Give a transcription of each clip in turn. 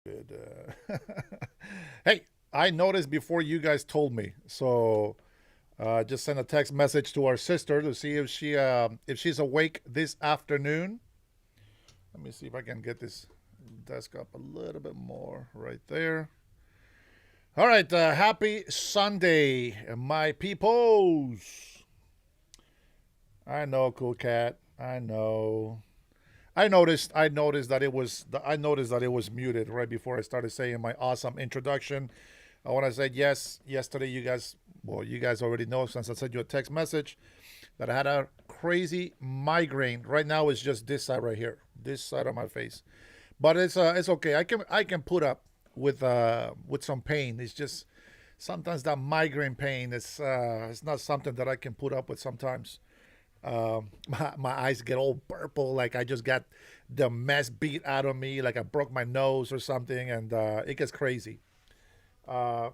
good. Hey, I noticed before you guys told me, so just sent a text message to our sister to see if she's awake this afternoon. Let me see if I can get this desk up a little bit more right there. All right, happy Sunday, my peoples. I know, cool cat. I know. I noticed that it was muted right before I started saying my awesome introduction. I want to say yes. Yesterday, you guys already know since I sent you a text message that I had a crazy migraine. Right now, it's just this side right here, this side of my face. But it's okay. I can put up with some pain. It's just sometimes that migraine pain is it's not something that I can put up with sometimes. My eyes get all purple, like I just got the mess beat out of me, like I broke my nose or something, and it gets crazy. Uh,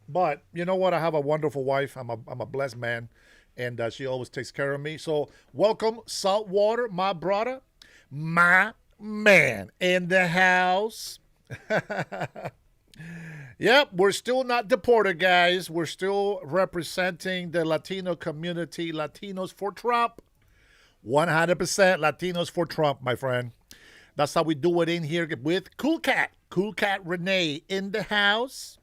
but you know what? I have a wonderful wife. I'm a blessed man, and she always takes care of me. So welcome, Saltwater, my brother, my man in the house. Yep, we're still not deported, guys. We're still representing the Latino community. Latinos for Trump. 100% Latinos for Trump, my friend. That's how we do it in here with Cool Cat. Cool Cat Renee in the house.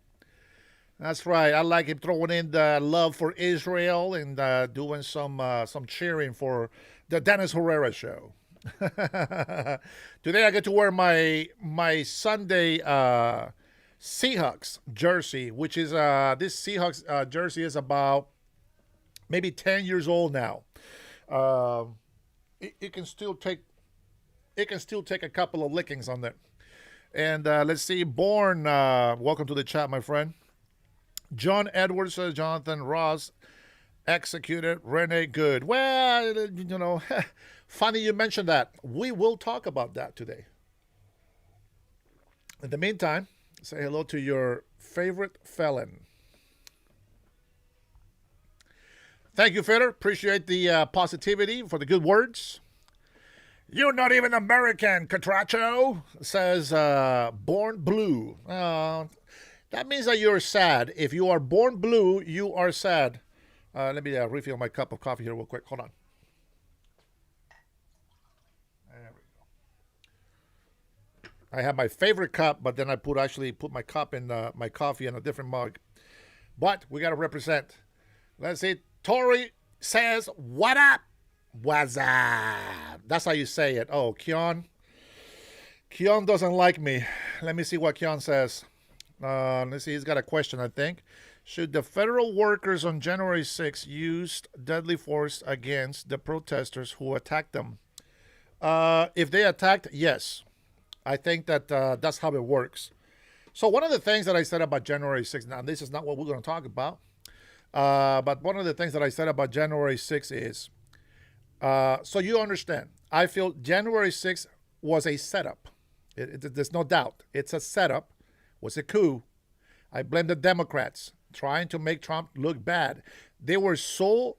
That's right. I like him throwing in the love for Israel and doing some cheering for the Dennis Herrera show. Today I get to wear my Sunday Seahawks jersey, which is this Seahawks jersey is about maybe 10 years old now. Uh, it can still take a couple of lickings on there. And let's see, Born, welcome to the chat, my friend. John Edwards, Jonathan Ross, executed. Renee, good. Well, funny you mentioned that. We will talk about that today. In the meantime, say hello to your favorite felon. Thank you, Fitter. Appreciate the positivity for the good words. You're not even American, Catracho, says Born Blue. That means that you're sad. If you are born blue, you are sad. Let me refill my cup of coffee here real quick. Hold on. There we go. I have my favorite cup, but then I actually put my cup in my coffee in a different mug. But we got to represent. Let's see. Tori says, "What up? What's up?" That's how you say it. Oh, Keon. Keon doesn't like me. Let me see what Keon says. Let's see. He's got a question, I think. Should the federal workers on January 6th use deadly force against the protesters who attacked them? If they attacked, yes. I think that that's how it works. So one of the things that I said about January 6th, now this is not what we're going to talk about, but one of the things that I said about January 6th is, so you understand, I feel January 6th was a setup. There's no doubt. It's a setup. Was a coup. I blame the Democrats trying to make Trump look bad. They're so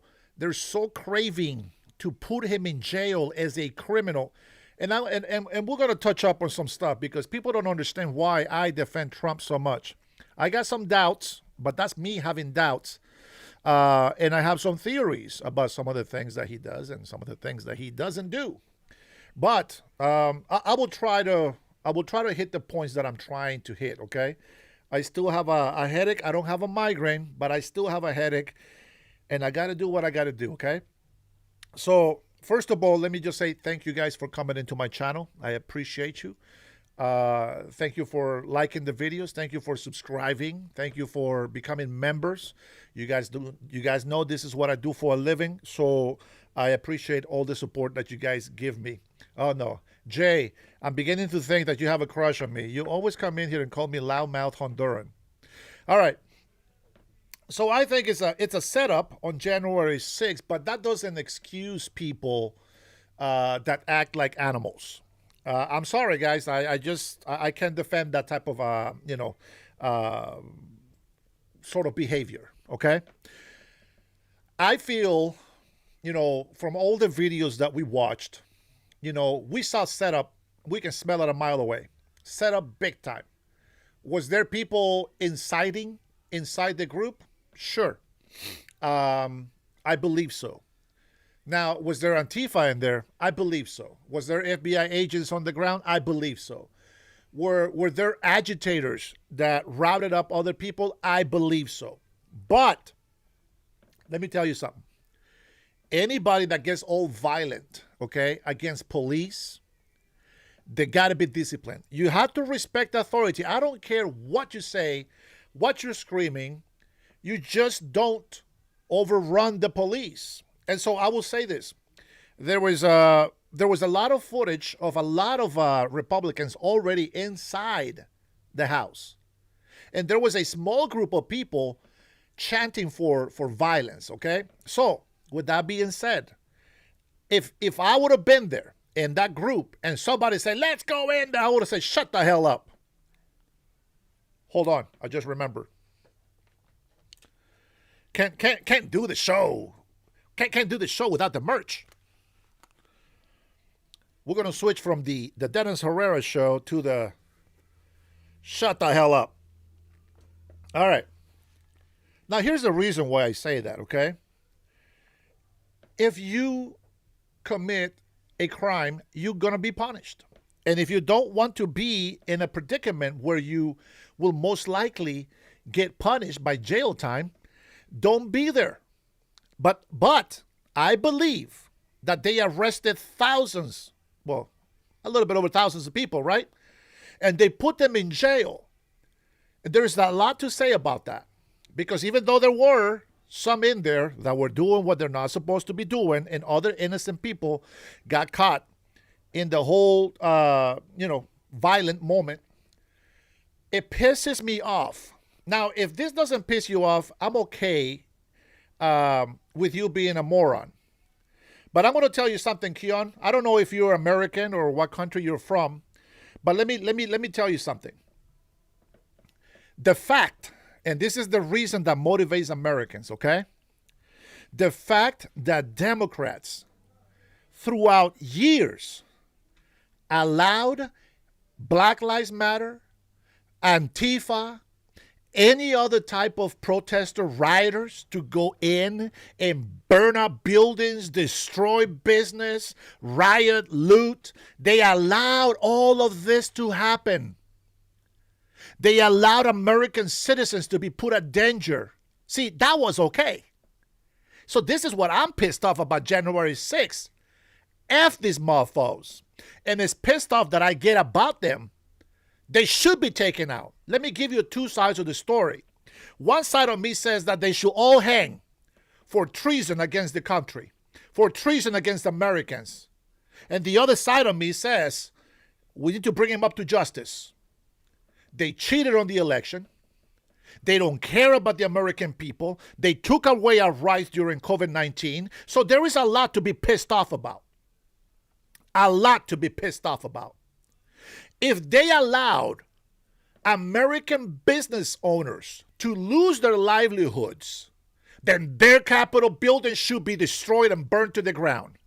craving to put him in jail as a criminal. And we're going to touch up on some stuff because people don't understand why I defend Trump so much. I got some doubts, but that's me having doubts. And I have some theories about some of the things that he does and some of the things that he doesn't do. But I will try to hit the points that I'm trying to hit, okay? I still have a headache. I don't have a migraine, but I still have a headache. And I got to do what I got to do, okay? So, first of all, let me just say thank you guys for coming into my channel. I appreciate you. Thank you for liking the videos. Thank you for subscribing. Thank you for becoming members. You guys know this is what I do for a living. So I appreciate all the support that you guys give me. Oh no. Jay, I'm beginning to think that you have a crush on me. You always come in here and call me loudmouth Honduran. All right. So I think it's a setup on January 6th, but that doesn't excuse people that act like animals. I'm sorry, guys. I can't defend that type of uh, sort of behavior. Okay. I feel, from all the videos that we watched, we saw setup. We can smell it a mile away. Set up big time. Was there people inciting inside the group? Sure. I believe so. Now, was there Antifa in there? I believe so. Was there FBI agents on the ground? I believe so. Were there agitators that routed up other people? I believe so. But let me tell you something. Anybody that gets all violent, okay, against police, they got to be disciplined. You have to respect authority. I don't care what you say, what you're screaming. You just don't overrun the police. And so I will say this. There was a lot of footage of a lot of Republicans already inside the House. And there was a small group of people chanting for violence, okay? So, with that being said, if I would have been there in that group and somebody said, let's go in there, I would have said, shut the hell up. Hold on, I just remembered. Can't do the show. Can't do the show without the merch. We're going to switch from the Dennis Herrera show to the shut the hell up. All right. Now, here's the reason why I say that, okay? If you commit a crime, you're going to be punished. And if you don't want to be in a predicament where you will most likely get punished by jail time, don't be there. But I believe that they arrested thousands, well, a little bit over thousands of people, right? And they put them in jail. And there's a lot to say about that. Because even though there were some in there that were doing what they're not supposed to be doing, and other innocent people got caught in the whole, violent moment, it pisses me off. Now, if this doesn't piss you off, I'm okay with you being a moron. But I'm going to tell you something, Keon. I don't know if you're American or what country you're from, but let me tell you something. The fact, and this is the reason that motivates Americans, okay? The fact that Democrats throughout years allowed Black Lives Matter, Antifa, any other type of protester, rioters to go in and burn up buildings, destroy business, riot, loot. They allowed all of this to happen. They allowed American citizens to be put at danger. See, that was okay. So this is what I'm pissed off about January 6th. F these mofos. And it's pissed off that I get about them. They should be taken out. Let me give you two sides of the story. One side of me says that they should all hang for treason against the country, for treason against Americans. And the other side of me says we need to bring him up to justice. They cheated on the election. They don't care about the American people. They took away our rights during COVID-19. So there is a lot to be pissed off about. A lot to be pissed off about. If they allowed American business owners to lose their livelihoods, then their Capitol buildings should be destroyed and burned to the ground.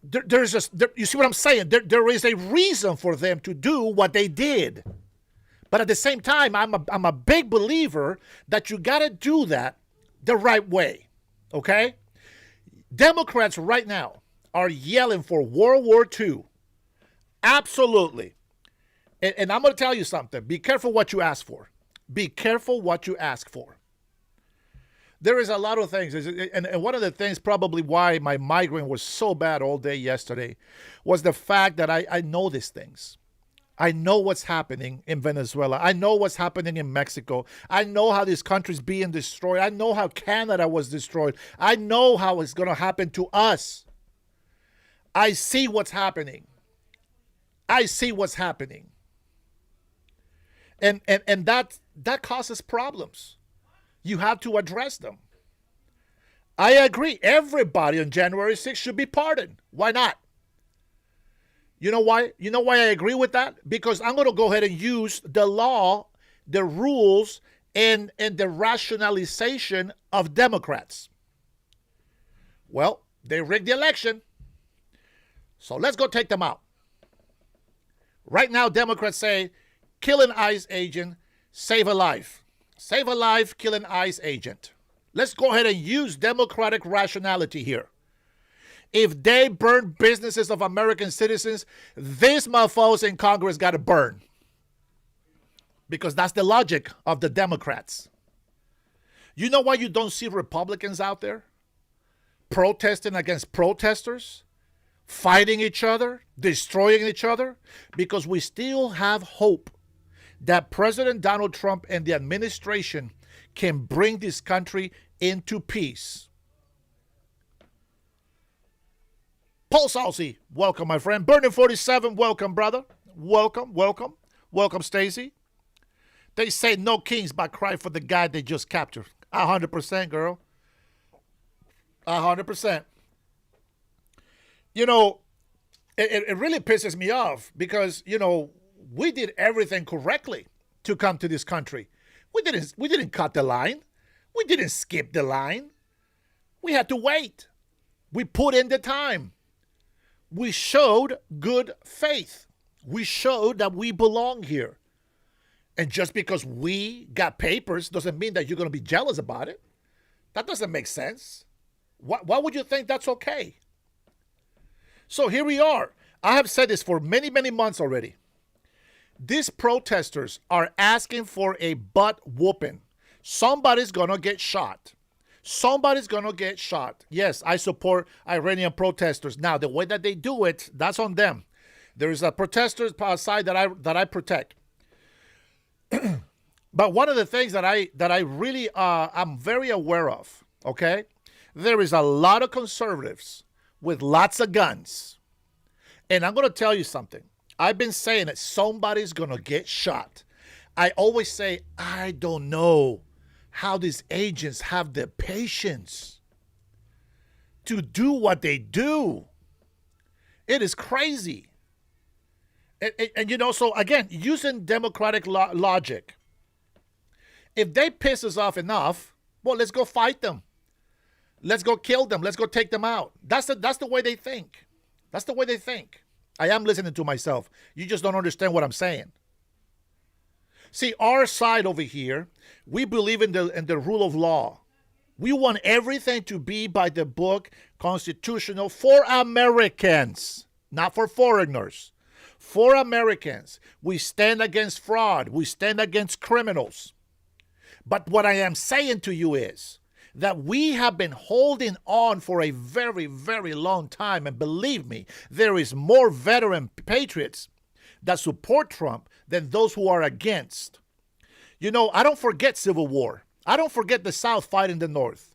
You see what I'm saying? There is a reason for them to do what they did. But at the same time, I'm a big believer that you got to do that the right way, okay? Democrats right now are yelling for World War II. Absolutely. And I'm going to tell you something. Be careful what you ask for. Be careful what you ask for. There is a lot of things. And one of the things probably why my migraine was so bad all day yesterday was the fact that I know these things. I know what's happening in Venezuela. I know what's happening in Mexico. I know how this country's being destroyed. I know how Canada was destroyed. I know how it's going to happen to us. I see what's happening. I see what's happening. And that causes problems. You have to address them. I agree. Everybody on January 6th should be pardoned. Why not? You know why? You know why I agree with that? Because I'm going to go ahead and use the law, the rules, and the rationalization of Democrats. Well, they rigged the election. So let's go take them out. Right now, Democrats say, kill an ICE agent, save a life. Save a life, kill an ICE agent. Let's go ahead and use democratic rationality here. If they burn businesses of American citizens, these mofos in Congress got to burn. Because that's the logic of the Democrats. You know why you don't see Republicans out there protesting against protesters, fighting each other, destroying each other? Because we still have hope that President Donald Trump and the administration can bring this country into peace. Paul Salsi, welcome, my friend. Burning 47, welcome, brother. Welcome, welcome. Welcome, Stacy. They say no kings but cry for the guy they just captured. 100%, girl. 100%. You know, it really pisses me off because, you know, we did everything correctly to come to this country. We didn't cut the line. We didn't skip the line. We had to wait. We put in the time. We showed good faith. We showed that we belong here. And just because we got papers doesn't mean that you're going to be jealous about it. That doesn't make sense. Why would you think that's okay? So here we are. I have said this for many, many months already. These protesters are asking for a butt whooping. Somebody's going to get shot. Somebody's going to get shot. Yes, I support Iranian protesters. Now, the way that they do it, that's on them. There's a protesters side that I protect. But one of the things that I really I'm very aware of, okay? There is a lot of conservatives with lots of guns. And I'm going to tell you something. I've been saying that somebody's going to get shot. I always say, I don't know how these agents have the patience to do what they do. It is crazy. And you know, so again, using democratic logic, if they piss us off enough, well, let's go fight them. Let's go kill them. Let's go take them out. That's the way they think. That's the way they think. I am listening to myself. You just don't understand what I'm saying. See, our side over here, we believe in the rule of law. We want everything to be by the book, constitutional for Americans, not for foreigners. For Americans, we stand against fraud. We stand against criminals. But what I am saying to you is that we have been holding on for a very, very long time. And believe me, there is more veteran patriots that support Trump than those who are against. You know, I don't forget Civil War. I don't forget the South fighting the North.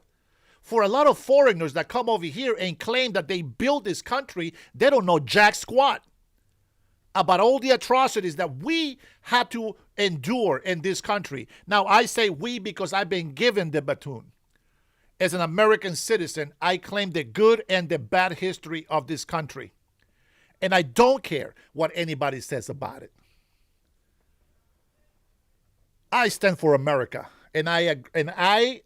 For a lot of foreigners that come over here and claim that they built this country, they don't know jack squat about all the atrocities that we had to endure in this country. Now, I say we because I've been given the baton. As an American citizen, I claim the good and the bad history of this country. And I don't care what anybody says about it. I stand for America. And I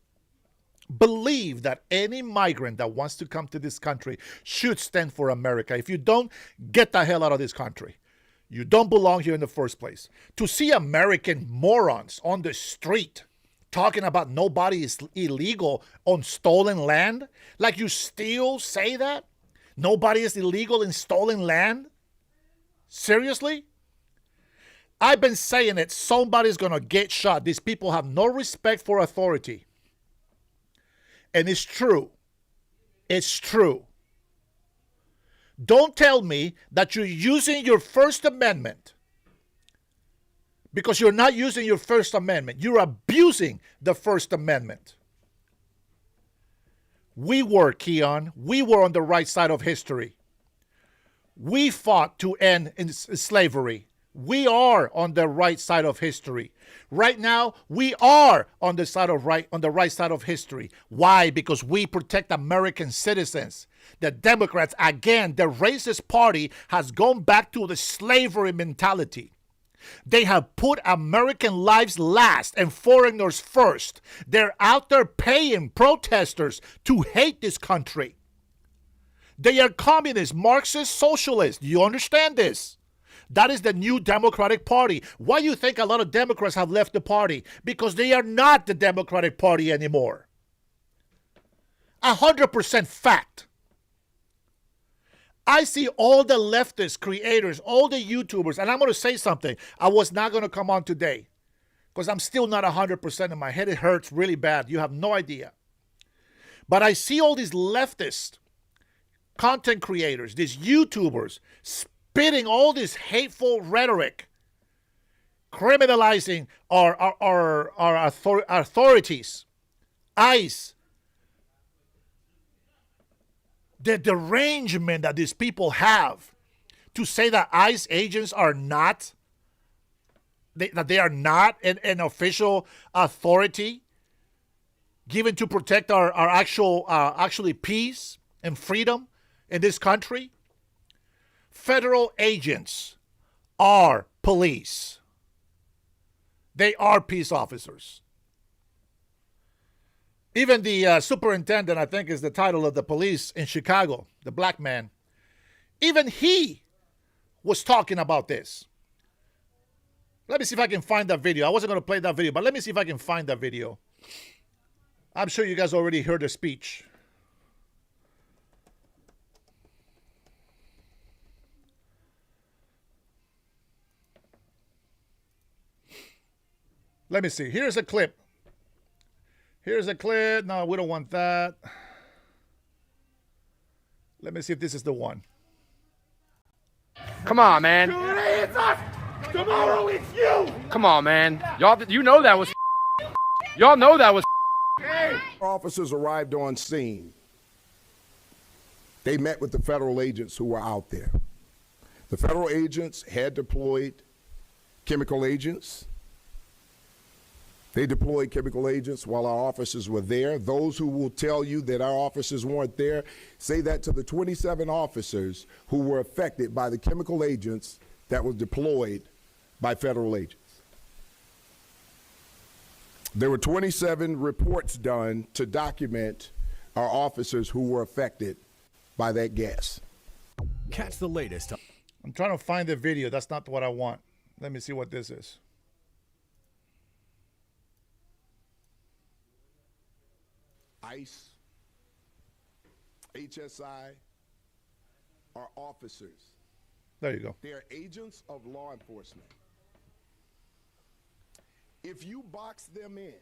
believe that any migrant that wants to come to this country should stand for America. If you don't, get the hell out of this country. You don't belong here in the first place. To see American morons on the street talking about nobody is illegal on stolen land, like you still say that? Nobody is illegal in stolen land? Seriously? I've been saying it. Somebody's going to get shot. These people have no respect for authority. And it's true. It's true. Don't tell me that you're using your First Amendment, because you're not using your First Amendment. You're abusing the First Amendment. We were, Keon, we were on the right side of history. We fought to end slavery. We are on the right side of history. Right now, we are on the right side of history. Why? Because we protect American citizens. The Democrats, again, the racist party, has gone back to the slavery mentality. They have put American lives last and foreigners first. They're out there paying protesters to hate this country. They are communists, Marxists, socialists. Do you understand this? That is the new Democratic Party. Why do you think a lot of Democrats have left the party? Because they are not the Democratic Party anymore. 100% fact. I see all the leftist creators, all the YouTubers, and I'm going to say something. I was not going to come on today because I'm still not 100% in my head. It hurts really bad. You have no idea. But I see all these leftist content creators, these YouTubers, spitting all this hateful rhetoric, criminalizing our authorities, ICE, the derangement that these people have to say that ICE agents are not, that they are not an official authority given to protect our actually peace and freedom in this country. Federal agents are police. They are peace officers. Even the superintendent, I think is the title of the police in Chicago, the black man, even he was talking about this. Let me see if I can find that video. I wasn't going to play that video, but let me see if I can find that video. I'm sure you guys already heard the speech. Let me see. Here's a clip. Here's a clip. No, we don't want that. Let me see if this is the one. Come on, man. Today it's us. Tomorrow it's you. Come on, man. Y'all, you know that was. Y'all know that was. Officers arrived on scene. They met with the federal agents who were out there. The federal agents had deployed chemical agents. They deployed chemical agents while our officers were there. Those who will tell you that our officers weren't there, say that to the 27 officers who were affected by the chemical agents that were deployed by federal agents. There were 27 reports done to document our officers who were affected by that gas. Catch the latest. I'm trying to find the video. That's not what I want. Let me see what this is. ICE, HSI are officers. There you go. They are agents of law enforcement. If you box them in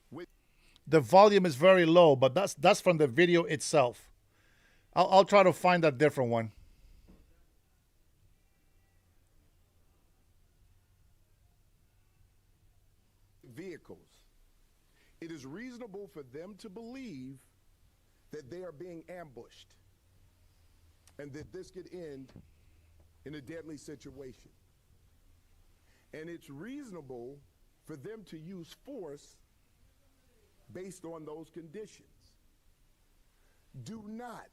with The volume is very low, but that's from the video itself. I'll try to find a different one. vehicles, it is reasonable for them to believe that they are being ambushed and that this could end in a deadly situation. And it's reasonable for them to use force based on those conditions. Do not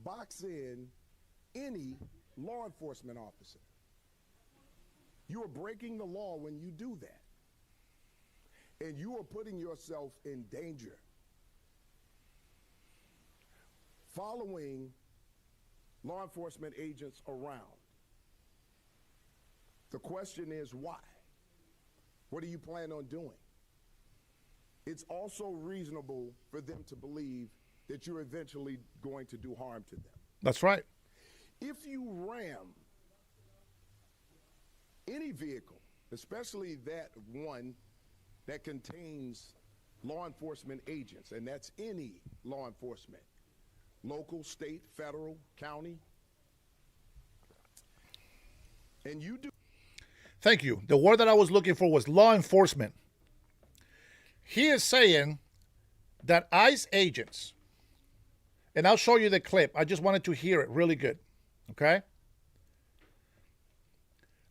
box in any law enforcement officer. You are breaking the law when you do that. And you are putting yourself in danger. Following law enforcement agents around. The question is why? What do you plan on doing? It's also reasonable for them to believe that you're eventually going to do harm to them. That's right. If you ram any vehicle, especially that one that contains law enforcement agents, and that's any law enforcement, local, state, federal, county, and you do. Thank you. The word that I was looking for was law enforcement. He is saying that ICE agents, and I'll show you the clip. I just wanted to hear it really good. Okay?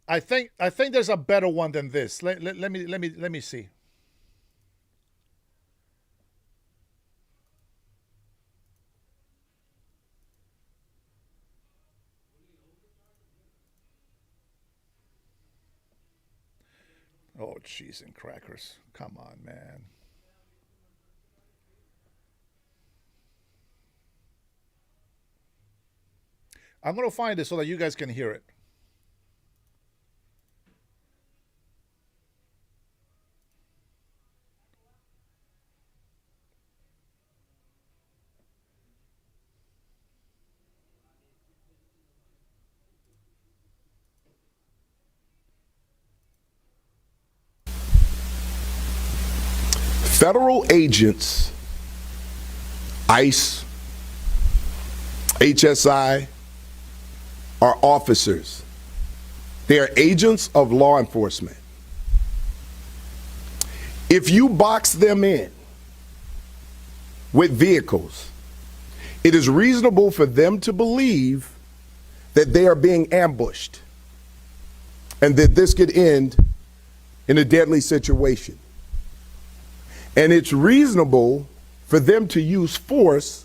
I think there's a better one than this. Let me see. Oh, cheese and crackers. Come on, man. I'm going to find it so that you guys can hear it. Federal agents, ICE, HSI, are officers. They are agents of law enforcement. If you box them in with vehicles, it is reasonable for them to believe that they are being ambushed and that this could end in a deadly situation. And it's reasonable for them to use force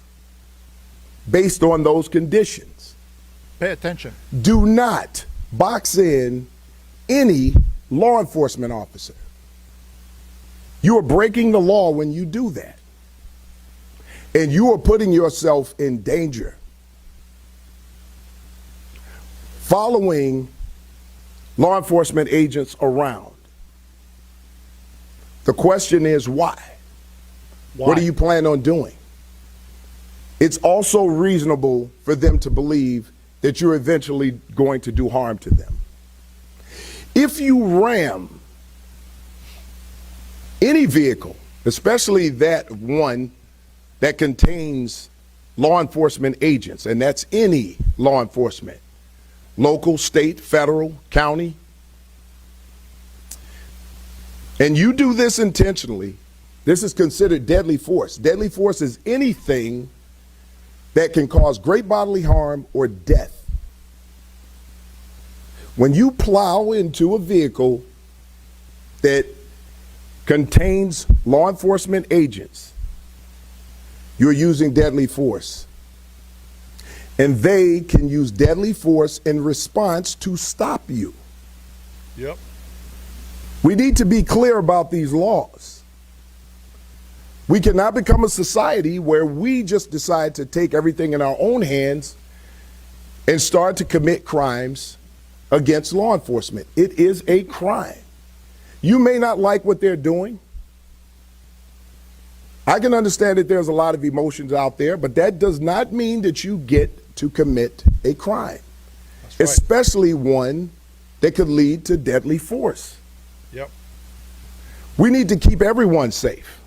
based on those conditions. Pay attention. Do not box in any law enforcement officer. You are breaking the law when you do that. And you are putting yourself in danger. Following law enforcement agents around. The question is why? What do you plan on doing? It's also reasonable for them to believe that you're eventually going to do harm to them. If you ram any vehicle, especially that one that contains law enforcement agents, and that's any law enforcement, local, state, federal, county, and you do this intentionally, this is considered deadly force. Deadly force is anything that can cause great bodily harm or death. When you plow into a vehicle that contains law enforcement agents, you're using deadly force. And they can use deadly force in response to stop you. Yep. We need to be clear about these laws. We cannot become a society where we just decide to take everything in our own hands and start to commit crimes against law enforcement. It is a crime. You may not like what they're doing. I can understand that there's a lot of emotions out there, but that does not mean that you get to commit a crime, Right. especially one that could lead to deadly force. Yep. We need to keep everyone safe.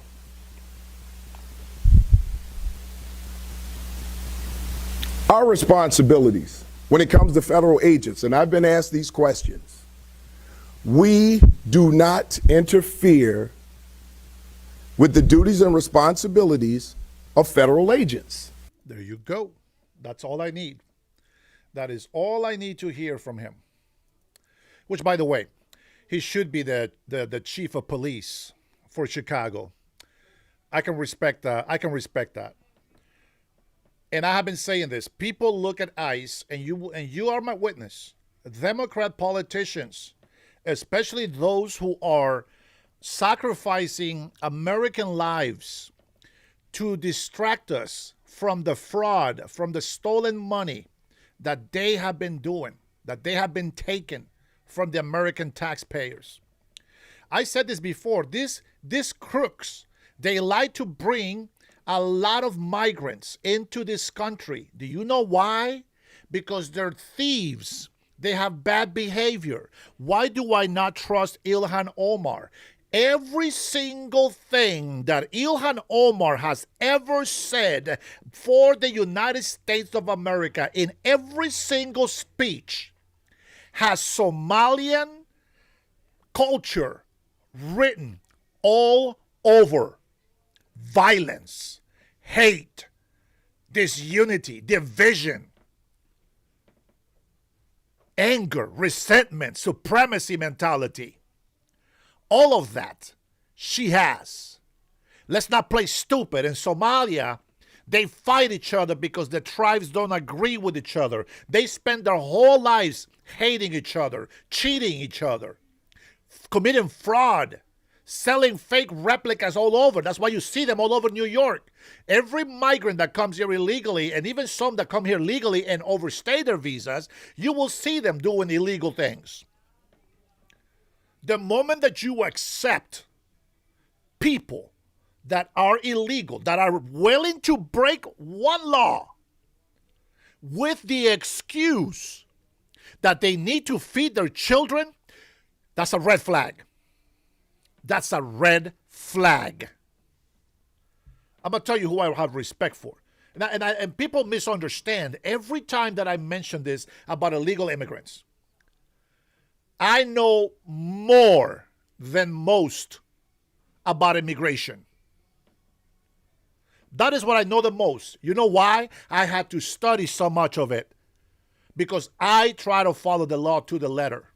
Our responsibilities when it comes to federal agents, and I've been asked these questions, we do not interfere with the duties and responsibilities of federal agents. There you go. That's all I need. That is all I need to hear from him. Which, by the way, he should be the chief of police for Chicago. I can respect that. And I have been saying this. People look at ICE, and you are my witness. Democrat politicians, especially those who are sacrificing American lives to distract us from the fraud, from the stolen money that they have been doing, that they have been taking from the American taxpayers. I said this before. These crooks, they like to bring a lot of migrants into this country. Do you know why? Because they're thieves. They have bad behavior. Why do I not trust Ilhan Omar? Every single thing that Ilhan Omar has ever said for the United States of America, in every single speech, has Somalian culture written all over. Violence, hate, disunity, division, anger, resentment, supremacy mentality. All of that she has. Let's not play stupid. In Somalia, they fight each other because the tribes don't agree with each other. They spend their whole lives hating each other, cheating each other, committing fraud, selling fake replicas all over. That's why you see them all over New York. Every migrant that comes here illegally, and even some that come here legally and overstay their visas, you will see them doing illegal things. The moment that you accept people that are illegal, that are willing to break one law with the excuse that they need to feed their children, that's a red flag. That's a red flag. I'm going to tell you who I have respect for. And people misunderstand every time that I mention this about illegal immigrants. I know more than most about immigration. That is what I know the most. You know why? I had to study so much of it. Because I try to follow the law to the letter.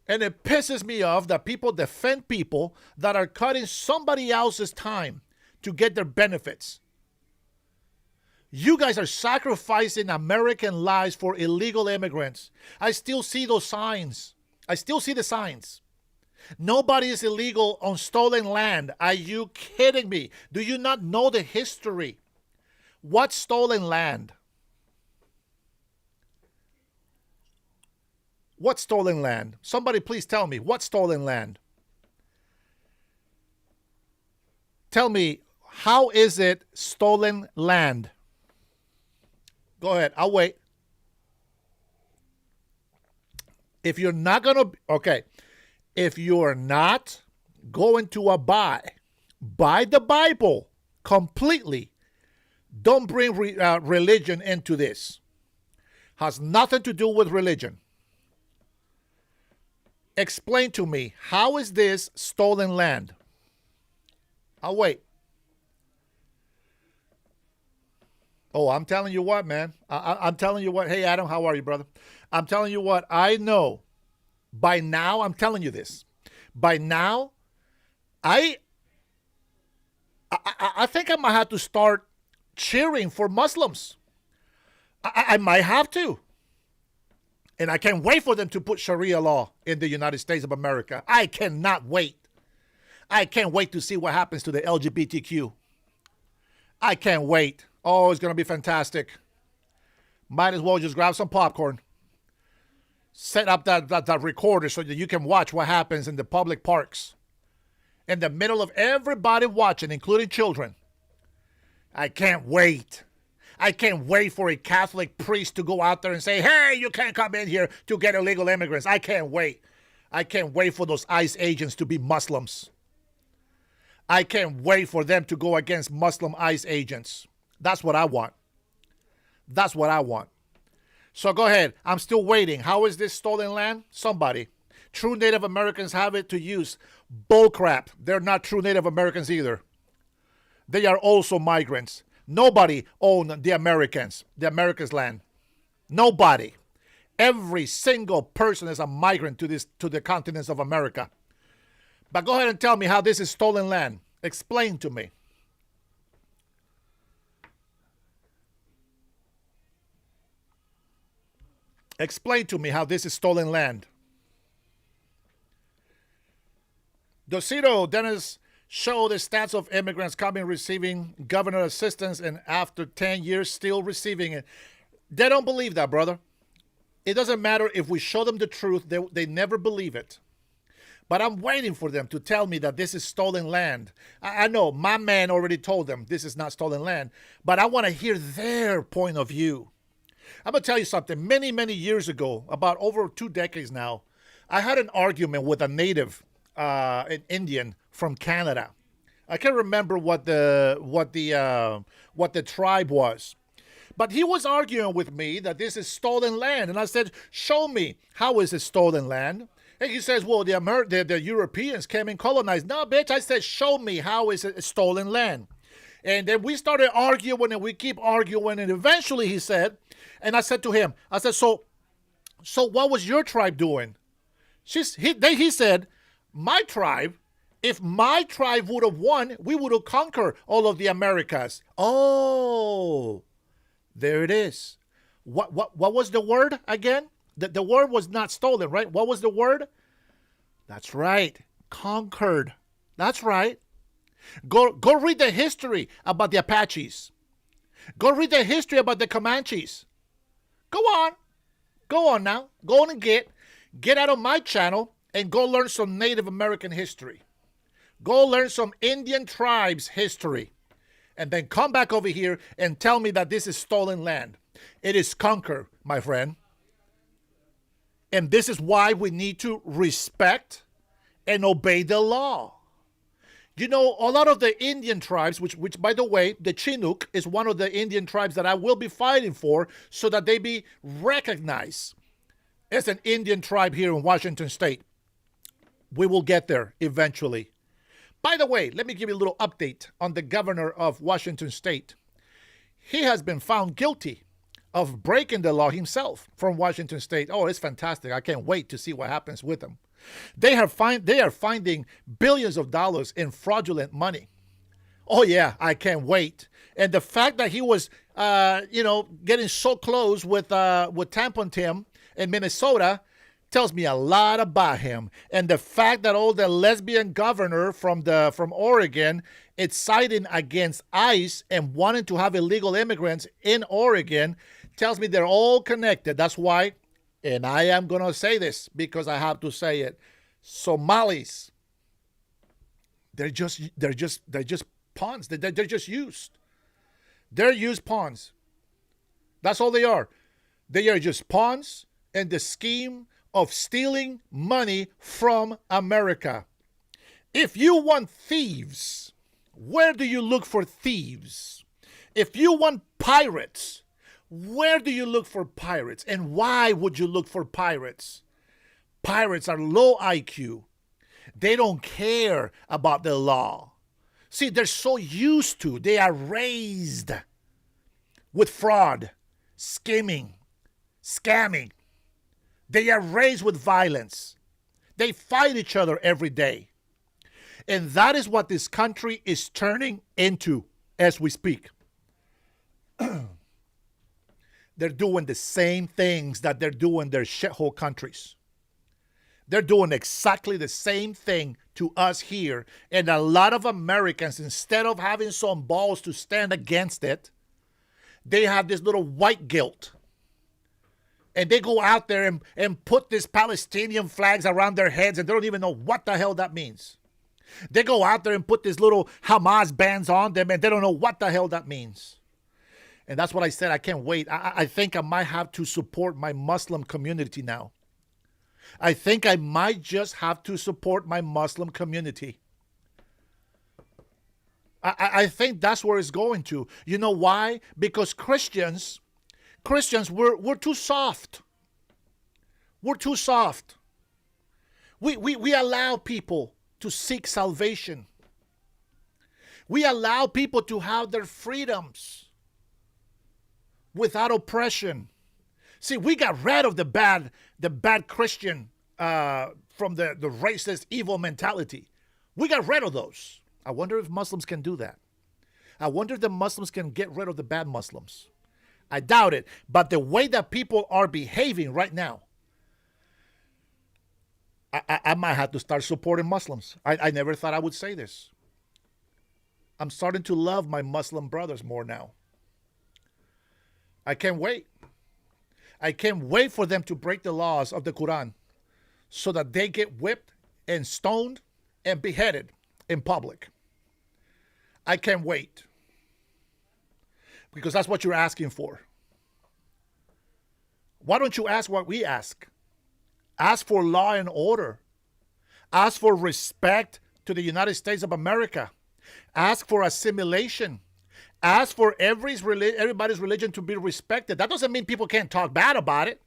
And it pisses me off that people defend people that are cutting somebody else's time to get their benefits. You guys are sacrificing American lives for illegal immigrants. I still see those signs. I still see the signs. Nobody is illegal on stolen land. Are you kidding me? Do you not know the history? What's stolen land? What's stolen land? Somebody please tell me, what's stolen land? Tell me, how is it stolen land? Go ahead, I'll wait. If you're not going to, okay, if you're not going to abide by the Bible completely, don't bring religion into this. Has nothing to do with religion. Explain to me, how is this stolen land? I'll wait. Oh, I'm telling you what, man. I'm telling you what. Hey, Adam, how are you, brother? I'm telling you what. I know. By now, I'm telling you this. By now, I think I might have to start cheering for Muslims. I might have to. And I can't wait for them to put Sharia law in the United States of America. I cannot wait. I can't wait to see what happens to the LGBTQ. I can't wait. Oh, it's going to be fantastic. Might as well just grab some popcorn. Set up that recorder so that you can watch what happens in the public parks. In the middle of everybody watching, including children. I can't wait. I can't wait for a Catholic priest to go out there and say, hey, you can't come in here to get illegal immigrants. I can't wait. I can't wait for those ICE agents to be Muslims. I can't wait for them to go against Muslim ICE agents. That's what I want. That's what I want. So go ahead. I'm still waiting. How is this stolen land? Somebody. True Native Americans have it to use. Bullcrap. They're not true Native Americans either. They are also migrants. Nobody owned the Americans' land. Nobody. Every single person is a migrant to the continents of America. But go ahead and tell me how this is stolen land. Explain to me. Explain to me how this is stolen land. Docito, Dennis, show the stats of immigrants coming receiving government assistance and after 10 years still receiving it. They don't believe that, brother. It doesn't matter if we show them the truth. They never believe it. But I'm waiting for them to tell me that this is stolen land. I know my man already told them this is not stolen land. But I want to hear their point of view. I'm going to tell you something. Many, many years ago, about over 2 decades now, I had an argument with a native, an Indian from Canada. I can't remember what the tribe was. But he was arguing with me that this is stolen land. And I said, show me, how is it stolen land? And he says, well, the Europeans came and colonized. No, bitch, I said, show me, how is it stolen land? And then we started arguing and we keep arguing. And eventually he said, and I said to him, I said, so what was your tribe doing? He said, my tribe, if my tribe would have won, we would have conquered all of the Americas. Oh, there it is. What was the word again? The word was not stolen, right? What was the word? That's right. Conquered. That's right. Go read the history about the Apaches. Go read the history about the Comanches. Go on. Go on now. Go on and get out of my channel and go learn some Native American history. Go learn some Indian tribes history. And then come back over here and tell me that this is stolen land. It is conquered, my friend. And this is why we need to respect and obey the law. You know, a lot of the Indian tribes, which by the way, the Chinook is one of the Indian tribes that I will be fighting for so that they be recognized as an Indian tribe here in Washington State. We will get there eventually. By the way, let me give you a little update on the governor of Washington State. He has been found guilty of breaking the law himself from Washington State. Oh, it's fantastic. I can't wait to see what happens with him. They are finding billions of dollars in fraudulent money. Oh, yeah, I can't wait. And the fact that he was, getting so close with Tampon Tim in Minnesota tells me a lot about him. And the fact that the lesbian governor from Oregon is siding against ICE and wanting to have illegal immigrants in Oregon tells me they're all connected. That's why, and I am going to say this because I have to say it, Somalis, they're just pawns. They're just used. They're used pawns. That's all they are. They are just pawns in the scheme of stealing money from America. If you want thieves, where do you look for thieves? If you want pirates, where do you look for pirates? And why would you look for pirates? Pirates are low IQ. They don't care about the law. See, they're so used to, they are raised with fraud, skimming, scamming. They are raised with violence. They fight each other every day. And that is what this country is turning into as we speak. They're doing the same things that they're doing their shithole countries. They're doing exactly the same thing to us here. And a lot of Americans, instead of having some balls to stand against it, they have this little white guilt. And they go out there and put these Palestinian flags around their heads and they don't even know what the hell that means. They go out there and put these little Hamas bands on them and they don't know what the hell that means. And that's what I said. I can't wait. I think I might have to support my Muslim community now. I think I might just have to support my Muslim community. I think that's where it's going to. You know why? Because Christians, we're too soft. We're too soft. We allow people to seek salvation. We allow people to have their freedoms without oppression. See, we got rid of the bad Christian from the racist, evil mentality. We got rid of those. I wonder if Muslims can do that. I wonder if the Muslims can get rid of the bad Muslims. I doubt it. But the way that people are behaving right now, I might have to start supporting Muslims. I never thought I would say this. I'm starting to love my Muslim brothers more now. I can't wait. I can't wait for them to break the laws of the Quran so that they get whipped and stoned and beheaded in public. I can't wait. Because that's what you're asking for. Why don't you ask what we ask? Ask for law and order. Ask for respect to the United States of America. Ask for assimilation. Ask for everybody's religion to be respected. That doesn't mean people can't talk bad about it,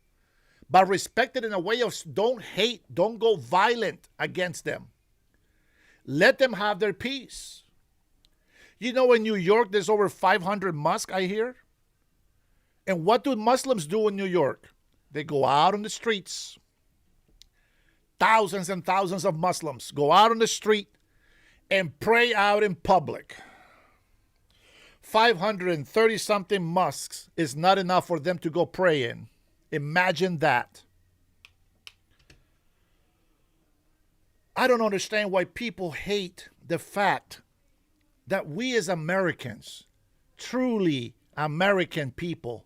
but respect it in a way of don't hate, don't go violent against them. Let them have their peace. You know, in New York, there's over 500 mosques, I hear. And what do Muslims do in New York? They go out on the streets. Thousands and thousands of Muslims go out on the street and pray out in public. 530-something mosques is not enough for them to go pray in. Imagine that. I don't understand why people hate the fact that we as Americans, truly American people,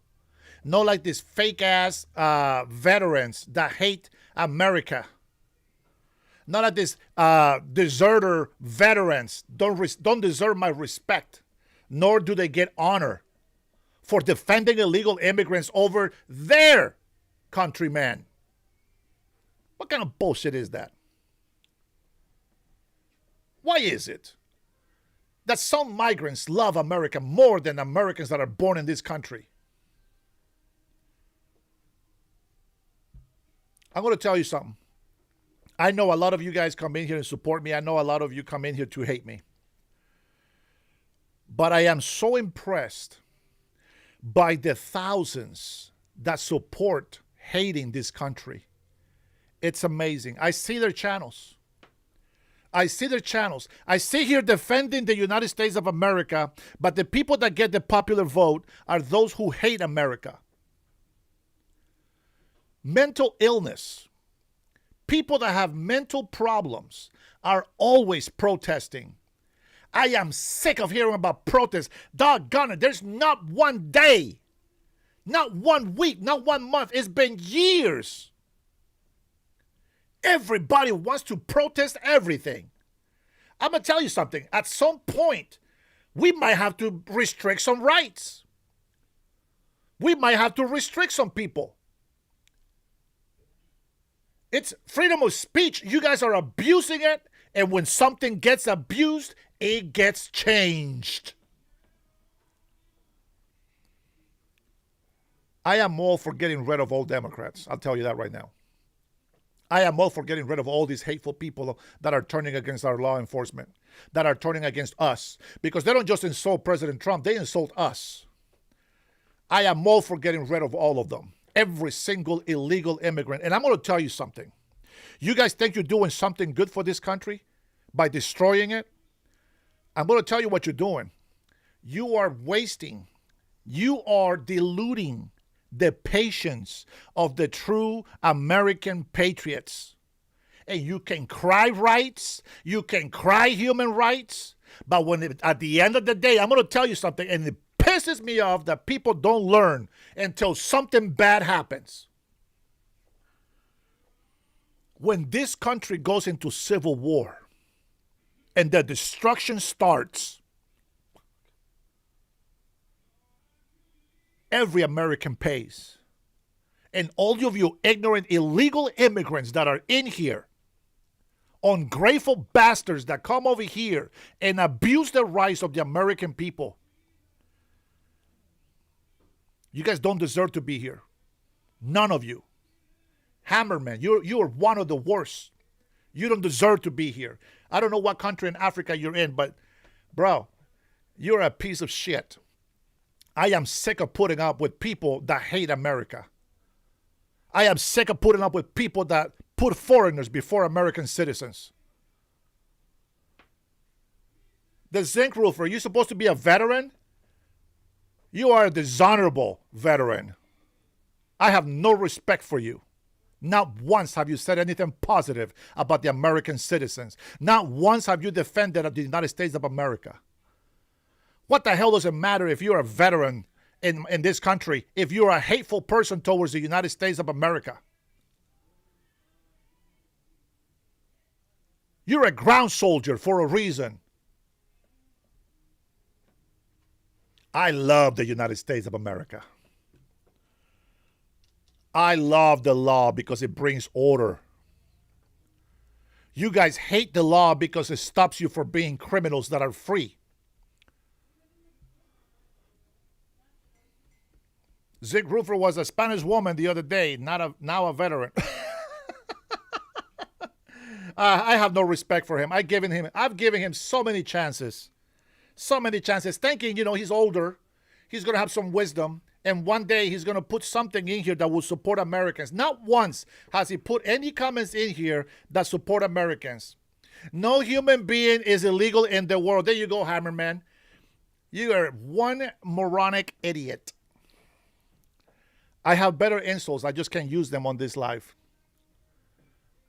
not like these fake-ass veterans that hate America. Not like these deserter veterans don't deserve my respect, nor do they get honor for defending illegal immigrants over their countrymen. What kind of bullshit is that? Why is it? that some migrants love America more than Americans that are born in this country. I'm going to tell you something. I know a lot of you guys come in here and support me. I know a lot of you come in here to hate me. But I am so impressed by the thousands that support hating this country. It's amazing. I see their channels. I see here defending the United States of America, but the people that get the popular vote are those who hate America. Mental illness. People that have mental problems are always protesting. I am sick of hearing about protests. Doggone it, there's not one day, not 1 week, not 1 month. It's been years. Everybody wants to protest everything. I'm going to tell you something. At some point, we might have to restrict some rights. We might have to restrict some people. It's freedom of speech. You guys are abusing it. And when something gets abused, it gets changed. I am all for getting rid of all Democrats. I'll tell you that right now. I am all for getting rid of all these hateful people that are turning against our law enforcement, that are turning against us. Because they don't just insult President Trump, they insult us. I am all for getting rid of all of them. Every single illegal immigrant. And I'm going to tell you something. You guys think you're doing something good for this country by destroying it? I'm going to tell you what you're doing. You are wasting, you are diluting the patience of the true American patriots. And you can cry rights, you can cry human rights, but at the end of the day, I'm going to tell you something, and it pisses me off that people don't learn until something bad happens. When this country goes into civil war and the destruction starts, every American pays. And all of you ignorant illegal immigrants that are in here, ungrateful bastards that come over here and abuse the rights of the American people, you guys don't deserve to be here. None of you. Hammerman, you are one of the worst. You don't deserve to be here. I don't know what country in Africa you're in, but bro, you're a piece of shit. I am sick of putting up with people that hate America. I am sick of putting up with people that put foreigners before American citizens. The zinc roofer, are you supposed to be a veteran? You are a dishonorable veteran. I have no respect for you. Not once have you said anything positive about the American citizens. Not once have you defended the United States of America. What the hell does it matter if you're a veteran in this country, if you're a hateful person towards the United States of America? You're a ground soldier for a reason. I love the United States of America. I love the law because it brings order. You guys hate the law because it stops you from being criminals that are free. Zig Roofer was a Spanish woman the other day, now a veteran. I have no respect for him. I've given him so many chances, thinking, he's older, he's going to have some wisdom, and one day he's going to put something in here that will support Americans. Not once has he put any comments in here that support Americans. No human being is illegal in the world. There you go, Hammerman. You are one moronic idiot. I have better insults. I just can't use them on this live.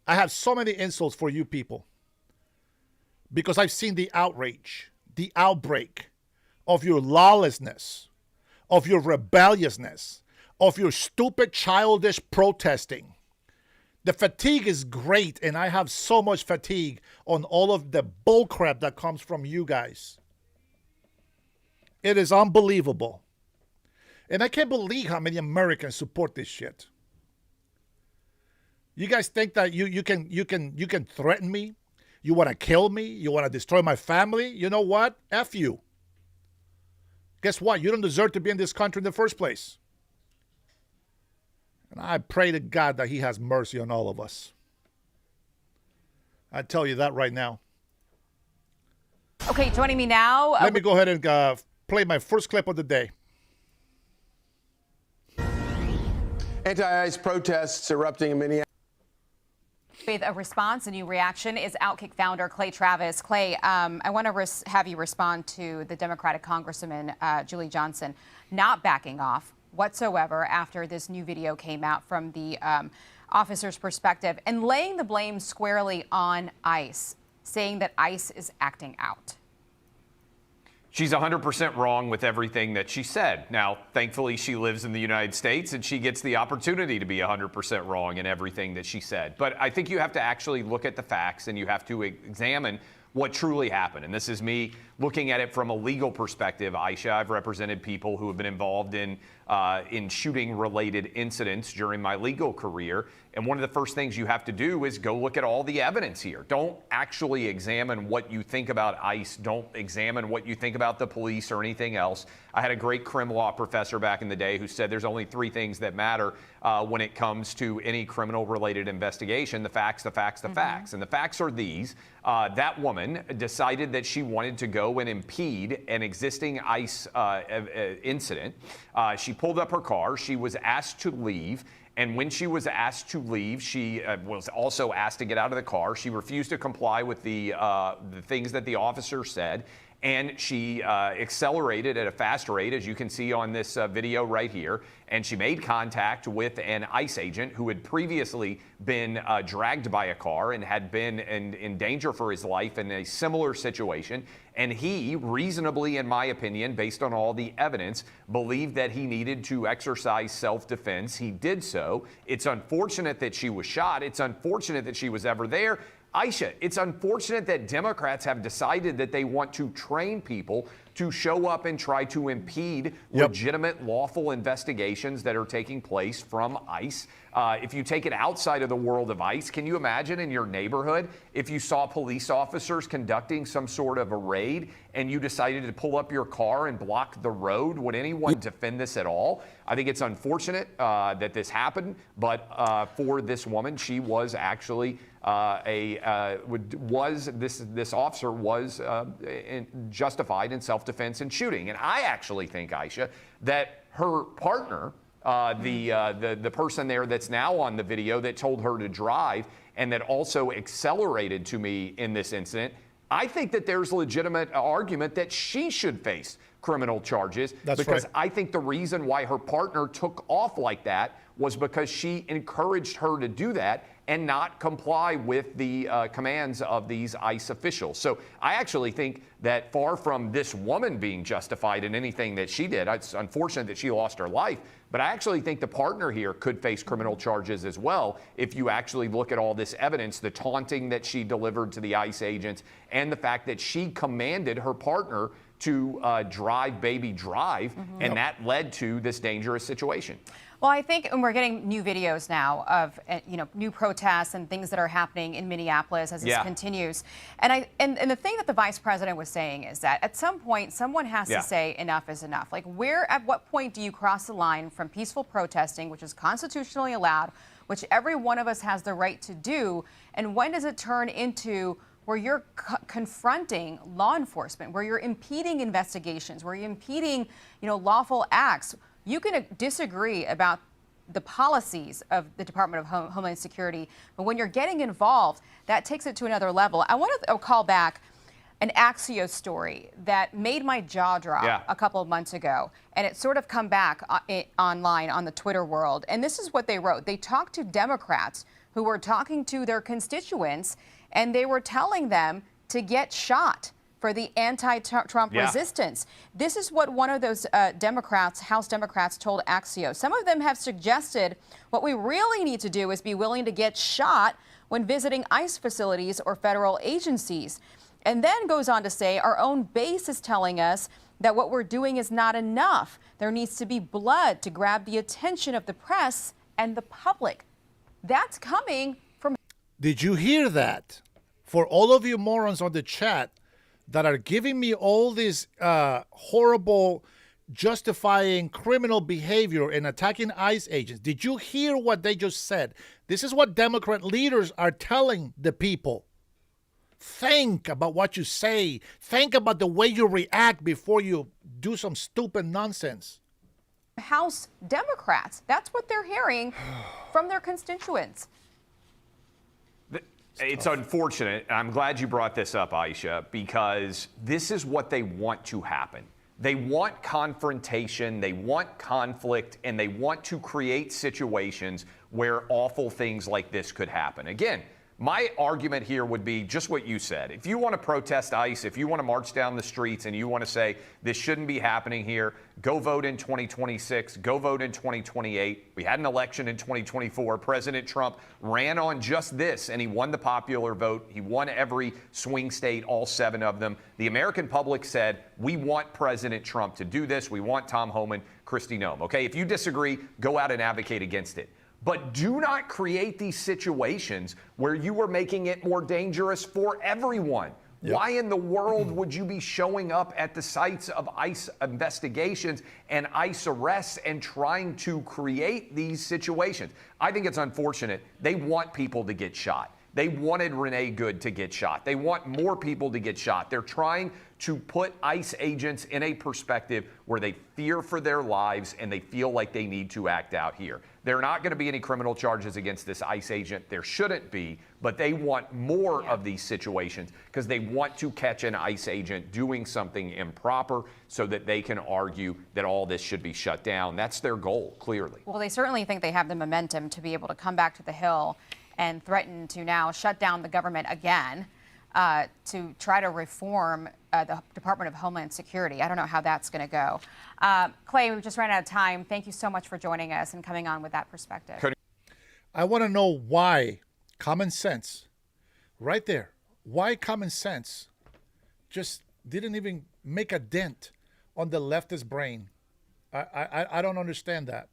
I have so many insults for you people because I've seen the outrage, the outbreak of your lawlessness, of your rebelliousness, of your stupid, childish protesting. The fatigue is great, and I have so much fatigue on all of the bullcrap that comes from you guys. It is unbelievable. And I can't believe how many Americans support this shit. You guys think that you can threaten me? You want to kill me? You want to destroy my family? You know what? F you. Guess what? You don't deserve to be in this country in the first place. And I pray to God that he has mercy on all of us. I tell you that right now. Okay, joining me now. Let me go ahead and play my first clip of the day. Anti-ICE protests erupting in Minneapolis. With a response, a new reaction is Outkick founder Clay Travis. Clay, I want to have you respond to the Democratic Congresswoman Julie Johnson not backing off whatsoever after this new video came out from the officer's perspective and laying the blame squarely on ICE, saying that ICE is acting out. She's 100% wrong with everything that she said. Now, thankfully, she lives in the United States and she gets the opportunity to be 100% wrong in everything that she said. But I think you have to actually look at the facts and you have to examine what truly happened. And this is me looking at it from a legal perspective. Aisha, I've represented people who have been involved in shooting-related incidents during my legal career. And one of the first things you have to do is go look at all the evidence here. Don't actually examine what you think about ICE. Don't examine what you think about the police or anything else. I had a great crim law professor back in the day who said there's only three things that matter when it comes to any criminal-related investigation: the facts, the facts, the facts. And the facts are these. That woman decided that she wanted to go and impede an existing ICE incident. She pulled up her car. She was asked to leave. And when she was asked to leave, she was also asked to get out of the car. She refused to comply with the things that the officer said. And she accelerated at a fast rate, as you can see on this video right here. And she made contact with an ICE agent who had previously been dragged by a car and had been in danger for his life in a similar situation. And he reasonably, in my opinion, based on all the evidence, believed that he needed to exercise self-defense. He did so. It's unfortunate that she was shot. It's unfortunate that she was ever there. Aisha, it's unfortunate that Democrats have decided that they want to train people to show up and try to impede legitimate, lawful investigations that are taking place from ICE. If you take it outside of the world of ICE, can you imagine in your neighborhood if you saw police officers conducting some sort of a raid and you decided to pull up your car and block the road? Would anyone defend this at all? I think it's unfortunate that this happened, but for this woman, she was actually this officer was justified in self-defense and shooting. And I actually think, Aisha, that her partner, the person there that's now on the video that told her to drive and that also accelerated to me in this incident, I think that there's legitimate argument that she should face criminal charges. That's because right. I think the reason why her partner took off like that was because she encouraged her to do that and not comply with the commands of these ICE officials. So I actually think that far from this woman being justified in anything that she did, it's unfortunate that she lost her life, but I actually think the partner here could face criminal charges as well if you actually look at all this evidence, the taunting that she delivered to the ICE agents, and the fact that she commanded her partner to drive, baby, drive, and that led to this dangerous situation. Well, I think, and we're getting new videos now of, new protests and things that are happening in Minneapolis as this continues. And the thing that the vice president was saying is that at some point, someone has to say enough is enough. Like, at what point do you cross the line from peaceful protesting, which is constitutionally allowed, which every one of us has the right to do, and when does it turn into where you're confronting law enforcement, where you're impeding investigations, where you're impeding, lawful acts? You can disagree about the policies of the Department of Homeland Security, but when you're getting involved, that takes it to another level. I want to call back an Axios story that made my jaw drop a couple of months ago, and it sort of come back online on the Twitter world. And this is what they wrote. They talked to Democrats who were talking to their constituents, and they were telling them to get shot for the anti-Trump resistance. This is what one of those Democrats, House Democrats, told Axios. Some of them have suggested what we really need to do is be willing to get shot when visiting ICE facilities or federal agencies. And then goes on to say our own base is telling us that what we're doing is not enough. There needs to be blood to grab the attention of the press and the public. That's coming from... Did you hear that? for all of you morons on the chat that are giving me all this horrible justifying criminal behavior and attacking ICE agents. Did you hear what they just said? This is what Democrat leaders are telling the people. Think about what you say. Think about the way you react before you do some stupid nonsense. House Democrats, that's what they're hearing from their constituents. It's unfortunate. I'm glad you brought this up, Aisha, because this is what they want to happen. They want confrontation, they want conflict, and they want to create situations where awful things like this could happen. Again, my argument here would be just what you said. If you want to protest ICE, if you want to march down the streets and you want to say this shouldn't be happening here, go vote in 2026, go vote in 2028. We had an election in 2024. President Trump ran on just this, and he won the popular vote. He won every swing state, all 7 of them. The American public said, we want President Trump to do this. We want Tom Homan, Kristi Noem. Okay, if you disagree, go out and advocate against it. But do not create these situations where you are making it more dangerous for everyone. Yep. Why in the world would you be showing up at the sites of ICE investigations and ICE arrests and trying to create these situations? I think it's unfortunate. They want people to get shot. They wanted Renee Good to get shot. They want more people to get shot. They're trying to put ICE agents in a perspective where they fear for their lives and they feel like they need to act out here. There are not going to be any criminal charges against this ICE agent. There shouldn't be, but they want more of these situations because they want to catch an ICE agent doing something improper so that they can argue that all this should be shut down. That's their goal, clearly. Well, they certainly think they have the momentum to be able to come back to the Hill and threaten to now shut down the government again to try to reform the Department of Homeland Security. I don't know how that's going to go. Clay, we just ran out of time. Thank you so much for joining us and coming on with that perspective. I want to know why common sense, right there, why common sense just didn't even make a dent on the leftist brain. I don't understand that.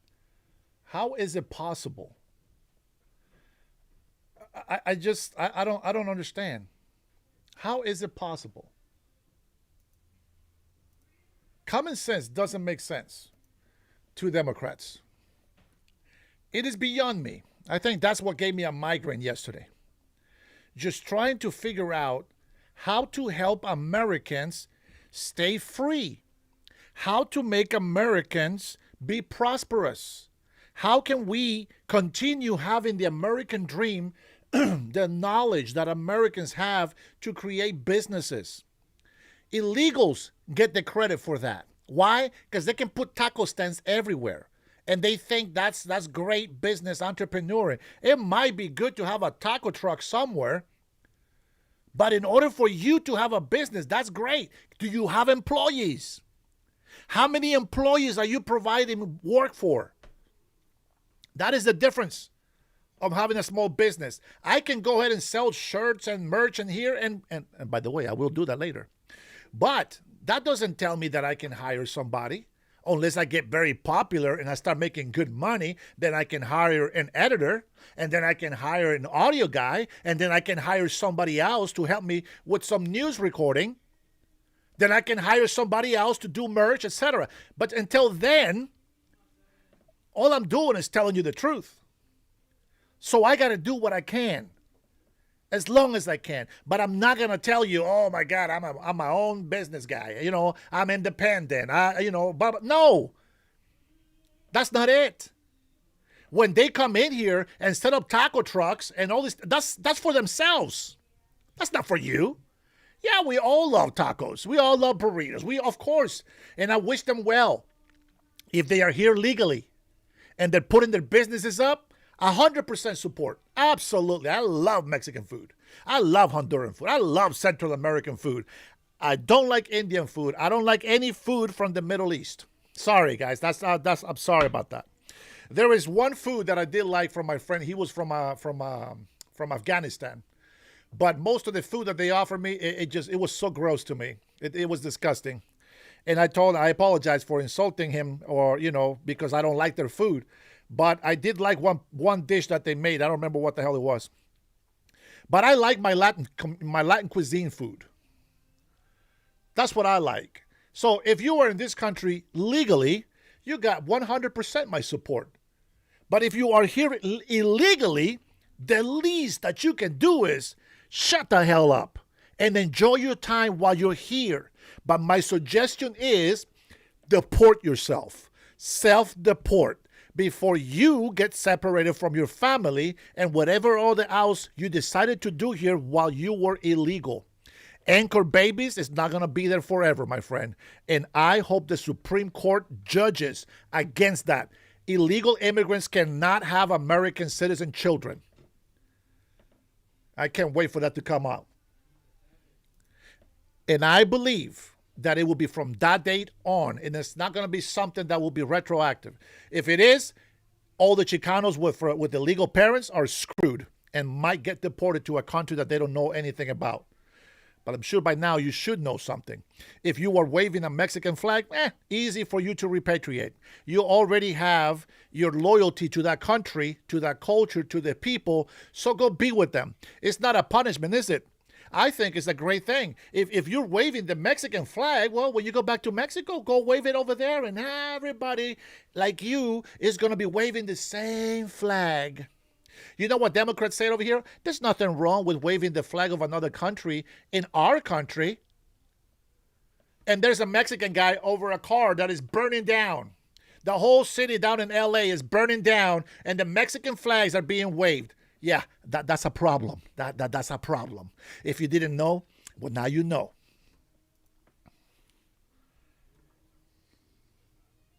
How is it possible? I don't understand. How is it possible? Common sense doesn't make sense to Democrats. It is beyond me. I think that's what gave me a migraine yesterday. Just trying to figure out how to help Americans stay free, how to make Americans be prosperous. How can we continue having the American dream, the knowledge that Americans have to create businesses? Illegals get the credit for that. Why? Because they can put taco stands everywhere. And they think that's great business entrepreneuring. It might be good to have a taco truck somewhere. But in order for you to have a business, that's great. Do you have employees? How many employees are you providing work for? That is the difference of having a small business. I can go ahead and sell shirts and merch in here. And by the way, I will do that later. But that doesn't tell me that I can hire somebody. Unless I get very popular and I start making good money, then I can hire an editor, and then I can hire an audio guy, and then I can hire somebody else to help me with some news recording. Then I can hire somebody else to do merch, etc. But until then, all I'm doing is telling you the truth. So I got to do what I can, as long as I can. But I'm not going to tell you, oh my God, I'm my own business guy. You know, I'm independent. But no, that's not it. When they come in here and set up taco trucks and all this, that's for themselves. That's not for you. Yeah, we all love tacos. We all love burritos. Of course. And I wish them well. If they are here legally and they're putting their businesses up, 100% support. Absolutely. I love Mexican food. I love Honduran food. I love Central American food. I don't like Indian food. I don't like any food from the Middle East. Sorry, guys. I'm sorry about that. There is one food that I did like from my friend. He was from Afghanistan. But most of the food that they offered me, it was so gross to me. It was disgusting. And I apologized for insulting him because I don't like their food. But I did like one dish that they made. I don't remember what the hell it was. But I like my Latin cuisine food. That's what I like. So if you are in this country legally, you got 100% my support. But if you are here illegally, the least that you can do is shut the hell up and enjoy your time while you're here. But my suggestion is deport yourself. Self-deport before you get separated from your family and whatever other else you decided to do here while you were illegal. Anchor babies is not going to be there forever, my friend. And I hope the Supreme Court judges against that. Illegal immigrants cannot have American citizen children. I can't wait for that to come out. And I believe that it will be from that date on, and it's not going to be something that will be retroactive. If it is, all the Chicanos with the legal parents are screwed and might get deported to a country that they don't know anything about. But I'm sure by now you should know something. If you are waving a Mexican flag, easy for you to repatriate. You already have your loyalty to that country, to that culture, to the people, so go be with them. It's not a punishment, is it? I think it's a great thing. If you're waving the Mexican flag, well, when you go back to Mexico, go wave it over there, and everybody like you is going to be waving the same flag. You know what Democrats say over here? There's nothing wrong with waving the flag of another country in our country. And there's a Mexican guy over a car that is burning down. The whole city down in LA is burning down, and the Mexican flags are being waved. Yeah, that's a problem. That's a problem. If you didn't know, well, now you know.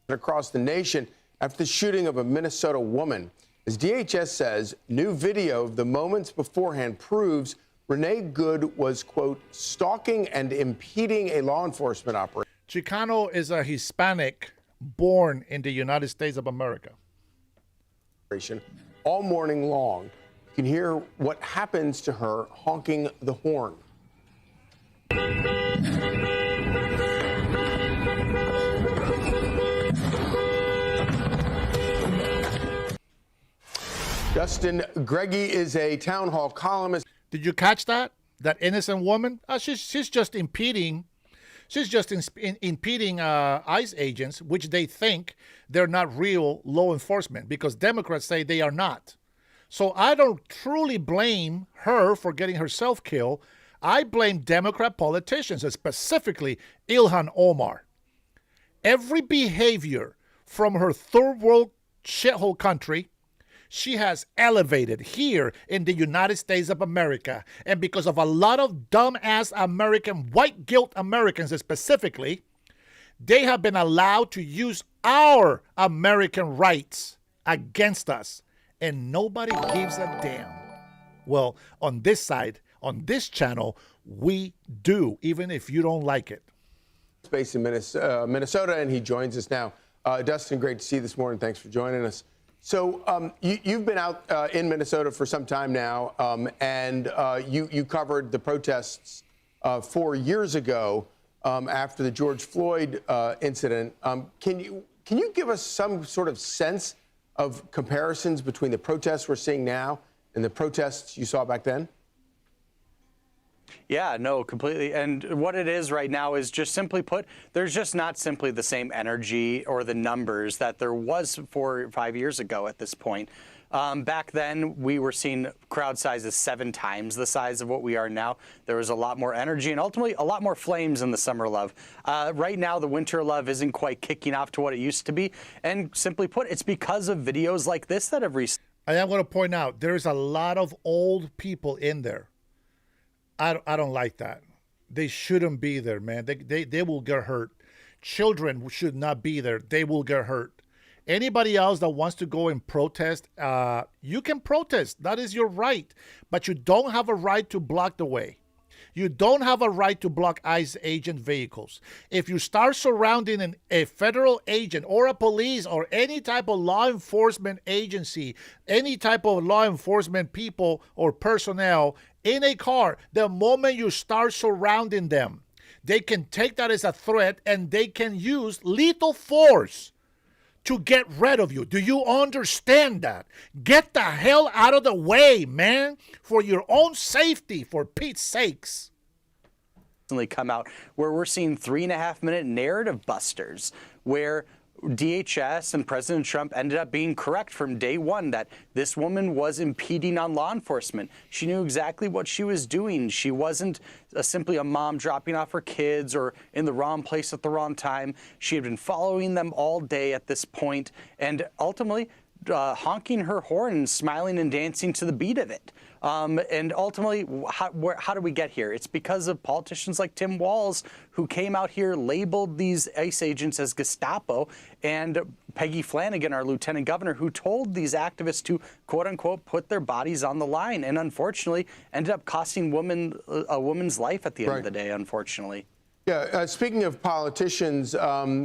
Across the nation after the shooting of a Minnesota woman. As DHS says, new video of the moments beforehand proves Renee Good was, quote, stalking and impeding a law enforcement operation. Chicano is a Hispanic born in the United States of America. All morning long. You can hear what happens to her honking the horn. Justin Greggy is a town hall columnist. Did you catch that? That innocent woman? She's just impeding. She's just impeding ICE agents, which they think they're not real law enforcement because Democrats say they are not. So I don't truly blame her for getting herself killed. I blame Democrat politicians, and specifically Ilhan Omar. Every behavior from her third world shithole country, she has elevated here in the United States of America. And because of a lot of dumbass American, white guilt Americans specifically, they have been allowed to use our American rights against us. And nobody gives a damn. Well, on this side, on this channel, we do, even if you don't like it. Based in Minnesota, and he joins us now. Dustin, great to see you this morning. Thanks for joining us. So you've been out in Minnesota for some time now, and you covered the protests 4 years ago after the George Floyd incident. Can you give us some sort of sense of comparisons between the protests we're seeing now and the protests you saw back then? Yeah, no, completely. And what it is right now is just simply put, there's just not simply the same energy or the numbers that there was 4 or 5 years ago at this point. Back then, we were seeing crowd sizes 7 times the size of what we are now. There was a lot more energy and ultimately a lot more flames in the summer love. Right now, the winter love isn't quite kicking off to what it used to be. And simply put, it's because of videos like this that have recently. I am going to point out, there's a lot of old people in there. I don't like that. They shouldn't be there, man. They will get hurt. Children should not be there. They will get hurt. Anybody else that wants to go and protest, you can protest. That is your right. But you don't have a right to block the way. You don't have a right to block ICE agent vehicles. If you start surrounding a federal agent or a police or any type of law enforcement agency, any type of law enforcement people or personnel in a car, the moment you start surrounding them, they can take that as a threat and they can use lethal force to get rid of you. Do you understand that? Get the hell out of the way, man, for your own safety, for Pete's sakes. Come out where we're seeing 3.5-minute narrative busters where DHS and President Trump ended up being correct from day one that this woman was impeding on law enforcement. She knew exactly what she was doing. She wasn't simply a mom dropping off her kids or in the wrong place at the wrong time. She had been following them all day at this point and ultimately honking her horn and smiling and dancing to the beat of it. And ultimately, how do we get here? It's because of politicians like Tim Walz, who came out here, labeled these ICE agents as Gestapo, and Peggy Flanagan, our lieutenant governor, who told these activists to, quote unquote, put their bodies on the line, and unfortunately ended up costing a woman's life at the end of the day, unfortunately. Yeah, speaking of politicians,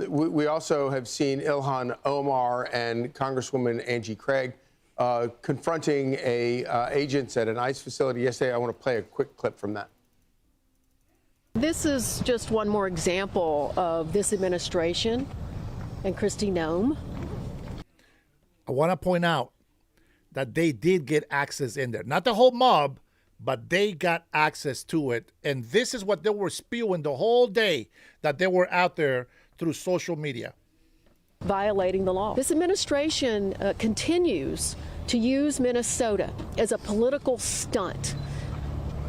we also have seen Ilhan Omar and Congresswoman Angie Craig confronting agents at an ICE facility yesterday. I want to play a quick clip from that. This is just one more example of this administration and Kristi Noem. I want to point out that they did get access in there. Not the whole mob, but they got access to it. And this is what they were spewing the whole day, that they were out there through social media. Violating the law. This administration continues to use Minnesota as a political stunt.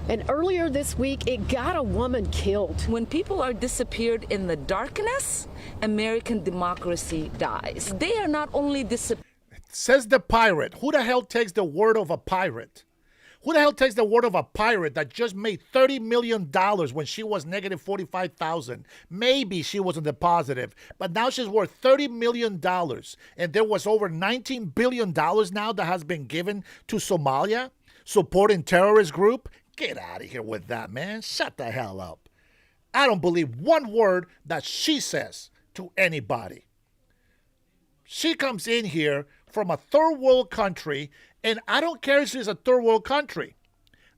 And earlier this week, it got a woman killed. When people are disappeared in the darkness, American democracy dies. They are not only disappeared. Says the pirate. Who the hell takes the word of a pirate? Who the hell takes the word of a pirate that just made $30 million when she was negative 45,000? Maybe she was in the positive, but now she's worth $30 million. And there was over $19 billion now that has been given to Somalia, supporting terrorist group. Get out of here with that, man. Shut the hell up. I don't believe one word that she says to anybody. She comes in here from a third world country, and I don't care if it's a third world country.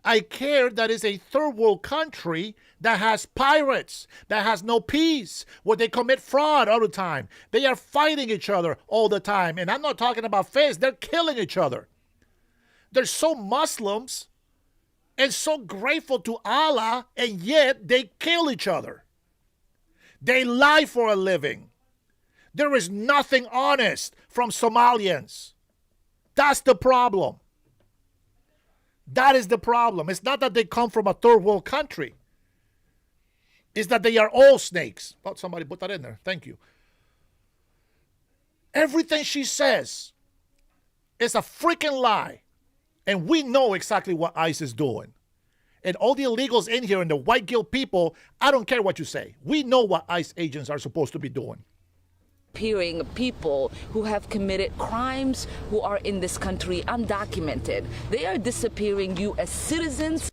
I care that it's a third world country that has pirates, that has no peace, where they commit fraud all the time. They are fighting each other all the time. And I'm not talking about fists. They're killing each other. They're so Muslims and so grateful to Allah, and yet they kill each other. They lie for a living. There is nothing honest from Somalians. That's the problem. That is the problem. It's not that they come from a third world country. It's that they are all snakes. Oh, somebody put that in there. Thank you. Everything she says is a freaking lie. And we know exactly what ICE is doing. And all the illegals in here and the white guilt people, I don't care what you say. We know what ICE agents are supposed to be doing. Disappearing people who have committed crimes, who are in this country undocumented. They are disappearing U.S. citizens.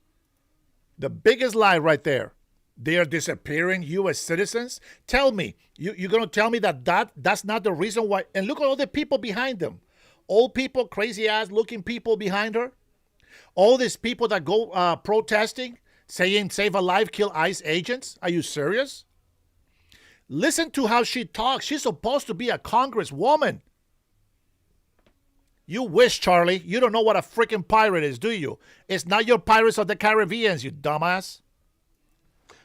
The biggest lie right there. They are disappearing U.S. citizens. Tell me, you're going to tell me that's not the reason why? And look at all the people behind them. Old people, crazy ass looking people behind her. All these people that go protesting, saying save a life, kill ICE agents. Are you serious? Listen to how she talks. She's supposed to be a congresswoman. You wish, Charlie. You don't know what a freaking pirate is, do you? It's not your Pirates of the Caribbean, you dumbass.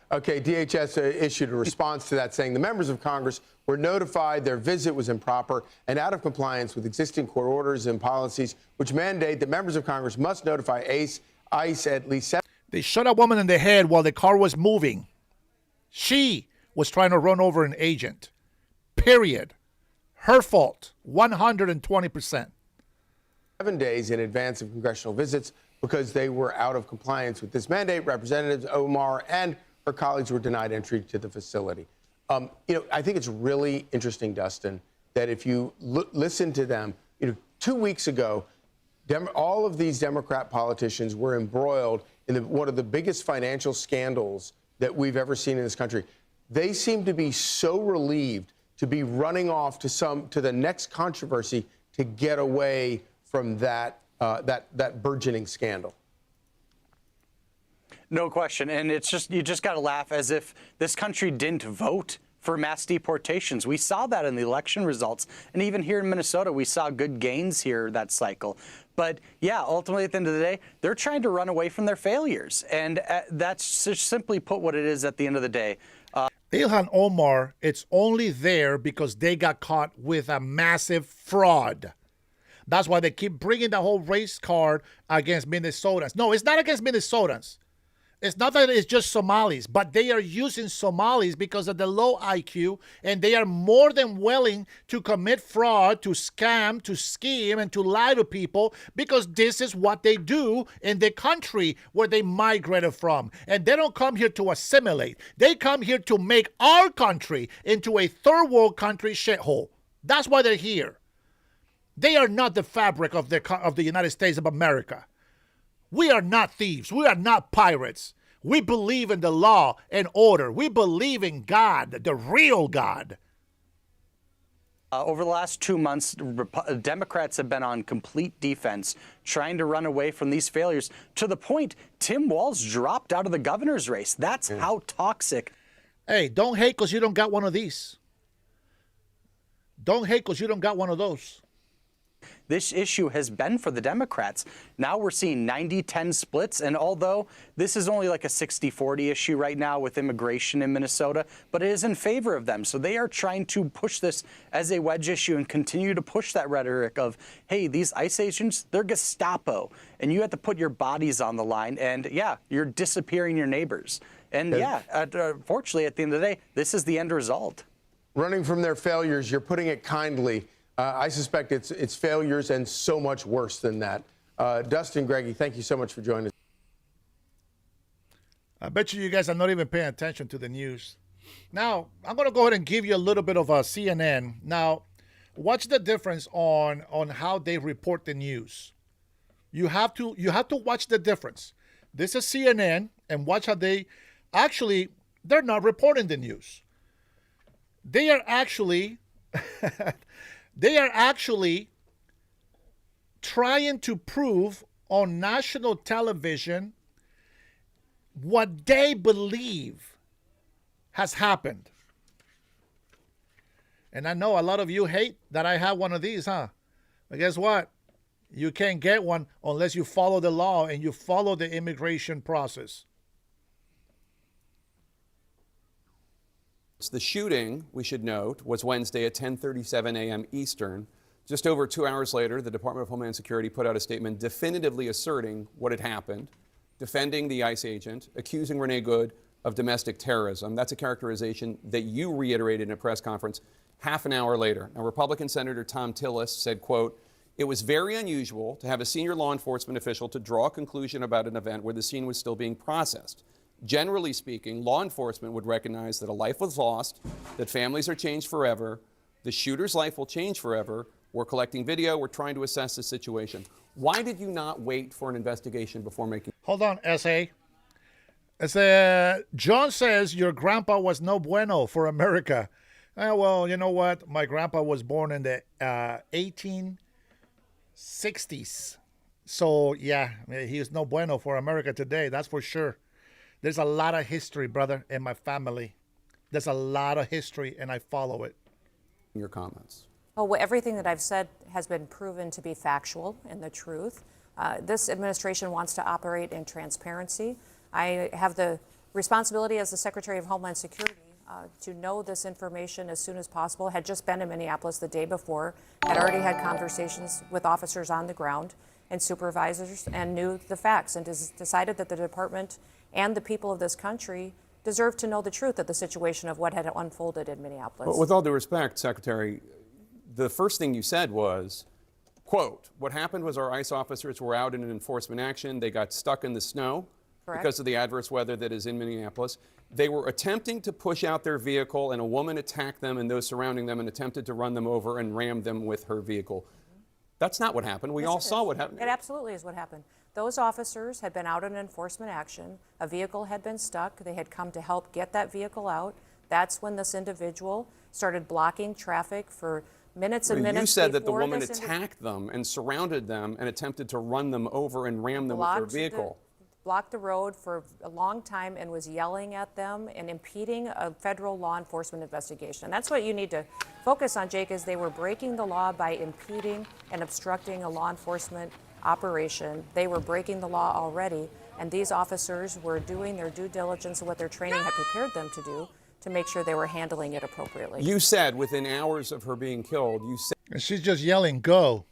Okay, DHS issued a response to that saying the members of Congress were notified their visit was improper and out of compliance with existing court orders and policies, which mandate that members of Congress must notify ICE at least 7. They shot a woman in the head while the car was moving. She was trying to run over an agent. Period. Her fault. 120%. 7 days in advance of congressional visits because they were out of compliance with this mandate. Representatives Omar and her colleagues were denied entry to the facility. I think it's really interesting, Dustin, that if you listen to them, 2 weeks ago, all of these Democrat politicians were embroiled in one of the biggest financial scandals that we've ever seen in this country. They seem to be so relieved to be running off to the next controversy to get away from that burgeoning scandal. No question. And it's just, you just got to laugh as if this country didn't vote for mass deportations. We saw that in the election results. And even here in Minnesota, we saw good gains here that cycle. But yeah, ultimately, at the end of the day, they're trying to run away from their failures. And that's just simply put what it is at the end of the day. Ilhan Omar, it's only there because they got caught with a massive fraud. That's why they keep bringing the whole race card against Minnesotans. No, it's not against Minnesotans. It's not that it's just Somalis, but they are using Somalis because of the low IQ, and they are more than willing to commit fraud, to scam, to scheme, and to lie to people because this is what they do in the country where they migrated from. And they don't come here to assimilate. They come here to make our country into a third world country shithole. That's why they're here. They are not the fabric of the United States of America. We are not thieves. We are not pirates. We believe in the law and order. We believe in God, the real God. Over the last 2 months, Democrats have been on complete defense, trying to run away from these failures, to the point Tim Walz dropped out of the governor's race. That's how toxic. Hey, don't hate because you don't got one of these. Don't hate because you don't got one of those. This issue has been for the Democrats. Now we're seeing 90-10 splits, and although this is only like a 60-40 issue right now with immigration in Minnesota, but it is in favor of them. So they are trying to push this as a wedge issue and continue to push that rhetoric of, hey, these ICE agents, they're Gestapo, and you have to put your bodies on the line, and yeah, you're disappearing your neighbors. And yeah, fortunately, at the end of the day, this is the end result. Running from their failures, you're putting it kindly. I suspect it's failures and so much worse than that. Dustin, Greggy, thank you so much for joining us. I bet you guys are not even paying attention to the news. Now, I'm going to go ahead and give you a little bit of a CNN. Now, watch the difference on how they report the news. You have to watch the difference. This is CNN, and watch how they're not reporting the news. They are actually trying to prove on national television what they believe has happened. And I know a lot of you hate that I have one of these, huh? But guess what? You can't get one unless you follow the law and you follow the immigration process. The shooting, we should note, was Wednesday at 10:37 a.m. Eastern. Just over 2 hours later, the Department of Homeland Security put out a statement definitively asserting what had happened, defending the ICE agent, accusing Renee Good of domestic terrorism. That's a characterization that you reiterated in a press conference half an hour later. Now, Republican Senator Tom Tillis said, quote, "It was very unusual to have a senior law enforcement official to draw a conclusion about an event where the scene was still being processed. Generally speaking, law enforcement would recognize that a life was lost, that families are changed forever, the shooter's life will change forever. We're collecting video, we're trying to assess the situation." Why did you not wait for an investigation before making... Hold on, S.A. John says your grandpa was no bueno for America. Well, you know what? My grandpa was born in the 1860s. So, yeah, he is no bueno for America today, that's for sure. There's a lot of history, brother, in my family. There's a lot of history, and I follow it. Your comments. Well, everything that I've said has been proven to be factual and the truth. This administration wants to operate in transparency. I have the responsibility as the Secretary of Homeland Security to know this information as soon as possible. Had just been in Minneapolis the day before, had already had conversations with officers on the ground and supervisors, and knew the facts, and decided that the department and the people of this country deserve to know the truth of the situation of what had unfolded in Minneapolis. But with all due respect, Secretary, the first thing you said was, quote, "What happened was our ICE officers were out in an enforcement action. They got stuck in the snow because of the adverse weather that is in Minneapolis. They were attempting to push out their vehicle, and a woman attacked them and those surrounding them and attempted to run them over and rammed them with her vehicle." That's not what happened. We all saw what happened. It absolutely is what happened. Those officers had been out in enforcement action. A vehicle had been stuck. They had come to help get that vehicle out. That's when this individual started blocking traffic for minutes and minutes. You said that the woman attacked them and surrounded them and attempted to run them over and ram them with her vehicle. blocked the road for a long time and was yelling at them and impeding a federal law enforcement investigation. And that's what you need to focus on, Jake, is they were breaking the law by impeding and obstructing a law enforcement operation. They were breaking the law already, and these officers were doing their due diligence and what their training had prepared them to do to make sure they were handling it appropriately. You said within hours of her being killed, you said, And she's just yelling, go.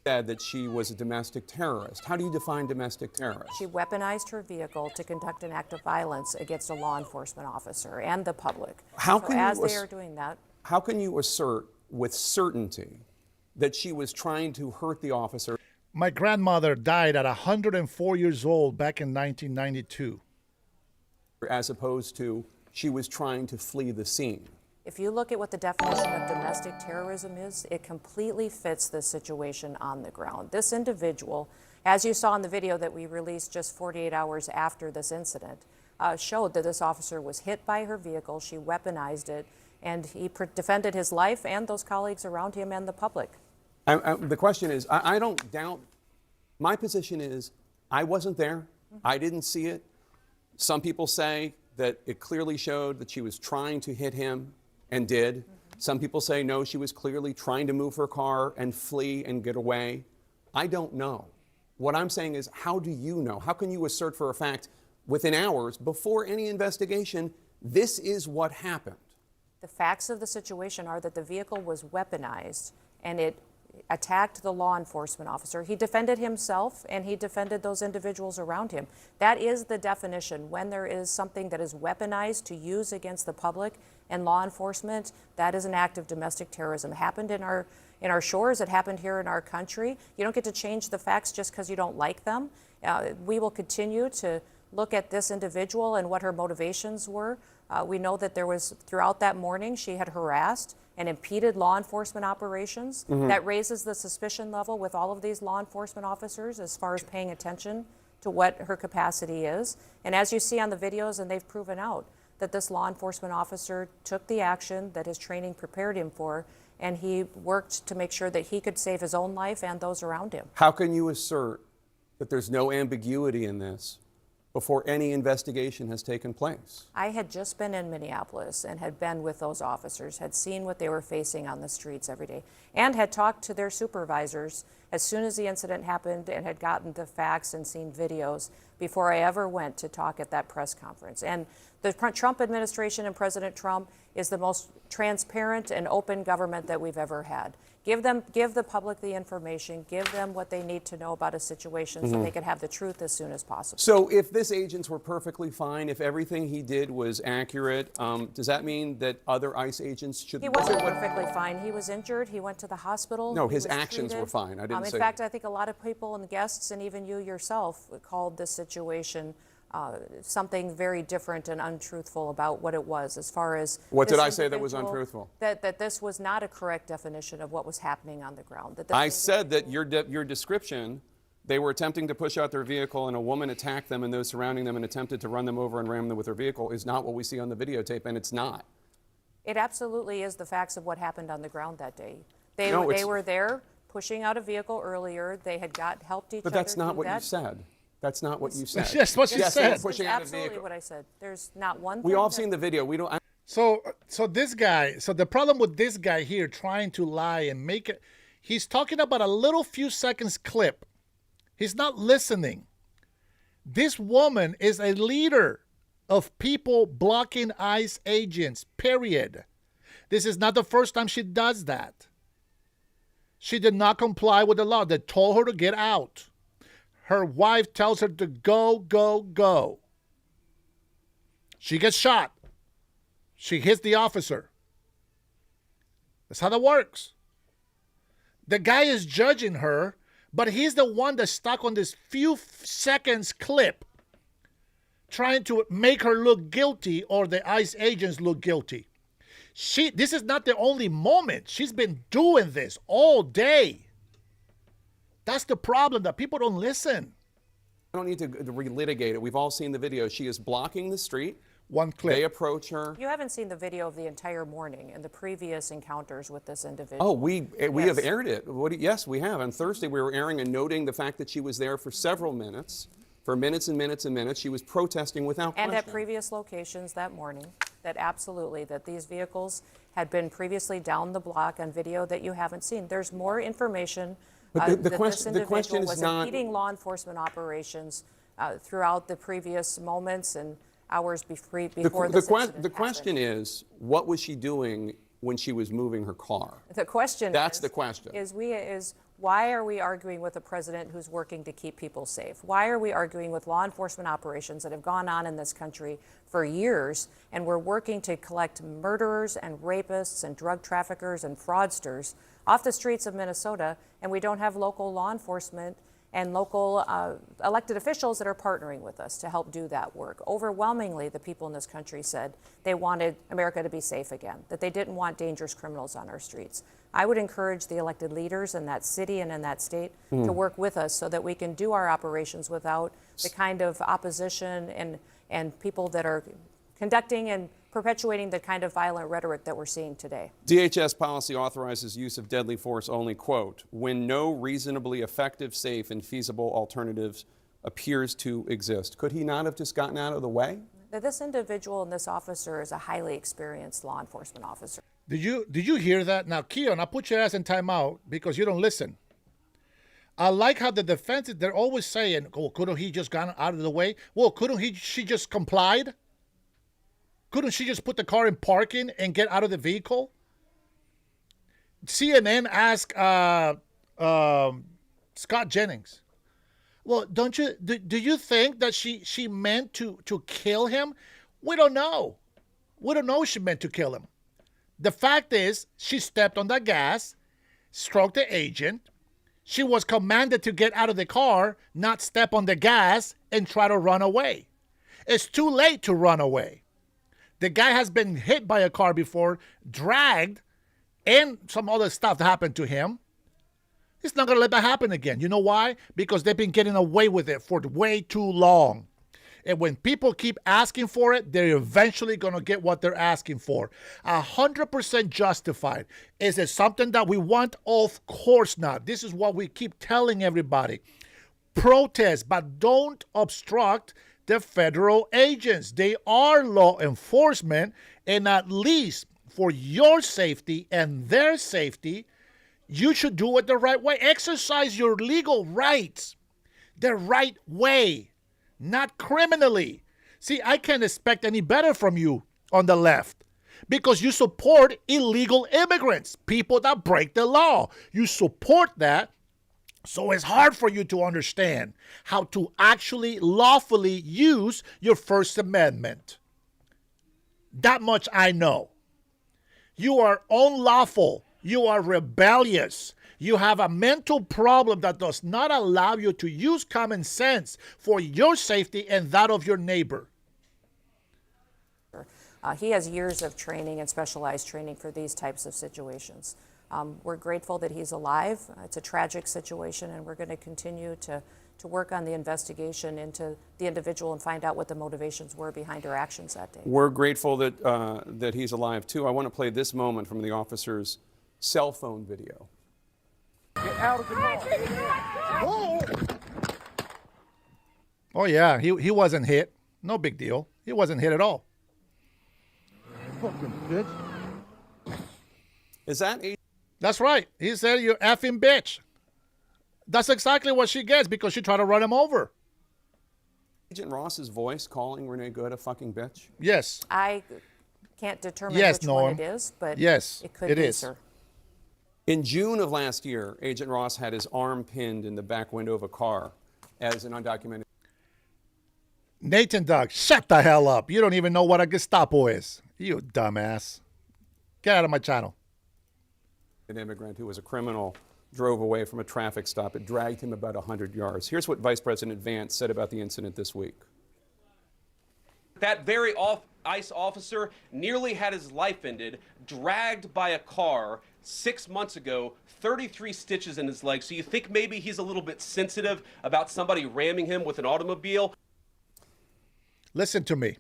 That she was a domestic terrorist. How do you define domestic terrorist? She weaponized her vehicle to conduct an act of violence against a law enforcement officer and the public. As they are doing that, how can you assert with certainty that she was trying to hurt the officer? My grandmother died at 104 years old back in 1992. As opposed to she was trying to flee the scene. if you look at what the definition of domestic terrorism is, it completely fits the situation on the ground. This individual, as you saw in the video that we released just 48 hours after this incident, showed that this officer was hit by her vehicle, she weaponized it, and he defended his life and those colleagues around him and the public. The question is, I don't doubt, my position is, I wasn't there, I didn't see it. Some people say that it clearly showed that she was trying to hit him and did. Some people say, no, she was clearly trying to move her car and flee and get away. I don't know. What I'm saying is, how do you know? How can you assert for a fact within hours, before any investigation, this is what happened? The facts of the situation are that the vehicle was weaponized and it attacked the law enforcement officer. He defended himself and he defended those individuals around him. That is the definition. When there is something that is weaponized to use against the public and law enforcement, that is an act of domestic terrorism. It happened in our shores. It happened here in our country. You don't get to change the facts just because you don't like them. We will continue to look at this individual and what her motivations were. We know that there was, throughout that morning, she had harassed and impeded law enforcement operations. That raises the suspicion level with all of these law enforcement officers as far as paying attention to what her capacity is. And as you see on the videos, and they've proven out, that this law enforcement officer took the action that his training prepared him for, and he worked to make sure that he could save his own life and those around him. How can you assert that there's no ambiguity in this before any investigation has taken place? I had just been in Minneapolis and had been with those officers, had seen what they were facing on the streets every day, and had talked to their supervisors as soon as the incident happened and had gotten the facts and seen videos before I ever went to talk at that press conference. And the Trump administration and President Trump is the most transparent and open government that we've ever had. Give the public the information, give them what they need to know about a situation so they can have the truth as soon as possible. So if this agents were perfectly fine, if everything he did was accurate, does that mean that other ICE agents should... He wasn't perfectly fine. He was injured. He went to the hospital. No, his actions were fine. I didn't say... In fact, I think a lot of people and guests, and even you yourself, called this situation something very different and untruthful about what it was, as far as... What did I say that was untruthful? That this was not a correct definition of what was happening on the ground. I said that your description, they were attempting to push out their vehicle and a woman attacked them and those surrounding them and attempted to run them over and ram them with her vehicle, is not what we see on the videotape, and it's not. It absolutely is the facts of what happened on the ground that day. They were there pushing out a vehicle earlier. They had helped each other. But that's not what you said. That's not what you said. That's what you said. Pushing That's out a absolutely vehicle. what I said. There's not one thing. We all seen the video. We don't. So this guy, so the problem with this guy here trying to lie and make it, he's talking about a little few seconds clip. He's not listening. This woman is a leader of people blocking ICE agents, period. This is not the first time she does that. She did not comply with the law. They told her to get out. Her wife tells her to go, go, go. She gets shot. She hits the officer. That's how that works. The guy is judging her, but he's the one that's stuck on this few seconds clip trying to make her look guilty or the ICE agents look guilty. This is not the only moment. She's been doing this all day. That's the problem, that people don't listen. I don't need to relitigate it. We've all seen the video. She is blocking the street. One clip. They approach her. You haven't seen the video of the entire morning and the previous encounters with this individual. Oh, we have aired it. Yes, we have. On Thursday, we were airing and noting the fact that she was there for several minutes, for minutes and minutes and minutes. She was protesting without And question. at previous locations that morning, that absolutely, that these vehicles had been previously down the block on video that you haven't seen. There's more information But that the this question individual is was not- impeding law enforcement operations throughout the previous moments and hours before this incident The question is, what was she doing when she was moving her car? The question That's is, the question. is why are we arguing with a president who's working to keep people safe? Why are we arguing with law enforcement operations that have gone on in this country for years, and we're working to collect murderers and rapists and drug traffickers and fraudsters off the streets of Minnesota, and we don't have local law enforcement and local elected officials that are partnering with us to help do that work? Overwhelmingly, the people in this country said they wanted America to be safe again, that they didn't want dangerous criminals on our streets. I would encourage the elected leaders in that city and in that state to work with us so that we can do our operations without the kind of opposition and people that are conducting and perpetuating the kind of violent rhetoric that we're seeing today. DHS policy authorizes use of deadly force only, quote, when no reasonably effective, safe, and feasible alternatives appears to exist. Could he not have just gotten out of the way? That this individual and this officer is a highly experienced law enforcement officer. Did you hear that? Now, Keon, I'll put your ass in timeout because you don't listen. I like how the defense, they're always saying, oh, couldn't he just gone out of the way? Well, she just complied? Couldn't she just put the car in parking and get out of the vehicle? CNN asked Scott Jennings, well, do you think that she meant to kill him? We don't know. We don't know if she meant to kill him. The fact is, she stepped on the gas, stroked the agent. She was commanded to get out of the car, not step on the gas and try to run away. It's too late to run away. The guy has been hit by a car before, dragged, and some other stuff happened to him. He's not going to let that happen again. You know why? Because they've been getting away with it for way too long. And when people keep asking for it, they're eventually going to get what they're asking for. 100% justified. Is it something that we want? Of course not. This is what we keep telling everybody. Protest, but don't obstruct the federal agents. They are law enforcement, and at least for your safety and their safety, you should do it the right way. Exercise your legal rights the right way, not criminally. See, I can't expect any better from you on the left because you support illegal immigrants, people that break the law. You support that. So it's hard for you to understand how to actually lawfully use your First Amendment. That much I know. You are unlawful. You are rebellious. You have a mental problem that does not allow you to use common sense for your safety and that of your neighbor. He has years of training and specialized training for these types of situations. We're grateful that he's alive. It's a tragic situation, and we're going to continue to work on the investigation into the individual and find out what the motivations were behind her actions that day. We're grateful that he's alive, too. I want to play this moment from the officer's cell phone video. Get out of the car. Oh, yeah, he wasn't hit. No big deal. He wasn't hit at all. Fucking bitch. Is that That's right. He said, you effing bitch. That's exactly what she gets because she tried to run him over. Agent Ross's voice calling Renee Good a fucking bitch? Yes. I can't determine Yes, which Norm. one it is, but yes, it could it be, is. sir. In June of last year, Agent Ross had his arm pinned in the back window of a car as an undocumented Nathan Doug, shut the hell up. You don't even know what a Gestapo is. You dumbass. Get out of my channel. immigrant who was a criminal drove away from a traffic stop. It dragged him about 100 yards. Here's what Vice President Vance said about the incident this week. That very ICE officer nearly had his life ended, dragged by a car 6 months ago, 33 stitches in his leg. So you think maybe he's a little bit sensitive about somebody ramming him with an automobile? Listen to me.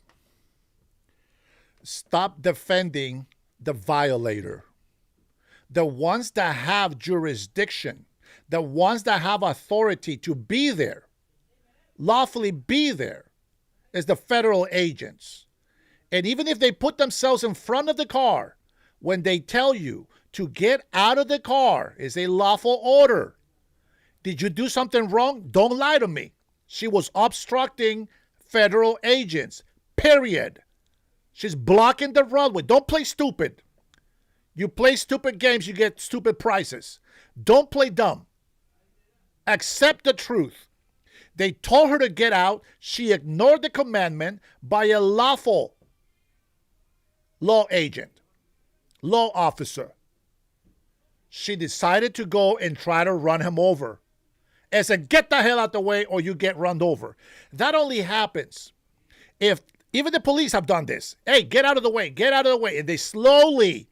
Stop defending the violator. The ones that have jurisdiction, the ones that have authority to be there, lawfully be there is the federal agents. And even if they put themselves in front of the car, when they tell you to get out of the car is a lawful order. Did you do something wrong? Don't lie to me. She was obstructing federal agents, period. She's blocking the roadway. Don't play stupid. You play stupid games, you get stupid prizes. Don't play dumb. Accept the truth. They told her to get out. She ignored the commandment by a lawful law agent, law officer. She decided to go and try to run him over. And said, get the hell out the way or you get run over. That only happens if even the police have done this. Hey, get out of the way, get out of the way. And they slowly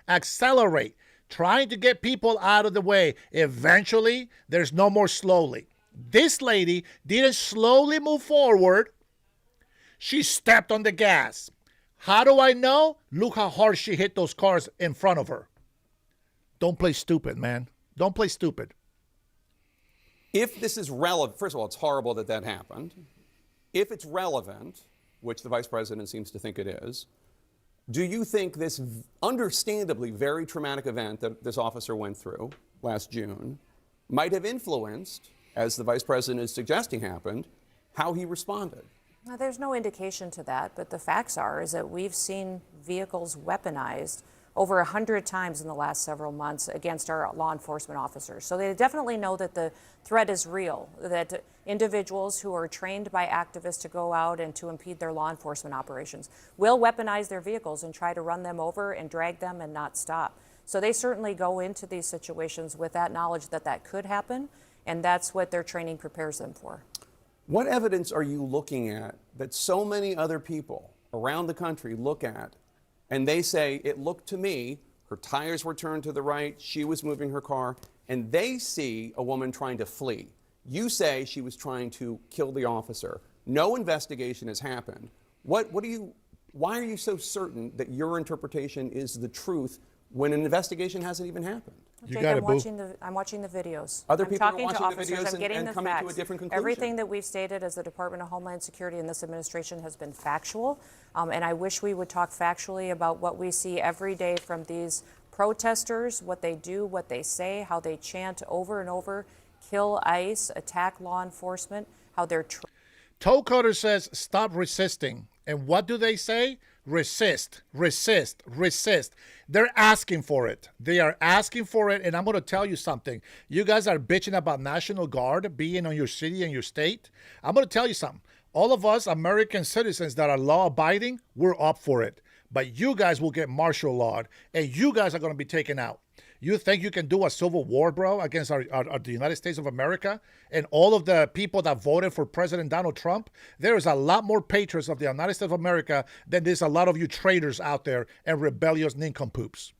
accelerate, trying to get people out of the way. Eventually, there's no more slowly. This lady didn't slowly move forward. She stepped on the gas. How do I know? Look how hard she hit those cars in front of her. Don't play stupid, man. Don't play stupid. If this is relevant, first of all, it's horrible that that happened. If it's relevant, which the vice president seems to think it is, do you think this understandably very traumatic event that this officer went through last June might have influenced, as the vice president is suggesting happened, how he responded? Now, there's no indication to that, but the facts is that we've seen vehicles weaponized over 100 times in the last several months against our law enforcement officers. So they definitely know that the threat is real, that individuals who are trained by activists to go out and to impede their law enforcement operations will weaponize their vehicles and try to run them over and drag them and not stop. So they certainly go into these situations with that knowledge that that could happen, and that's what their training prepares them for. What evidence are you looking at that so many other people around the country look at and they say, it looked to me, her tires were turned to the right, she was moving her car, and they see a woman trying to flee? You say she was trying to kill the officer. No investigation has happened. Why are you so certain that your interpretation is the truth when an investigation hasn't even happened? I'm watching the videos. Other I'm people are talking to watching the officers. videos I'm getting and the coming facts. to a different conclusion. Everything that we've stated as the Department of Homeland Security and this administration has been factual. And I wish we would talk factually about what we see every day from these protesters, what they do, what they say, how they chant over and over, kill ICE, attack law enforcement, how they're... Toe Cutter says, stop resisting. And what do they say? Resist, resist, resist. They're asking for it. They are asking for it. And I'm going to tell you something. You guys are bitching about National Guard being on your city and your state. I'm going to tell you something. All of us American citizens that are law-abiding, we're up for it. But you guys will get martial law, and you guys are going to be taken out. You think you can do a civil war, bro, against the United States of America and all of the people that voted for President Donald Trump? There is a lot more patriots of the United States of America than there's a lot of you traitors out there and rebellious nincompoops.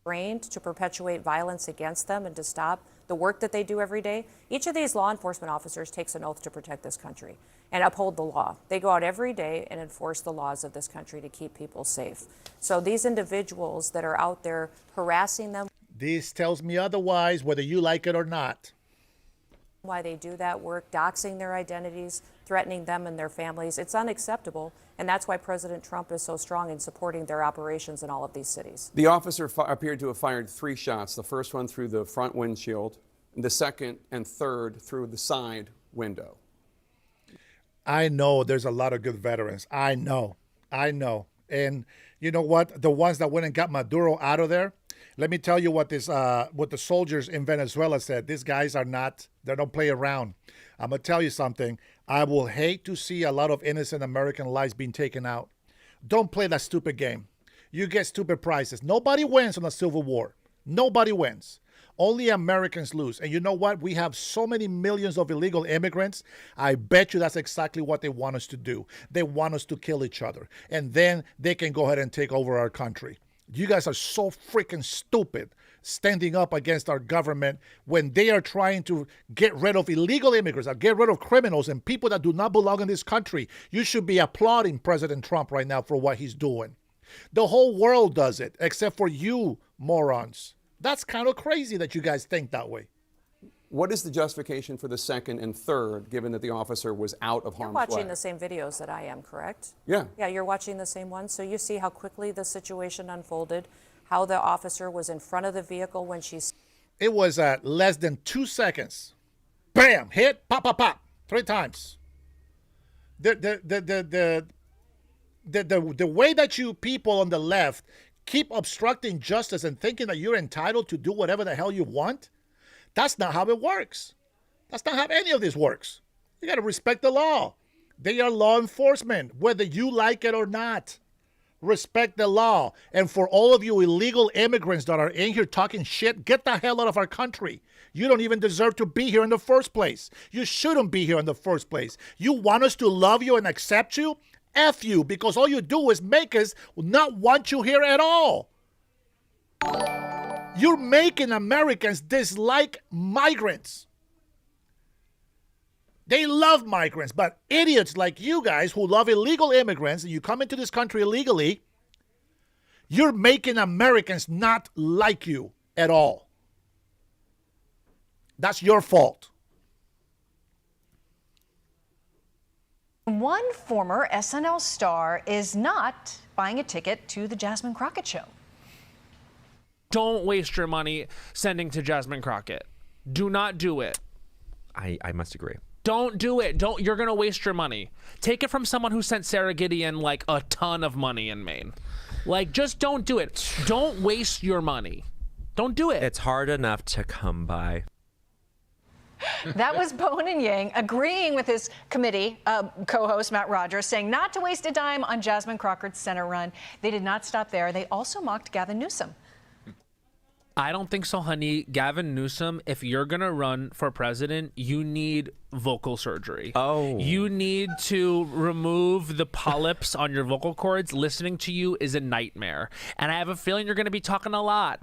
Trained to perpetuate violence against them and to stop the work that they do every day. Each of these law enforcement officers takes an oath to protect this country and uphold the law. They go out every day and enforce the laws of this country to keep people safe. So these individuals that are out there harassing them. This tells me otherwise, whether you like it or not. Why they do that work, doxing their identities, threatening them and their families. It's unacceptable, and that's why President Trump is so strong in supporting their operations in all of these cities. The officer appeared to have fired 3 shots, the first one through the front windshield, and the second and third through the side window. I know there's a lot of good veterans. I know. And you know what? The ones that went and got Maduro out of there, let me tell you what the soldiers in Venezuela said. These guys are not, they don't play around. I'm going to tell you something. I will hate to see a lot of innocent American lives being taken out. Don't play that stupid game. You get stupid prizes. Nobody wins on a civil war. Nobody wins. Only Americans lose. And you know what? We have so many millions of illegal immigrants. I bet you that's exactly what they want us to do. They want us to kill each other. And then they can go ahead and take over our country. You guys are so freaking stupid standing up against our government when they are trying to get rid of illegal immigrants, or get rid of criminals and people that do not belong in this country. You should be applauding President Trump right now for what he's doing. The whole world does it, except for you morons. That's kind of crazy that you guys think that way. What is the justification for the second and third, given that the officer was out of You're harm's way? watching the same videos that I am, correct? Yeah. Yeah, you're watching the same ones. So you see how quickly the situation unfolded, how the officer was in front of the vehicle when she... It was less than 2 seconds. Bam! Hit, pop, pop, pop. 3 times. The way that you people on the left keep obstructing justice and thinking that you're entitled to do whatever the hell you want, that's not how it works. That's not how any of this works. You got to respect the law. They are law enforcement, whether you like it or not. Respect the law. And for all of you illegal immigrants that are in here talking shit, get the hell out of our country. You don't even deserve to be here in the first place. You shouldn't be here in the first place. You want us to love you and accept you? F you, because all you do is make us not want you here at all. You're making Americans dislike migrants. They love migrants, but idiots like you guys who love illegal immigrants and you come into this country illegally, you're making Americans not like you at all. That's your fault. One former SNL star is not buying a ticket to the Jasmine Crockett show. Don't waste your money sending to Jasmine Crockett. Do not do it. I must agree. Don't do it. You're going to waste your money. Take it from someone who sent Sarah Gideon like a ton of money in Maine. Like, just don't do it. Don't waste your money. Don't do it. It's hard enough to come by. That was Bowen and Yang agreeing with his committee co-host Matt Rogers, saying not to waste a dime on Jasmine Crockett's Senate run. They did not stop there. They also mocked Gavin Newsom. I don't think so, honey. Gavin Newsom, if you're going to run for president, you need vocal surgery. Oh. You need to remove the polyps on your vocal cords. Listening to you is a nightmare. And I have a feeling you're going to be talking a lot.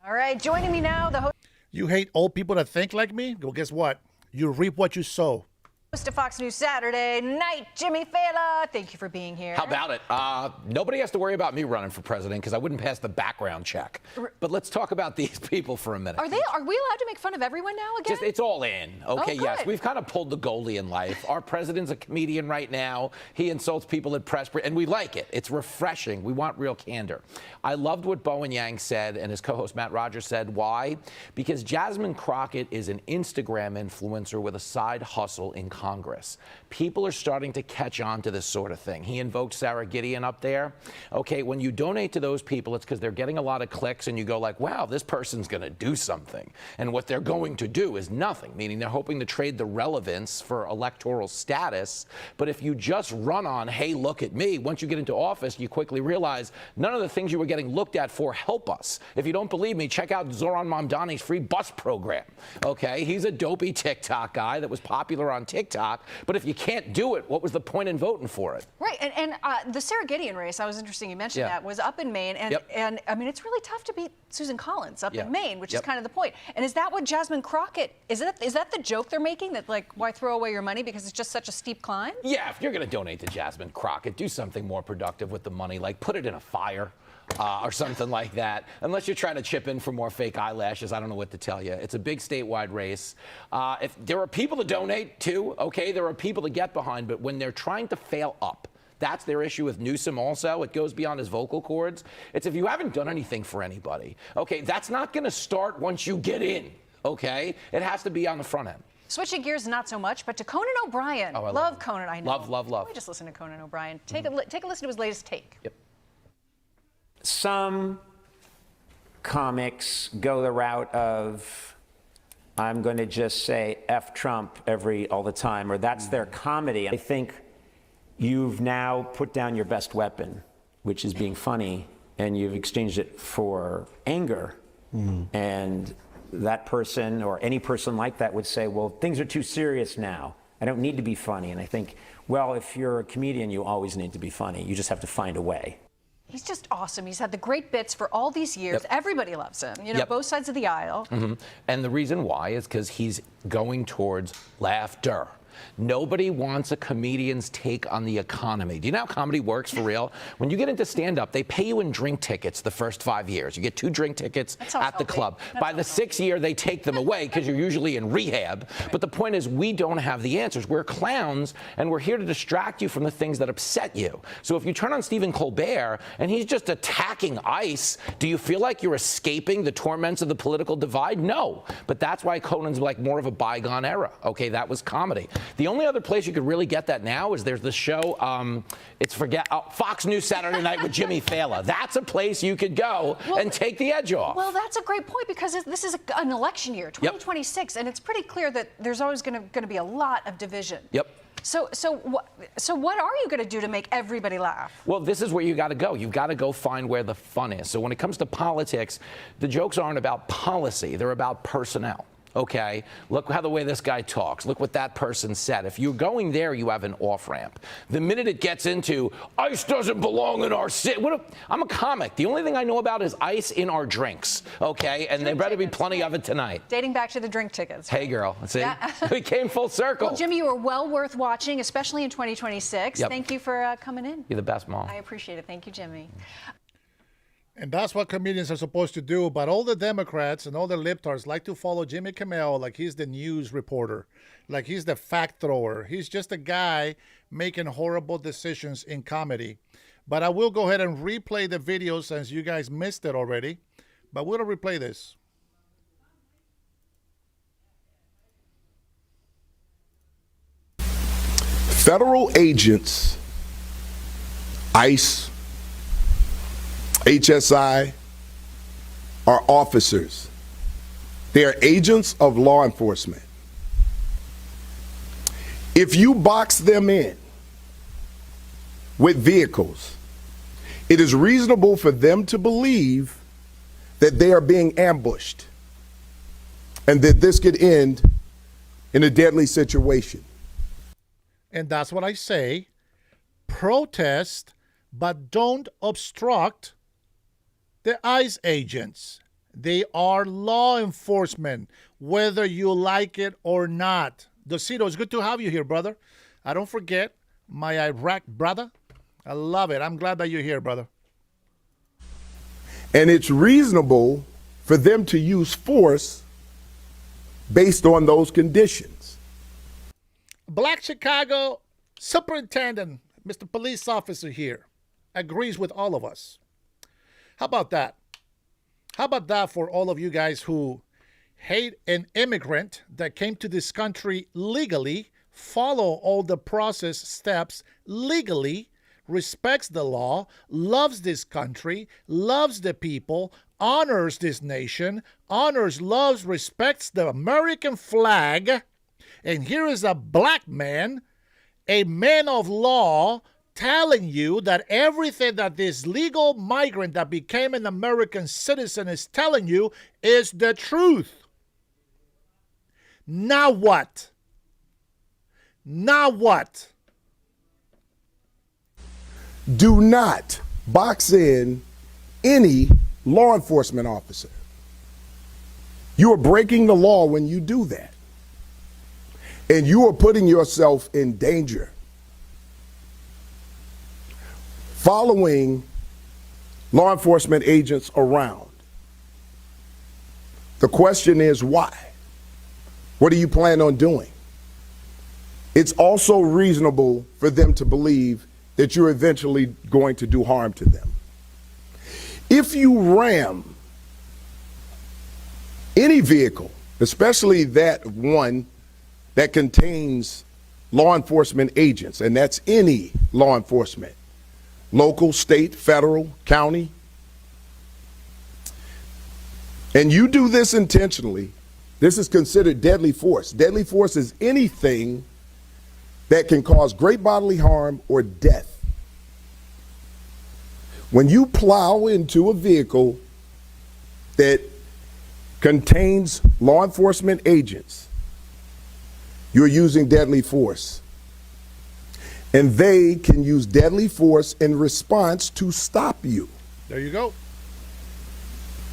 All right, joining me now, the host You hate old people that think like me? Well, guess what? You reap what you sow. of Fox News Saturday Night, Jimmy Fallon. Thank you for being here. How about it? Nobody has to worry about me running for president because I wouldn't pass the background check. But let's talk about these people for a minute. Are we allowed to make fun of everyone now again? It's all in. Okay, Oh, yes. good. We've kind of pulled the goalie in life. Our president's a comedian right now. He insults people at press, and we like it. It's refreshing. We want real candor. I loved what Bowen Yang said and his co-host Matt Rogers said. Why? Because Jasmine Crockett is an Instagram influencer with a side hustle in Congress. People are starting to catch on to this sort of thing. He invoked Sarah Gideon up there. Okay, when you donate to those people, it's because they're getting a lot of clicks and you go like, wow, this person's going to do something. And what they're going to do is nothing, meaning they're hoping to trade the relevance for electoral status. But if you just run on, hey, look at me, once you get into office, you quickly realize none of the things you were getting looked at for help us. If you don't believe me, check out Zoran Mamdani's free bus program. Okay, he's a dopey TikTok guy that was popular on TikTok. But if you can't do it, what was the point in voting for it? Right, and the Sarah Gideon race, that was interesting you mentioned that, was up in Maine, and I mean, it's really tough to beat Susan Collins up in Maine, which is kind of the point. And is that what Jasmine Crockett, is that the joke they're making, that like, why throw away your money because it's just such a steep climb? Yeah, if you're going to donate to Jasmine Crockett, do something more productive with the money, like put it in a fire. Or something like that. Unless you're trying to chip in for more fake eyelashes, I don't know what to tell you. It's a big statewide race. If there are people to donate to, okay, there are people to get behind, but when they're trying to fail up, that's their issue with Newsom also. It goes beyond his vocal cords. It's if you haven't done anything for anybody, okay, that's not going to start once you get in, okay? It has to be on the front end. Switching gears, not so much, but to Conan O'Brien. Oh, I love Conan, I know. Love. Let me just listen to Conan O'Brien. Take a listen to his latest take. Yep. Some comics go the route of, I'm going to just say F Trump all the time, or that's their comedy. I think you've now put down your best weapon, which is being funny, and you've exchanged it for anger. And that person, or any person like that, would say, well, things are too serious now. I don't need to be funny. And I think, well, if you're a comedian, you always need to be funny. You just have to find a way. He's just awesome. He's had the great bits for all these years. Everybody loves him, you know, both sides of the aisle. And the reason why is because he's going towards laughter. Nobody wants a comedian's take on the economy. Do you know how comedy works for real? When you get into stand-up, they pay you in drink tickets the first 5 years. You get 2 drink tickets at the club. By the 6th year, they take them away because you're usually in rehab. But the point is, we don't have the answers. We're clowns, and we're here to distract you from the things that upset you. So if you turn on Stephen Colbert and he's just attacking ICE, do you feel like you're escaping the torments of the political divide? No. But that's why Conan's like more of a bygone era. Okay, that was comedy. The only other place you could really get that now is there's the show, Fox News Saturday Night with Jimmy Fallon. That's a place you could go and take the edge off. Well, that's a great point because this is an election year, 2026, and it's pretty clear that there's always going to be a lot of division. Yep. So what are you going to do to make everybody laugh? Well, this is where you got to go. You've got to go find where the fun is. So when it comes to politics, the jokes aren't about policy. They're about personnel. Okay, look how the way this guy talks. Look what that person said. If you're going there, you have an off-ramp. The minute it gets into, ICE doesn't belong in our city. I'm a comic. The only thing I know about is ICE in our drinks, okay? And there better be plenty of it tonight. Dating back to the drink tickets. Hey, girl. See? We came full circle. Well, Jimmy, you were well worth watching, especially in 2026. Yep. Thank you for coming in. You're the best, Mom. I appreciate it. Thank you, Jimmy. And that's what comedians are supposed to do. But all the Democrats and all the libtards like to follow Jimmy Kimmel like he's the news reporter, like he's the fact thrower. He's just a guy making horrible decisions in comedy. But I will go ahead and replay the video since you guys missed it already. But we'll replay this. Federal agents, ICE, HSI, are officers. They are agents of law enforcement. If you box them in with vehicles, it is reasonable for them to believe that they are being ambushed and that this could end in a deadly situation. And that's what I say. Protest, but don't obstruct the ICE agents. They are law enforcement, whether you like it or not. Docito, it's good to have you here, brother. I don't forget my Iraq brother. I love it. I'm glad that you're here, brother. And it's reasonable for them to use force based on those conditions. Black Chicago Superintendent, Mr. Police Officer here, agrees with all of us. How about that? How about that for all of you guys who hate an immigrant that came to this country legally, follow all the process steps legally, respects the law, loves this country, loves the people, honors this nation, honors, loves, respects the American flag. And here is a black man, a man of law, telling you that everything that this legal migrant that became an American citizen is telling you is the truth. Now what? Now what? Do not box in any law enforcement officer. You are breaking the law when you do that. And you are putting yourself in danger. Following law enforcement agents around. The question is why? What do you plan on doing? It's also reasonable for them to believe that you're eventually going to do harm to them. If you ram any vehicle, especially that one that contains law enforcement agents, and that's any law enforcement, local, state, federal, county, and you do this intentionally, this is considered deadly force. Deadly force is anything that can cause great bodily harm or death. When you plow into a vehicle that contains law enforcement agents, you're using deadly force. And they can use deadly force in response to stop you. There you go.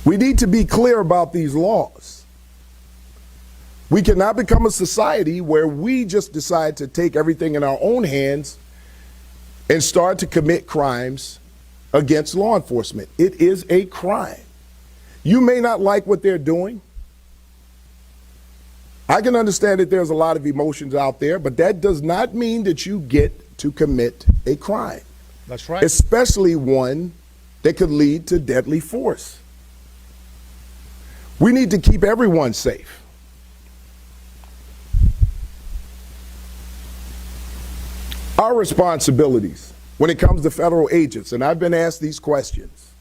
We need to be clear about these laws. We cannot become a society where we just decide to take everything in our own hands and start to commit crimes against law enforcement. It is a crime. You may not like what they're doing. I can understand that there's a lot of emotions out there, but that does not mean that you get to commit a crime. That's right. Especially one that could lead to deadly force. We need to keep everyone safe. Our responsibilities when it comes to federal agents, and I've been asked these questions,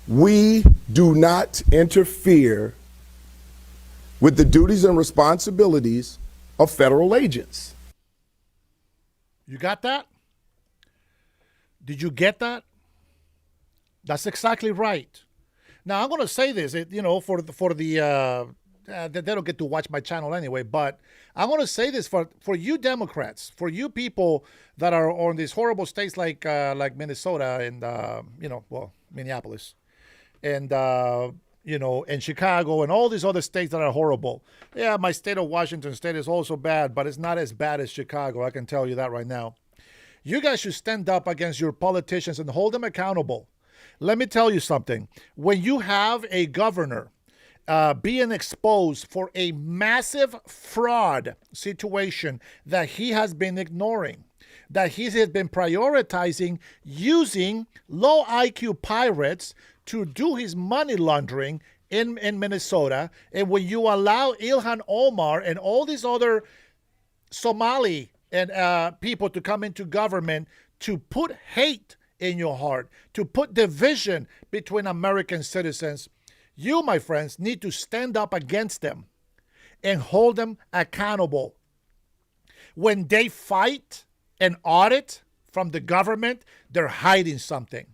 we do not interfere with the duties and responsibilities of federal agents. You got that? Did you get that? That's exactly right. Now, I'm going to say this, they don't get to watch my channel anyway, but I'm going to say this for you Democrats, for you people that are on these horrible states like Minnesota and, Minneapolis and, and Chicago and all these other states that are horrible. Yeah, my state of Washington state is also bad, but it's not as bad as Chicago. I can tell you that right now. You guys should stand up against your politicians and hold them accountable. Let me tell you something. When you have a governor being exposed for a massive fraud situation that he has been ignoring, that he has been prioritizing using low IQ pirates to do his money laundering in Minnesota, and when you allow Ilhan Omar and all these other Somali and people to come into government to put hate in your heart, to put division between American citizens, you, my friends, need to stand up against them and hold them accountable. When they fight and audit from the government, they're hiding something.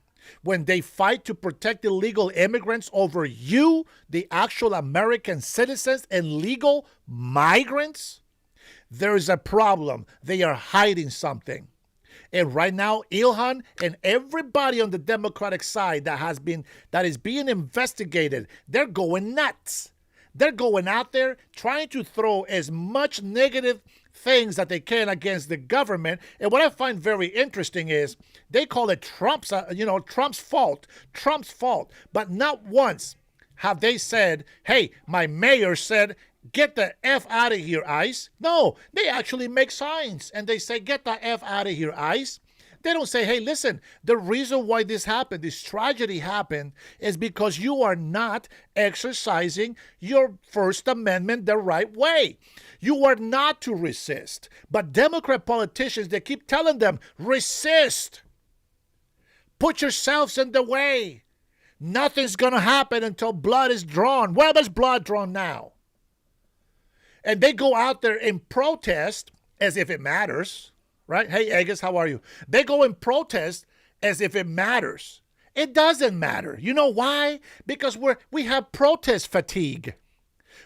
When they fight to protect illegal immigrants over you, the actual American citizens and legal migrants, there is a problem. They are hiding something. And right now, Ilhan and everybody on the Democratic side that is being investigated, they're going nuts. They're going out there trying to throw as much negative things that they can against the government. And what I find very interesting is they call it Trump's fault. Trump's fault. But not once have they said, hey, my mayor said, get the F out of here, ICE. No, they actually make signs and they say, get the F out of here, ICE. They don't say, hey, listen, the reason why this happened, this tragedy happened, is because you are not exercising your First Amendment the right way. You are not to resist. But Democrat politicians, they keep telling them, resist. Put yourselves in the way. Nothing's going to happen until blood is drawn. Well, there's blood drawn now. And they go out there and protest as if it matters, right? Hey, Agus, how are you? They go and protest as if it matters. It doesn't matter. You know why? Because we have protest fatigue.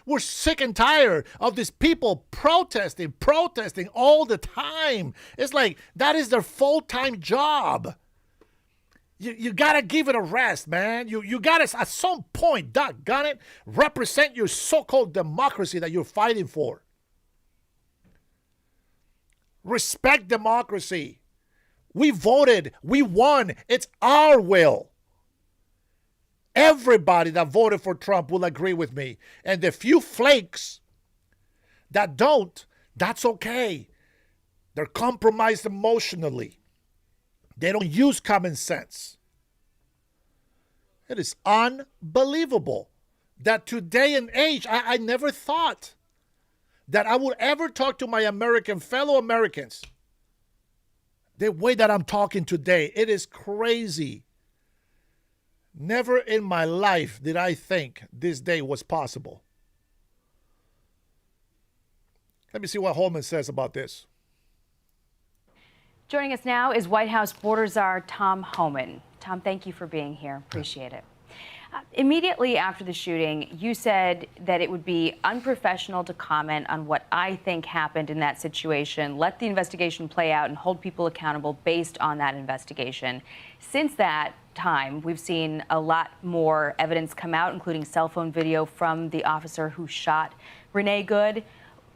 We're sick and tired of these people protesting all the time. It's like that is their full-time job. You got to give it a rest, man. You got to, at some point, doggone it, represent your so-called democracy that you're fighting for. Respect democracy. We voted. We won. It's our will. Everybody that voted for Trump will agree with me. And the few flakes that don't, that's okay. They're compromised emotionally. They don't use common sense. It is unbelievable that today and age, I never thought that I would ever talk to my fellow Americans the way that I'm talking today. It is crazy. Never in my life did I think this day was possible. Let me see what Holman says about this. Joining us now is White House border czar Tom Homan. Tom, thank you for being here. Appreciate it. Immediately after the shooting, you said that it would be unprofessional to comment on what I think happened in that situation. Let the investigation play out and hold people accountable based on that investigation. Since that, time. We've seen a lot more evidence come out, including cell phone video from the officer who shot Renee Good.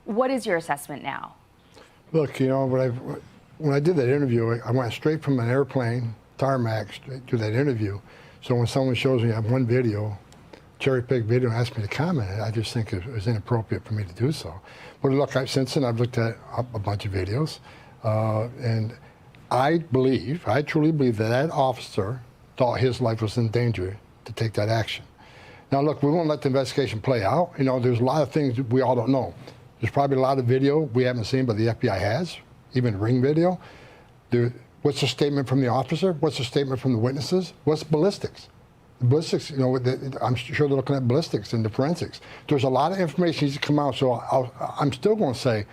What is your assessment now? Look, you know, when I did that interview, I went straight from an airplane, tarmac, straight to that interview. So when someone shows me I have one video, cherry-picked video, and asks me to comment, I just think it was inappropriate for me to do so. But look, since then I've looked at a bunch of videos, and I truly believe that officer thought his life was in danger to take that action. Now, look, we won't let the investigation play out. You know, there's a lot of things we all don't know. There's probably a lot of video we haven't seen, but the FBI has, even ring video. What's the statement from the officer? What's the statement from the witnesses? What's ballistics? The ballistics, you know, I'm sure they're looking at ballistics and the forensics. There's a lot of information needs to come out, so I'm still going to say,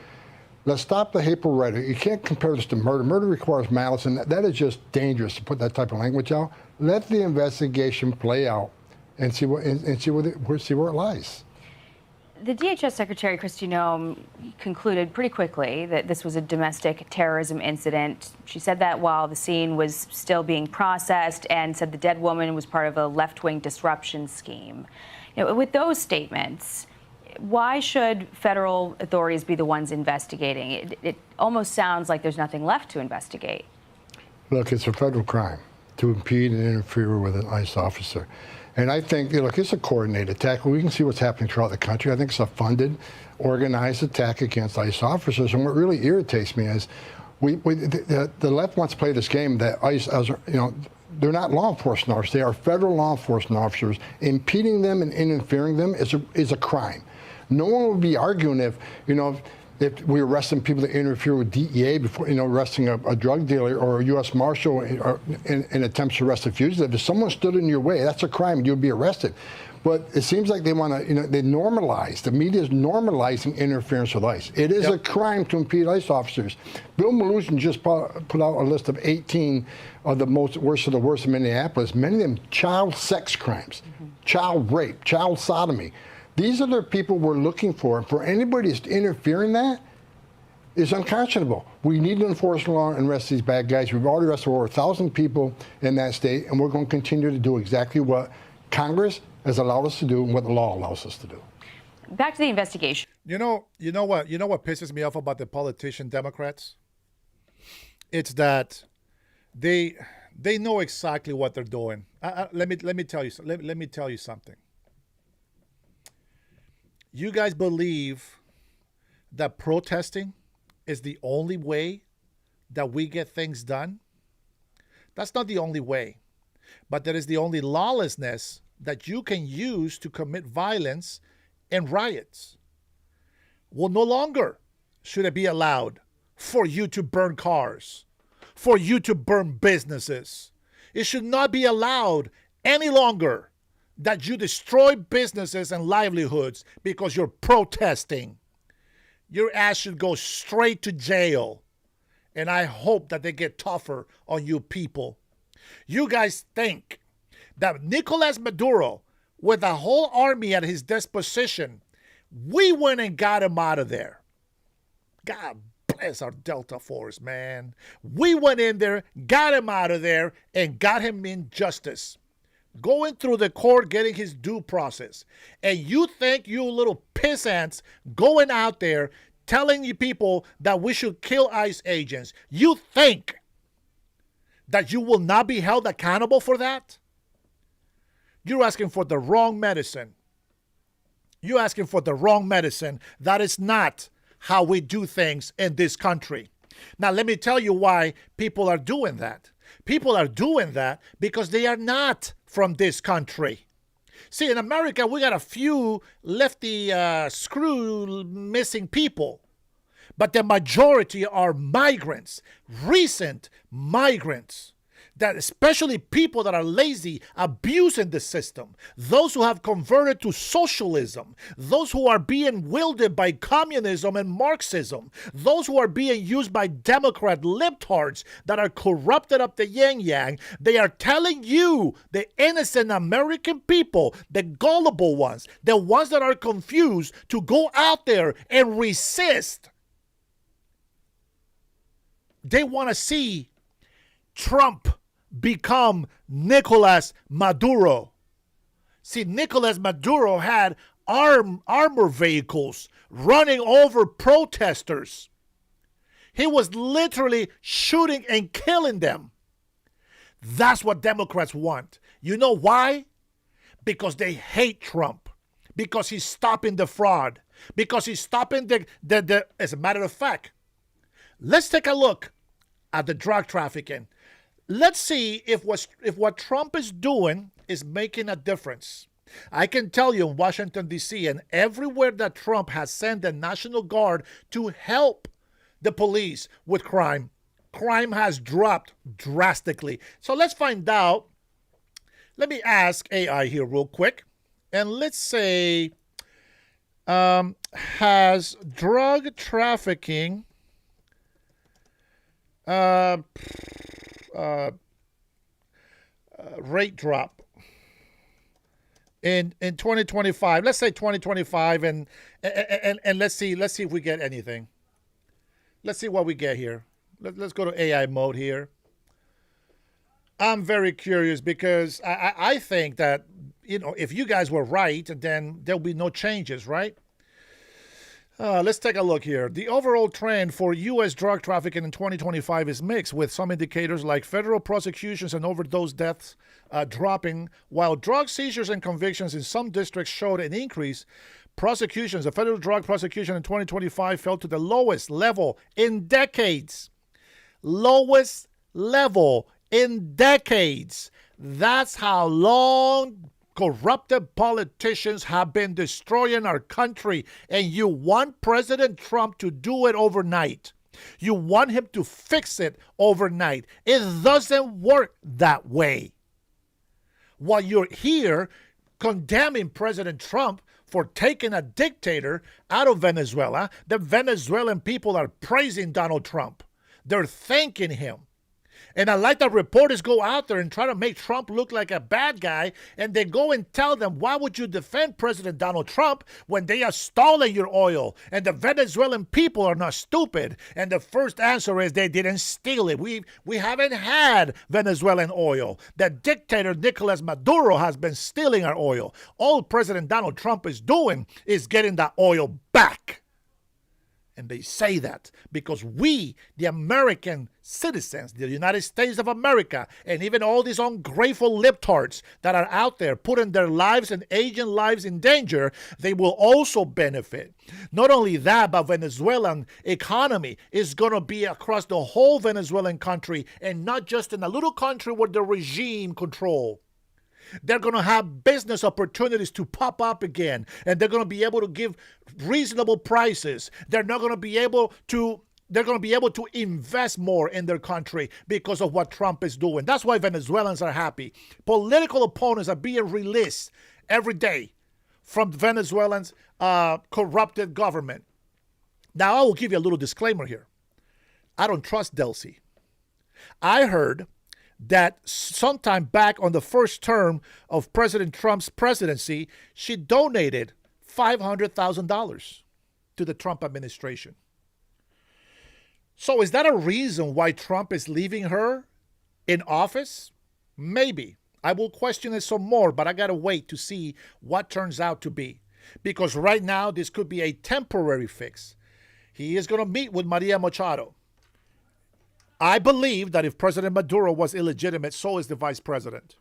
let's stop the hateful rhetoric. You can't compare this to murder. Murder requires malice, and that is just dangerous to put that type of language out. Let the investigation play out and see where it lies. The DHS Secretary Kristi Noem concluded pretty quickly that this was a domestic terrorism incident. She said that while the scene was still being processed, and said the dead woman was part of a left-wing disruption scheme. You know, with those statements, why should federal authorities be the ones investigating? It almost sounds like there's nothing left to investigate. Look, it's a federal crime to impede and interfere with an ICE officer. And I think, look, it's a coordinated attack. We can see what's happening throughout the country. I think it's a funded, organized attack against ICE officers. And what really irritates me is the left wants to play this game that ICE, they're not law enforcement officers. They are federal law enforcement officers. Impeding them and interfering them is a crime. No one would be arguing if we're arresting people that interfere with DEA before, arresting a drug dealer or a U.S. Marshal in attempts to arrest a fugitive. If someone stood in your way, that's a crime and you'd be arrested. But it seems like they want to, they normalize, the media is normalizing interference with ICE. It is a crime to impede ICE officers. Bill Mnuchin just put out a list of 18 of the worst of the worst in Minneapolis, many of them child sex crimes, child rape, child sodomy. These are the people we're looking for. And for anybody to interfere in that is unconscionable. We need to enforce the law and arrest these bad guys. We've already arrested over 1,000 people in that state, and we're going to continue to do exactly what Congress has allowed us to do and what the law allows us to do. Back to the investigation. You know what pisses me off about the politician Democrats? It's that they know exactly what they're doing. Let me tell you something. You guys believe that protesting is the only way that we get things done? That's not the only way. But that is the only lawlessness that you can use to commit violence and riots. Well, no longer should it be allowed for you to burn cars, for you to burn businesses. It should not be allowed any longer that you destroy businesses and livelihoods because you're protesting. Your ass should go straight to jail. And I hope that they get tougher on you people. You guys think that Nicolas Maduro, with a whole army at his disposition, we went and got him out of there. God bless our Delta Force, man. We went in there, got him out of there, and got him in justice. Going through the court, getting his due process. And you think you little pissants going out there telling you people that we should kill ICE agents, you think that you will not be held accountable for that? You're asking for the wrong medicine. You're asking for the wrong medicine. That is not how we do things in this country. Now, let me tell you why people are doing that. People are doing that because they are not from this country. See, in America, we got a few lefty screw missing people, but the majority are migrants, recent migrants. That especially people that are lazy, abusing the system, those who have converted to socialism, those who are being wielded by communism and Marxism, those who are being used by Democrat libtards that are corrupted up the yin-yang. They are telling you, the innocent American people, the gullible ones, the ones that are confused, to go out there and resist. They want to see Trump become Nicolas Maduro. See, Nicolas Maduro had armor vehicles running over protesters. He was literally shooting and killing them. That's what Democrats want. You know why? Because they hate Trump. Because he's stopping the fraud. Because he's stopping the as a matter of fact, let's take a look at the drug trafficking. Let's see if what Trump is doing is making a difference. I can tell you in Washington, D.C., and everywhere that Trump has sent the National Guard to help the police with crime, crime has dropped drastically. So let's find out. Let me ask AI here real quick. And let's say, has drug trafficking rate drop in 2025? Let's say 2025, and let's see if we get anything. Let's see what we get here. Let's go to AI mode here. I'm very curious because I think that, if you guys were right, then there'll be no changes, right? Let's take a look here. The overall trend for U.S. drug trafficking in 2025 is mixed, with some indicators like federal prosecutions and overdose deaths dropping, while drug seizures and convictions in some districts showed an increase. Prosecutions, the federal drug prosecution in 2025 fell to the lowest level in decades. Lowest level in decades. That's how long corrupted politicians have been destroying our country, and you want President Trump to do it overnight. You want him to fix it overnight. It doesn't work that way. While you're here condemning President Trump for taking a dictator out of Venezuela, the Venezuelan people are praising Donald Trump. They're thanking him. And I like that reporters go out there and try to make Trump look like a bad guy, and they go and tell them, why would you defend President Donald Trump when they are stolen your oil? And the Venezuelan people are not stupid. And the first answer is they didn't steal it. We haven't had Venezuelan oil. The dictator Nicolas Maduro has been stealing our oil. All President Donald Trump is doing is getting that oil back. And they say that because we, the American citizens, the United States of America, and even all these ungrateful libtards that are out there putting their lives and aging lives in danger, they will also benefit. Not only that, but Venezuelan economy is going to be across the whole Venezuelan country, and not just in a little country where the regime control. They're going to have business opportunities to pop up again, and they're going to be able to give reasonable prices. They're going to be able to invest more in their country because of what Trump is doing. That's why Venezuelans are happy. Political opponents are being released every day from Venezuelans' corrupted government. Now, I will give you a little disclaimer here. I don't trust Delcy. I heard that sometime back on the first term of President Trump's presidency, she donated $500,000 to the Trump administration. So is that a reason why Trump is leaving her in office? Maybe. I will question it some more, but I got to wait to see what turns out to be. Because right now, this could be a temporary fix. He is going to meet with Maria Machado. I believe that if President Maduro was illegitimate, so is the vice president.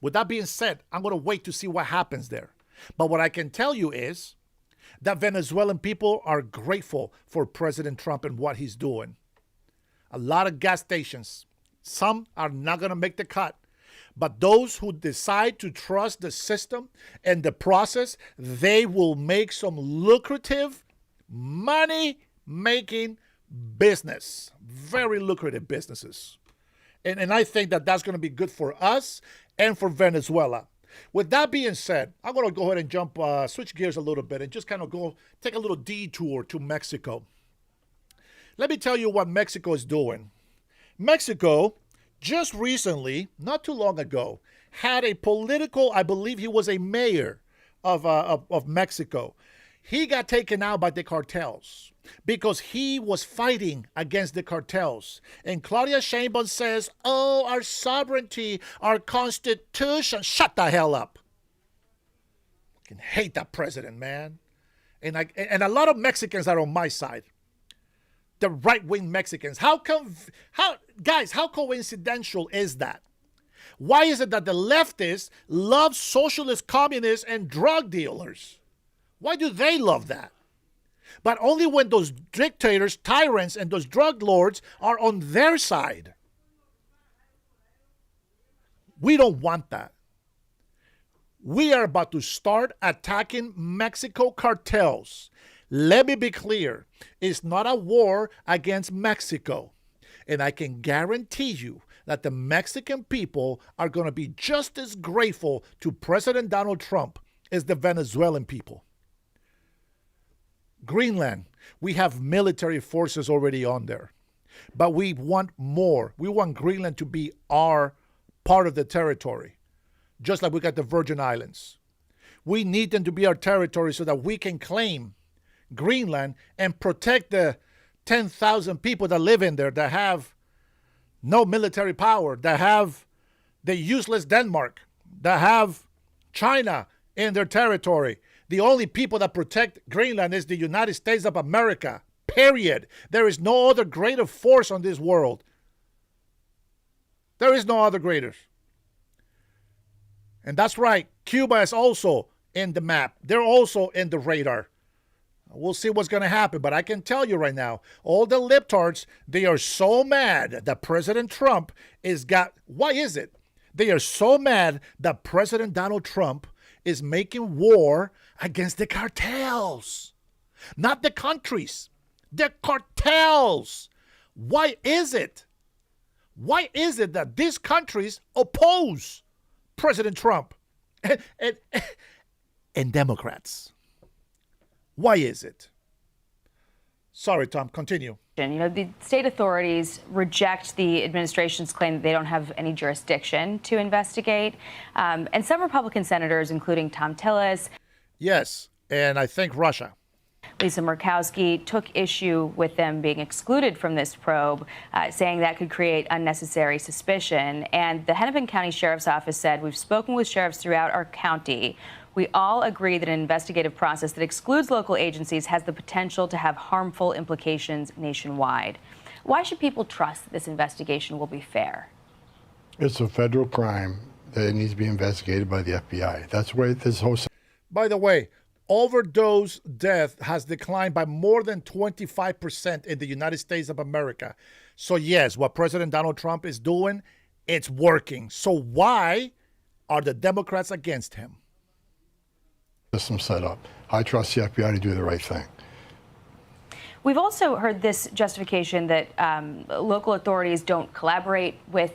With that being said, I'm going to wait to see what happens there. But what I can tell you is that Venezuelan people are grateful for President Trump and what he's doing. A lot of gas stations, some are not going to make the cut. But those who decide to trust the system and the process, they will make some lucrative, money-making business. Very lucrative businesses. And I think that that's going to be good for us and for Venezuela. With that being said, I'm going to go ahead and switch gears a little bit and just kind of go take a little detour to Mexico. Let me tell you what Mexico is doing. Mexico just recently, not too long ago, had a political, I believe he was a mayor of Mexico. He got taken out by the cartels because he was fighting against the cartels. And Claudia Sheinbaum says, oh, our sovereignty, our constitution. Shut the hell up. I can hate that president, man. And a lot of Mexicans are on my side. The right-wing Mexicans. How coincidental is that? Why is it that the leftists love socialist communists and drug dealers? Why do they love that? But only when those dictators, tyrants, and those drug lords are on their side. We don't want that. We are about to start attacking Mexico cartels. Let me be clear. It's not a war against Mexico. And I can guarantee you that the Mexican people are going to be just as grateful to President Donald Trump as the Venezuelan people. Greenland, we have military forces already on there. But we want more. We want Greenland to be our part of the territory, just like we got the Virgin Islands. We need them to be our territory so that we can claim Greenland and protect the 10,000 people that live in there that have no military power, that have the useless Denmark, that have China in their territory. The only people that protect Greenland is the United States of America, period. There is no other greater force on this world. There is no other greater. And that's right, Cuba is also in the map. They're also in the radar. We'll see what's going to happen, but I can tell you right now, all the libtards, they are so mad that President Trump why is it? They are so mad that President Donald Trump is making war against the cartels. Not the countries, the cartels. Why is it? Why is it that these countries oppose President Trump and Democrats? Why is it? Sorry, Tom, continue. You know, the state authorities reject the administration's claim that they don't have any jurisdiction to investigate. And some Republican senators, including Tom Tillis. Yes, and I think Russia. Lisa Murkowski took issue with them being excluded from this probe, saying that could create unnecessary suspicion. And the Hennepin County Sheriff's Office said, we've spoken with sheriffs throughout our county. We all agree that an investigative process that excludes local agencies has the potential to have harmful implications nationwide. Why should people trust that this investigation will be fair? It's a federal crime that needs to be investigated by the FBI. That's why this whole... By the way, overdose death has declined by more than 25% in the United States of America. So yes, what President Donald Trump is doing, it's working. So why are the Democrats against him? System set up. I trust the FBI to do the right thing. We've also heard this justification that local authorities don't collaborate with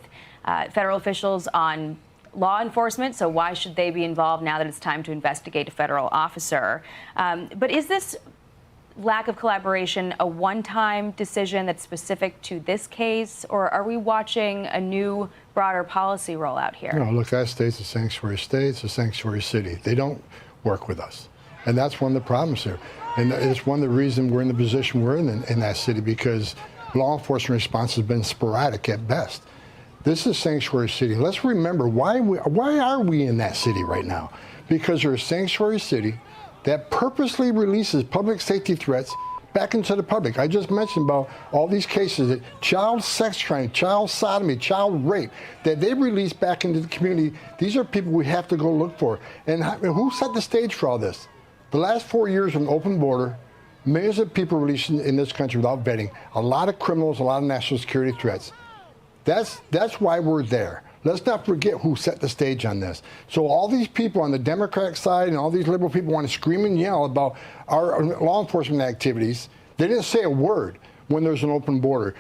federal officials on law enforcement, so why should they be involved now that it's time to investigate a federal officer? But is this lack of collaboration a one-time decision that's specific to this case, or are we watching a new, broader policy rollout here? No, look, that state's a sanctuary state, it's a sanctuary city. They don't work with us. And that's one of the problems here. And it's one of the reasons we're in the position we're in that city, because law enforcement response has been sporadic at best. This is sanctuary city. Let's remember, why are we in that city right now? Because we're a sanctuary city that purposely releases public safety threats back into the public. I just mentioned about all these cases that child sex trafficking, child sodomy, child rape, that they release back into the community. These are people we have to go look for. And who set the stage for all this? The last 4 years of an open border, millions of people released in this country without vetting, a lot of criminals, a lot of national security threats. That's why we're there. Let's not forget who set the stage on this. So all these people on the Democratic side and all these liberal people want to scream and yell about our law enforcement activities. They didn't say a word when there's an open border.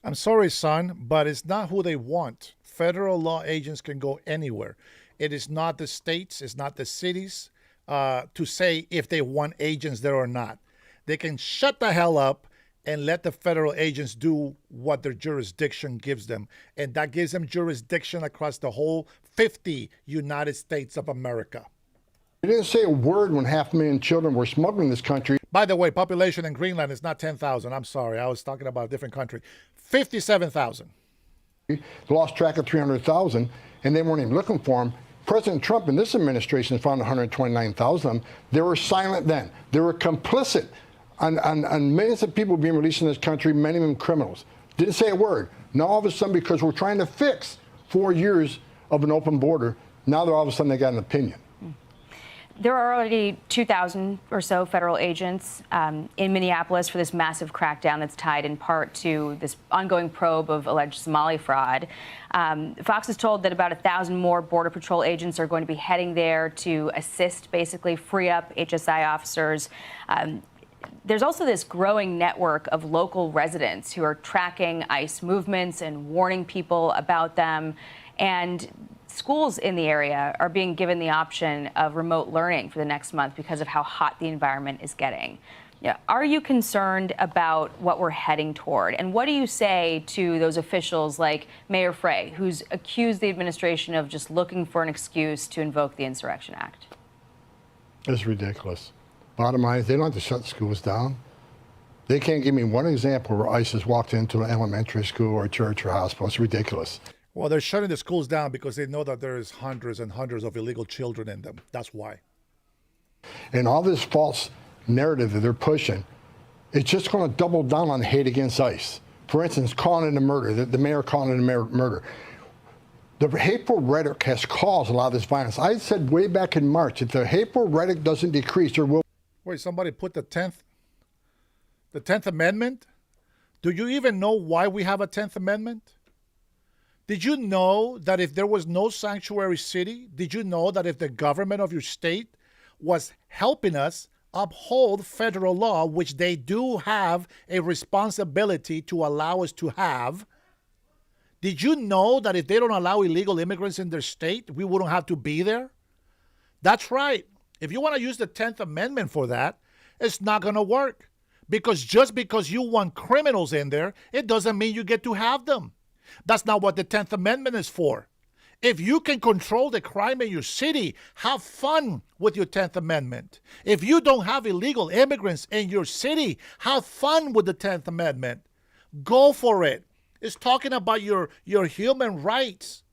I'm sorry, son, but it's not who they want. Federal law agents can go anywhere. It is not the states, it's not the cities to say if they want agents there or not. They can shut the hell up and let the federal agents do what their jurisdiction gives them. And that gives them jurisdiction across the whole 50 United States of America. He didn't say a word when 500,000 children were smuggled in this country. By the way, population in Greenland is not 10,000. I'm sorry. I was talking about a different country. 57,000. Lost track of 300,000, and they weren't even looking for them. President Trump and this administration found 129,000 of them. They were silent then. They were complicit on millions of people being released in this country, many of them criminals. Didn't say a word. Now all of a sudden, because we're trying to fix 4 years of an open border, now they're all of a sudden they got an opinion. There are already 2,000 or so federal agents in Minneapolis for this massive crackdown that's tied in part to this ongoing probe of alleged Somali fraud. Fox is told that about 1,000 more Border Patrol agents are going to be heading there to assist, basically free up HSI officers. There's also this growing network of local residents who are tracking ICE movements and warning people about them. And schools in the area are being given the option of remote learning for the next month because of how hot the environment is getting. Yeah. Are you concerned about what we're heading toward? And what do you say to those officials like Mayor Frey, who's accused the administration of just looking for an excuse to invoke the Insurrection Act? It's ridiculous. Bottom line is they don't have to shut schools down. They can't give me one example where ICE has walked into an elementary school or a church or hospital. It's ridiculous. Well, they're shutting the schools down because they know that there's hundreds and hundreds of illegal children in them. That's why. And all this false narrative that they're pushing, it's just going to double down on hate against ICE. For instance, calling it a murder, the mayor calling it a murder. The hateful rhetoric has caused a lot of this violence. I said way back in March, if the hateful rhetoric doesn't decrease, there will. Wait, somebody put the 10th Amendment? Do you even know why we have a 10th Amendment? Did you know that if there was no sanctuary city, did you know that if the government of your state was helping us uphold federal law, which they do have a responsibility to allow us to have, did you know that if they don't allow illegal immigrants in their state, we wouldn't have to be there? That's right. If you want to use the 10th Amendment for that, it's not going to work. Because just because you want criminals in there, it doesn't mean you get to have them. That's not what the 10th Amendment is for. If you can control the crime in your city, have fun with your 10th Amendment. If you don't have illegal immigrants in your city, have fun with the 10th Amendment. Go for it. It's talking about your human rights,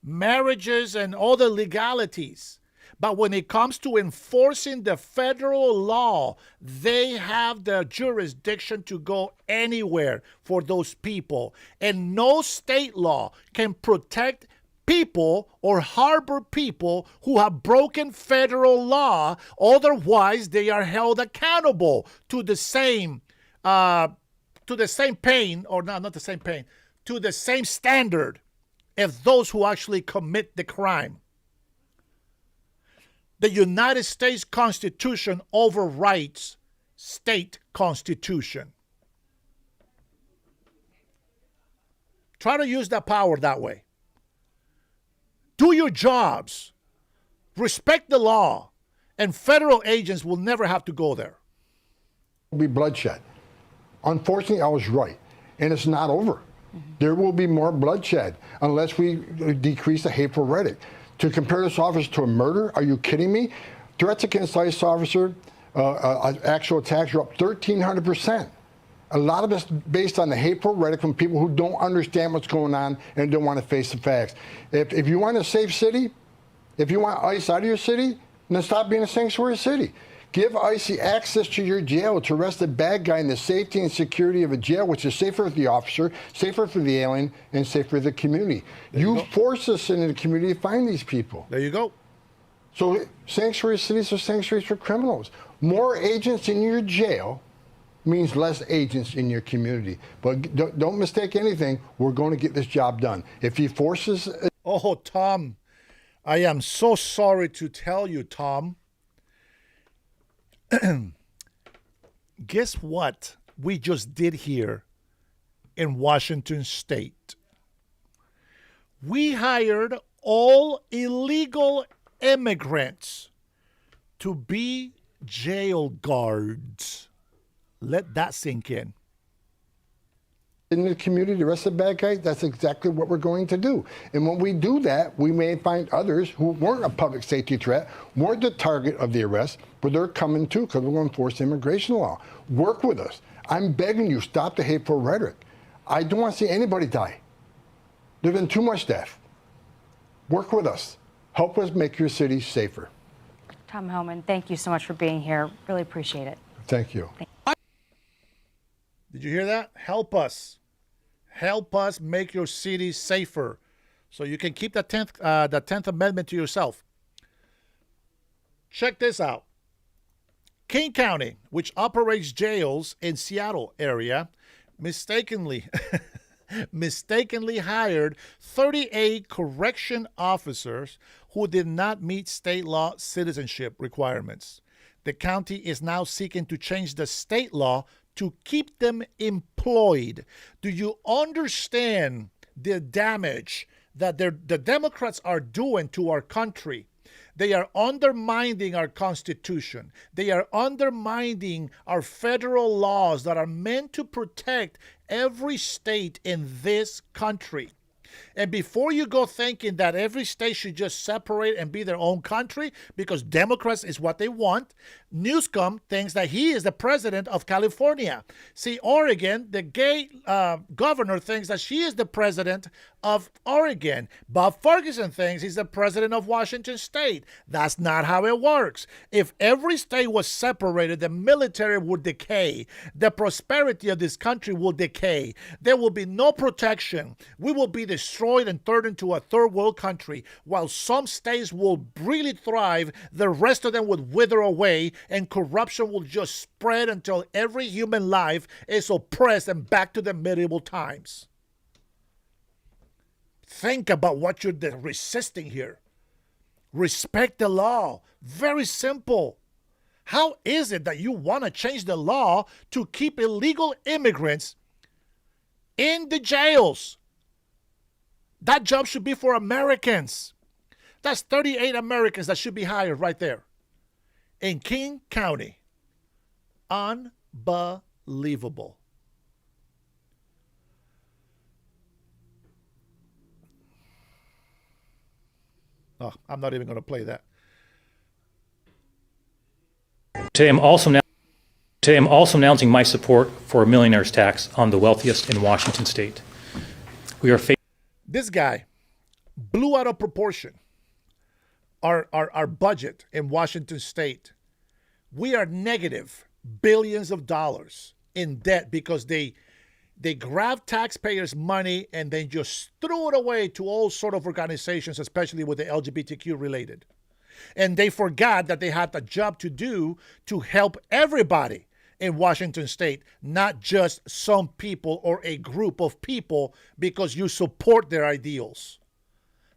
marriages, and other legalities. But when it comes to enforcing the federal law, they have the jurisdiction to go anywhere for those people. And no state law can protect people or harbor people who have broken federal law. Otherwise, they are held accountable to the same pain, or not the same pain, to the same standard as those who actually commit the crime. The United States Constitution overrides state constitution. Try to use that power that way. Do your jobs. Respect the law. And federal agents will never have to go there. There will be bloodshed. Unfortunately, I was right. And it's not over. There will be more bloodshed unless we decrease the hateful rhetoric. To compare this officer to a murder? Are you kidding me? Threats against ICE officer, actual attacks are up 1,300%. A lot of it's based on the hateful rhetoric from people who don't understand what's going on and don't want to face the facts. If you want a safe city, if you want ICE out of your city, then stop being a sanctuary city. Give ICE access to your jail to arrest the bad guy in the safety and security of a jail, which is safer for the officer, safer for the alien, and safer for the community. You force us into the community to find these people. There you go. So sanctuary cities are sanctuaries for criminals. More agents in your jail means less agents in your community. But don't mistake anything. We're going to get this job done. If he forces... Oh, Tom, I am so sorry to tell you, Tom. Guess what we just did here in Washington State? We hired all illegal immigrants to be jail guards. Let that sink in. in the community, the rest of the bad guys, that's exactly what we're going to do. And when we do that, we may find others who weren't a public safety threat, weren't the target of the arrest, but they're coming too because we're going to enforce immigration law. Work with us. I'm begging you, stop the hateful rhetoric. I don't want to see anybody die. There's been too much death. Work with us. Help us make your city safer. Tom Homan, thank you so much for being here. Really appreciate it. Thank you. Did you hear that? Help us. Help us make your city safer so you can keep the 10th Amendment to yourself. Check this out. King County, which operates jails in Seattle area, mistakenly hired 38 correction officers who did not meet state law citizenship requirements. The county is now seeking to change the state law to keep them employed. Do you understand the damage that the Democrats are doing to our country? They are undermining our Constitution. They are undermining our federal laws that are meant to protect every state in this country. And before you go thinking that every state should just separate and be their own country because Democrats is what they want, Newsom thinks that he is the president of California. See, Oregon, the gay governor thinks that she is the president of Oregon. Bob Ferguson thinks he's the president of Washington State. That's not how it works. If every state was separated, the military would decay. The prosperity of this country will decay. There will be no protection. We will be destroyed and turned into a third world country. While some states will really thrive, the rest of them would wither away, and corruption will just spread until every human life is oppressed and back to the medieval times. Think about what you're resisting here. Respect the law. Very simple. How is it that you want to change the law to keep illegal immigrants in the jails? That job should be for Americans. That's 38 Americans that should be hired right there in King County. Unbelievable. Oh, I'm not even going to play that. Today I'm also announcing my support for a millionaire's tax on the wealthiest in Washington state. We are This guy blew out of proportion our budget in Washington state. We are negative billions of dollars in debt because they grabbed taxpayers' money and then just threw it away to all sort of organizations, especially with the LGBTQ related. And they forgot that they had a job to do to help everybody in Washington state, not just some people or a group of people because you support their ideals.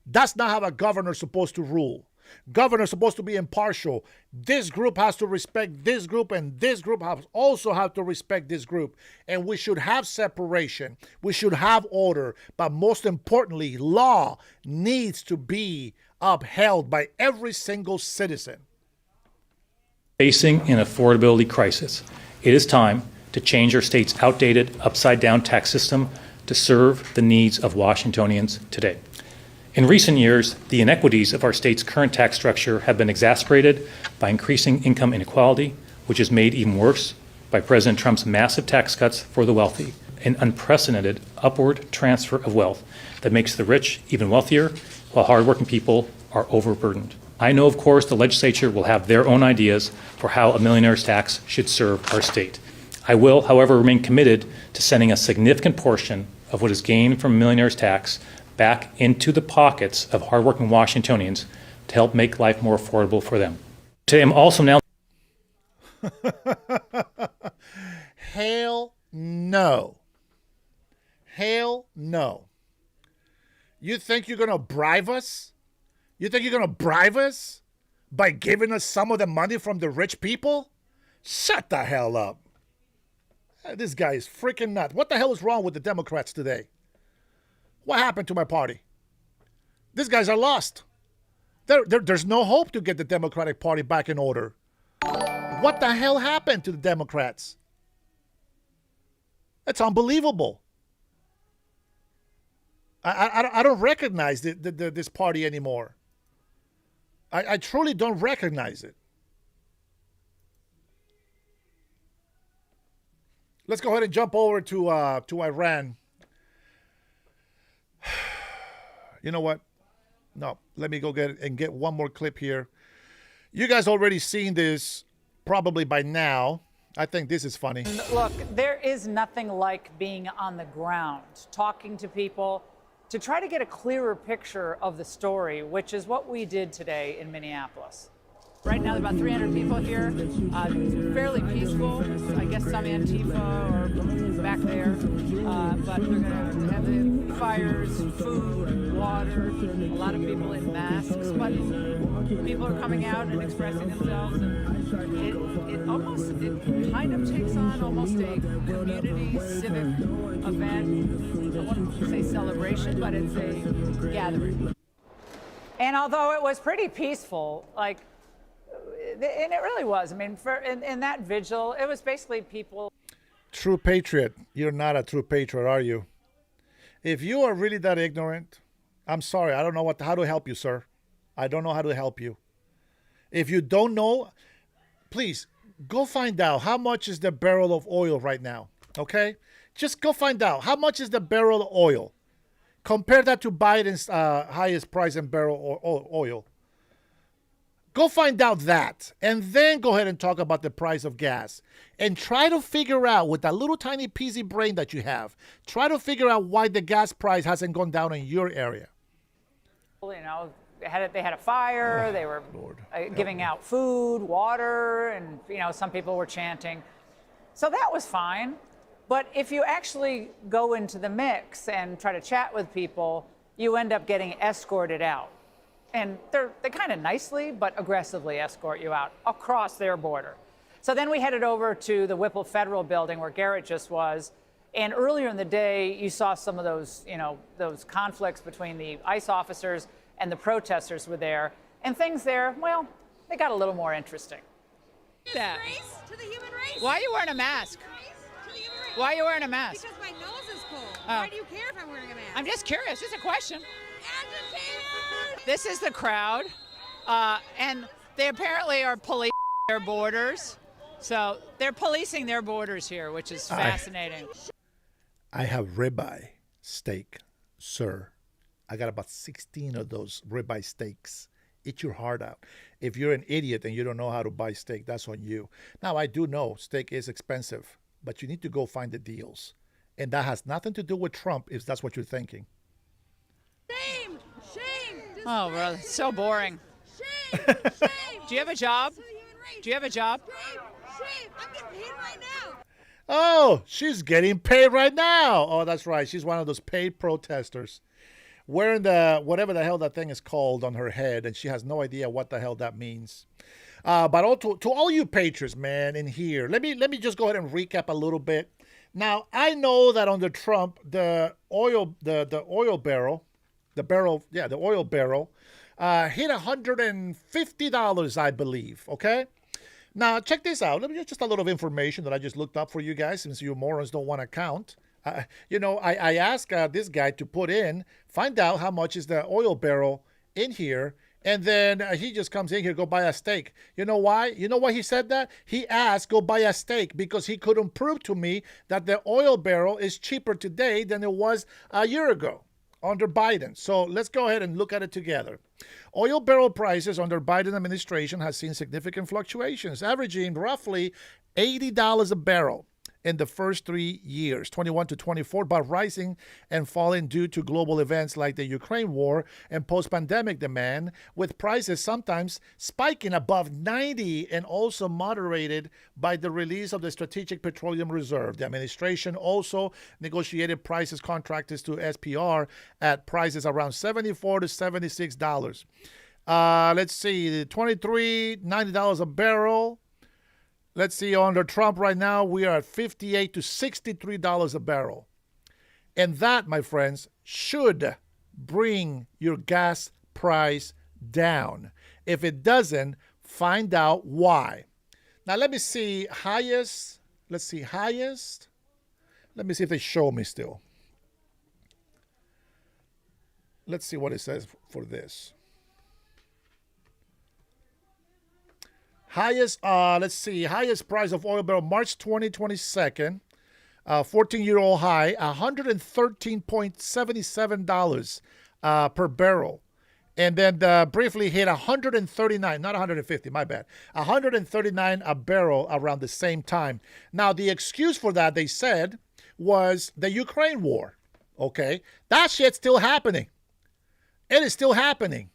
That's not how a governor's supposed to rule. Governor's supposed to be impartial. This group has to respect this group, and this group also have to respect this group. And we should have separation. We should have order. But most importantly, law needs to be upheld by every single citizen. facing an affordability crisis. It is time to change our state's outdated, upside-down tax system to serve the needs of Washingtonians today. In recent years, the inequities of our state's current tax structure have been exacerbated by increasing income inequality, which is made even worse by President Trump's massive tax cuts for the wealthy, an unprecedented upward transfer of wealth that makes the rich even wealthier, while hardworking people are overburdened. I know, of course, the legislature will have their own ideas for how a millionaire's tax should serve our state. I will, however, remain committed to sending a significant portion of what is gained from a millionaire's tax back into the pockets of hardworking Washingtonians to help make life more affordable for them. Today, I'm also now. Hell no. Hell no. You think you're going to bribe us? You think you're going to bribe us by giving us some of the money from the rich people? Shut the hell up. This guy is freaking nuts. What the hell is wrong with the Democrats today? What happened to my party? These guys are lost. There's no hope to get the Democratic Party back in order. What the hell happened to the Democrats? It's unbelievable. I don't recognize this party anymore. I truly don't recognize it. Let's go ahead and jump over to Iran. You know what? No, let me go get one more clip here. You guys already seen this probably by now. I think this is funny. Look, there is nothing like being on the ground, talking to people, to try to get a clearer picture of the story, which is what we did today in Minneapolis. Right now, there's about 300 people here. Fairly peaceful. I guess some Antifa are back there. But they're going to have the fires, food, water, a lot of people in masks. But people are coming out and expressing themselves. And it kind of takes on almost a community civic event. I wouldn't say celebration, but it's a gathering. And although it was pretty peaceful, and it really was. I mean, in that vigil, it was basically people. True patriot. You're not a true patriot, are you? If you are really that ignorant, I'm sorry. I don't know how to help you, sir. I don't know how to help you. If you don't know, please go find out how much is the barrel of oil right now. Okay? Just go find out how much is the barrel of oil. Compare that to Biden's highest price in barrel oil. Go find out that, and then go ahead and talk about the price of gas. And try to figure out, with that little tiny peasy brain that you have, try to figure out why the gas price hasn't gone down in your area. You know, they had a fire, they were giving out food, water, and, some people were chanting. So that was fine. But if you actually go into the mix and try to chat with people, you end up getting escorted out. And they kind of nicely but aggressively escort you out across their border. So then we headed over to the Whipple Federal Building where Garrett just was. And earlier in the day, you saw some of those, those conflicts between the ICE officers and the protesters were there. And things there, well, they got a little more interesting. That. To the human race. Why are you wearing a mask? Why are you wearing a mask? Because my nose is cold. Why do you care if I'm wearing a mask? I'm just curious. Just a question. This is the crowd, and they apparently are policing their borders. So they're policing their borders here, which is fascinating. I have ribeye steak, sir. I got about 16 of those ribeye steaks. Eat your heart out. If you're an idiot and you don't know how to buy steak, that's on you. Now, I do know steak is expensive, but you need to go find the deals. And that has nothing to do with Trump, if that's what you're thinking. Shame! Shame! Oh, bro, it's so boring. Shame! Shame! Do you have a job? Do you have a job? Shame! Shame! I'm getting paid right now. Oh, she's getting paid right now. Oh, that's right. She's one of those paid protesters. Wearing the whatever the hell that thing is called on her head, and she has no idea what the hell that means. But also to all you patriots, man, in here, let me just go ahead and recap a little bit. Now, I know that under Trump, the oil barrel hit $150, I believe. Okay. Now, check this out. Let me just a little information that I just looked up for you guys, since you morons don't want to count. I asked this guy to find out how much is the oil barrel in here, and then he just comes in here, go buy a steak. You know why? You know why he said that? He asked, go buy a steak, because he couldn't prove to me that the oil barrel is cheaper today than it was a year ago under Biden. So let's go ahead and look at it together. Oil barrel prices under Biden administration has seen significant fluctuations, averaging roughly $80 a barrel in the first 3 years, 21 to 24, but rising and falling due to global events like the Ukraine war and post-pandemic demand, with prices sometimes spiking above 90 and also moderated by the release of the Strategic Petroleum Reserve. The administration also negotiated prices contractors to SPR at prices around $74 to $76. Let's see, $23, $90 a barrel. Let's see, under Trump right now, we are at $58 to $63 a barrel. And that, my friends, should bring your gas price down. If it doesn't, find out why. Now, let me see highest. Let's see highest. Let me see if they show me still. let's see what it says for this. Highest, let's see, highest price of oil barrel, March 2022, 14-year-old high, $113.77 per barrel. And then briefly hit 139, not 150, my bad, 139 a barrel around the same time. Now, the excuse for that, they said, was the Ukraine war. Okay, that shit's still happening. It is still happening.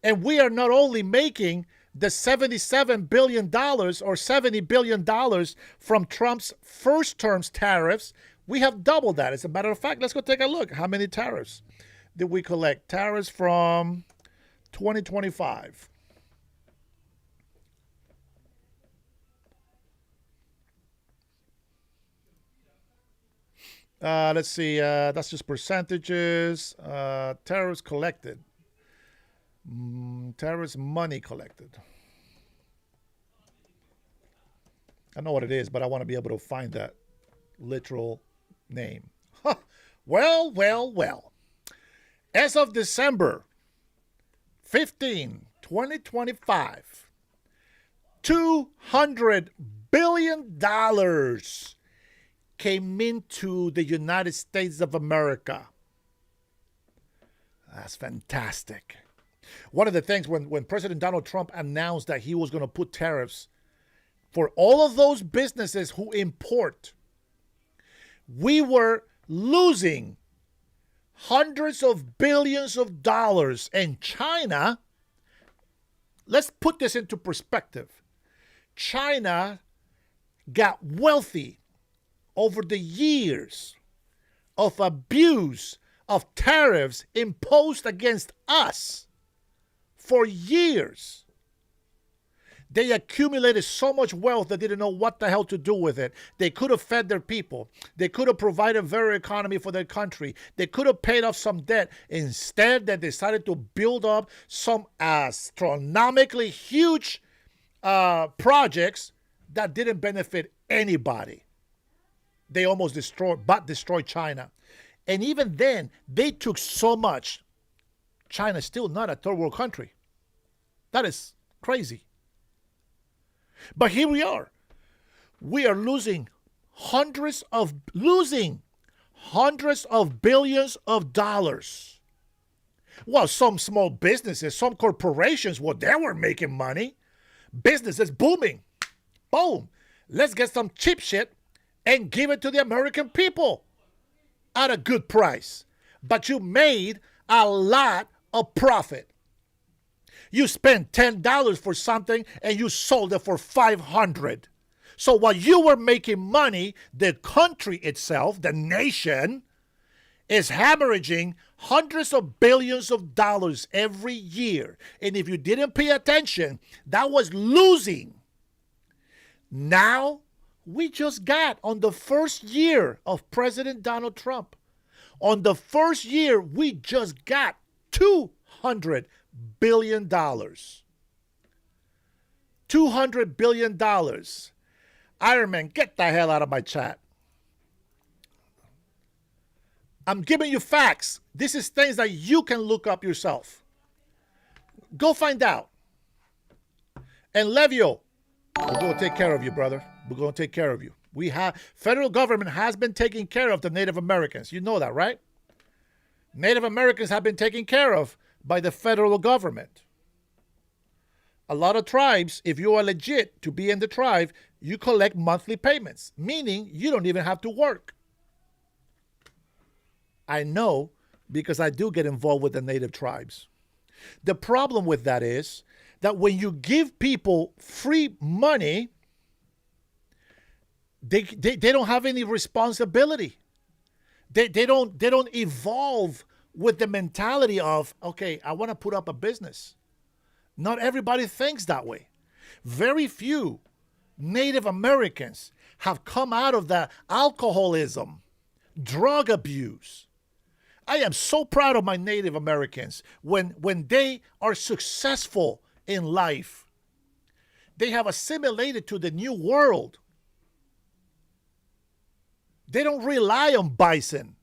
And we are not only making the $77 billion or $70 billion from Trump's first term's tariffs, we have doubled that. As a matter of fact, let's go take a look. How many tariffs did we collect? Tariffs from 2025. Let's see. That's just percentages. Tariffs collected. Tariffs money collected. I know what it is, but I want to be able to find that literal name. Well, well, well. As of December 15, 2025, $200 billion came into the United States of America. That's fantastic. One of the things when President Donald Trump announced that he was going to put tariffs for all of those businesses who import, we were losing hundreds of billions of dollars. And China, let's put this into perspective. China got wealthy over the years of abuse of tariffs imposed against us for years. They accumulated so much wealth that they didn't know what the hell to do with it. They could have fed their people. They could have provided a better economy for their country. They could have paid off some debt. Instead, they decided to build up some astronomically huge projects that didn't benefit anybody. They almost destroyed China. And even then, they took so much. China's still not a third world country. That is crazy. But here we are. We are losing hundreds of billions of dollars. Well, some small businesses, some corporations, well, they were making money. Businesses booming. Boom. Let's get some cheap shit and give it to the American people at a good price. But you made a lot of profit. You spent $10 for something and you sold it for $500. So while you were making money, the country itself, the nation, is hemorrhaging hundreds of billions of dollars every year. And if you didn't pay attention, that was losing. Now, we just got on the first year of President Donald Trump. On the first year, we just got $200 billion. $200 billion. Iron Man, get the hell out of my chat. I'm giving you facts. This is things that you can look up yourself. Go find out. And Levio, we're going to take care of you, brother. We're going to take care of you. Federal government has been taking care of the Native Americans. You know that, right? Native Americans have been taken care of by the federal government. A lot of tribes, if you are legit to be in the tribe, you collect monthly payments, meaning you don't even have to work. I know because I do get involved with the native tribes. The problem with that is that when you give people free money, they don't have any responsibility. They don't evolve with the mentality of, okay, I want to put up a business. Not everybody thinks that way. Very few Native Americans have come out of the alcoholism, drug abuse. I am so proud of my Native Americans when they are successful in life. They have assimilated to the new world. They don't rely on bison.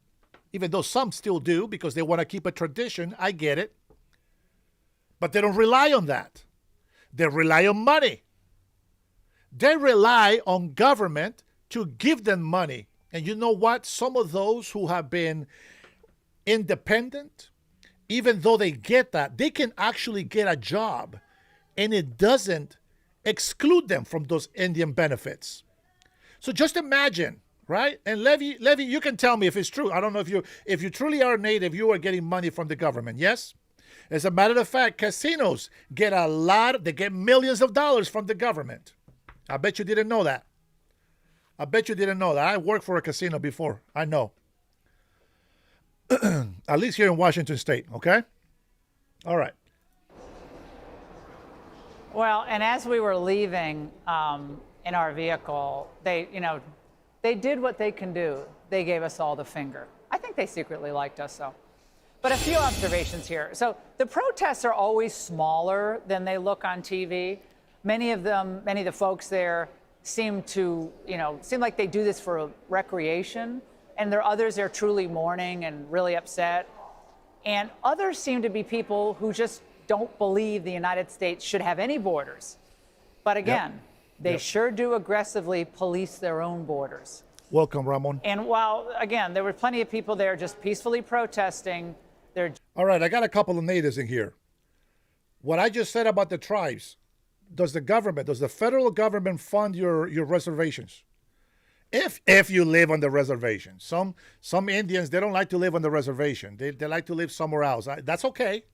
even though some still do because they want to keep a tradition. I get it. But they don't rely on that. They rely on money. They rely on government to give them money. And you know what? Some of those who have been independent, even though they get that, they can actually get a job, and it doesn't exclude them from those Indian benefits. So just imagine, right? And Levy, you can tell me if it's true. I don't know if you truly are native, you are getting money from the government. Yes? As a matter of fact, casinos get they get millions of dollars from the government. I bet you didn't know that. I bet you didn't know that. I worked for a casino before. I know. At least here in Washington State, okay? All right. Well, and as we were leaving in our vehicle, they did what they can do. They gave us all the finger. I think they secretly liked us, though. But a few observations here. So the protests are always smaller than they look on TV. Many of the folks there seem like they do this for recreation. And there are others that are truly mourning and really upset. And others seem to be people who just don't believe the United States should have any borders. But again, they sure do aggressively police their own borders. Welcome, Ramon. And while, again, there were plenty of people there just peacefully protesting, all right, I got a couple of natives in here. What I just said about the tribes, does the federal government fund your reservations? If you live on the reservation. Some Indians, they don't like to live on the reservation. They like to live somewhere else. That's okay.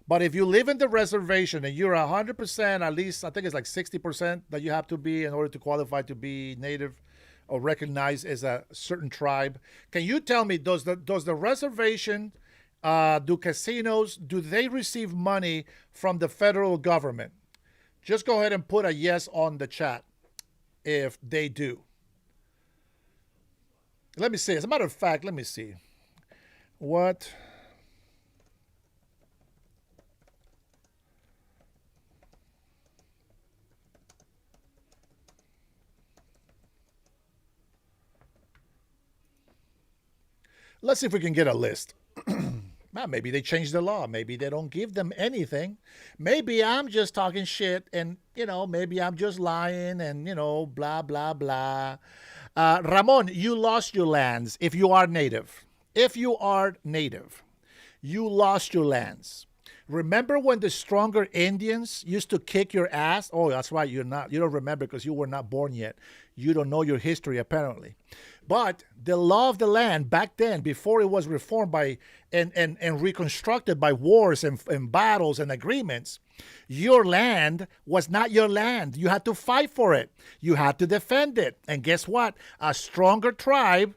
But if you live in the reservation and you're 100%, at least I think it's like 60% that you have to be in order to qualify to be native or recognized as a certain tribe. Can you tell me, does the reservation, do casinos, do they receive money from the federal government? Just go ahead and put a yes on the chat if they do. Let me see. As a matter of fact, let me see. What? Let's see if we can get a list. Well, maybe they changed the law. Maybe they don't give them anything. Maybe I'm just talking shit and, maybe I'm just lying and, blah, blah, blah. Ramon, you lost your lands if you are native. If you are native, you lost your lands. Remember when the stronger Indians used to kick your ass? Oh, that's right. You don't remember because you were not born yet. You don't know your history, apparently. But the law of the land back then, before it was reformed by and reconstructed by wars and battles and agreements, your land was not your land. You had to fight for it. You had to defend it. And guess what? A stronger tribe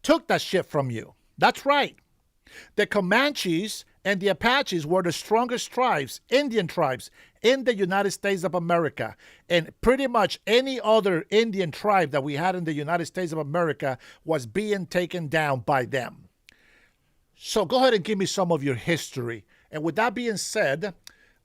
took that shit from you. That's right. The Comanches and the Apaches were the strongest tribes, Indian tribes, in the United States of America. And pretty much any other Indian tribe that we had in the United States of America was being taken down by them. So go ahead and give me some of your history. And with that being said,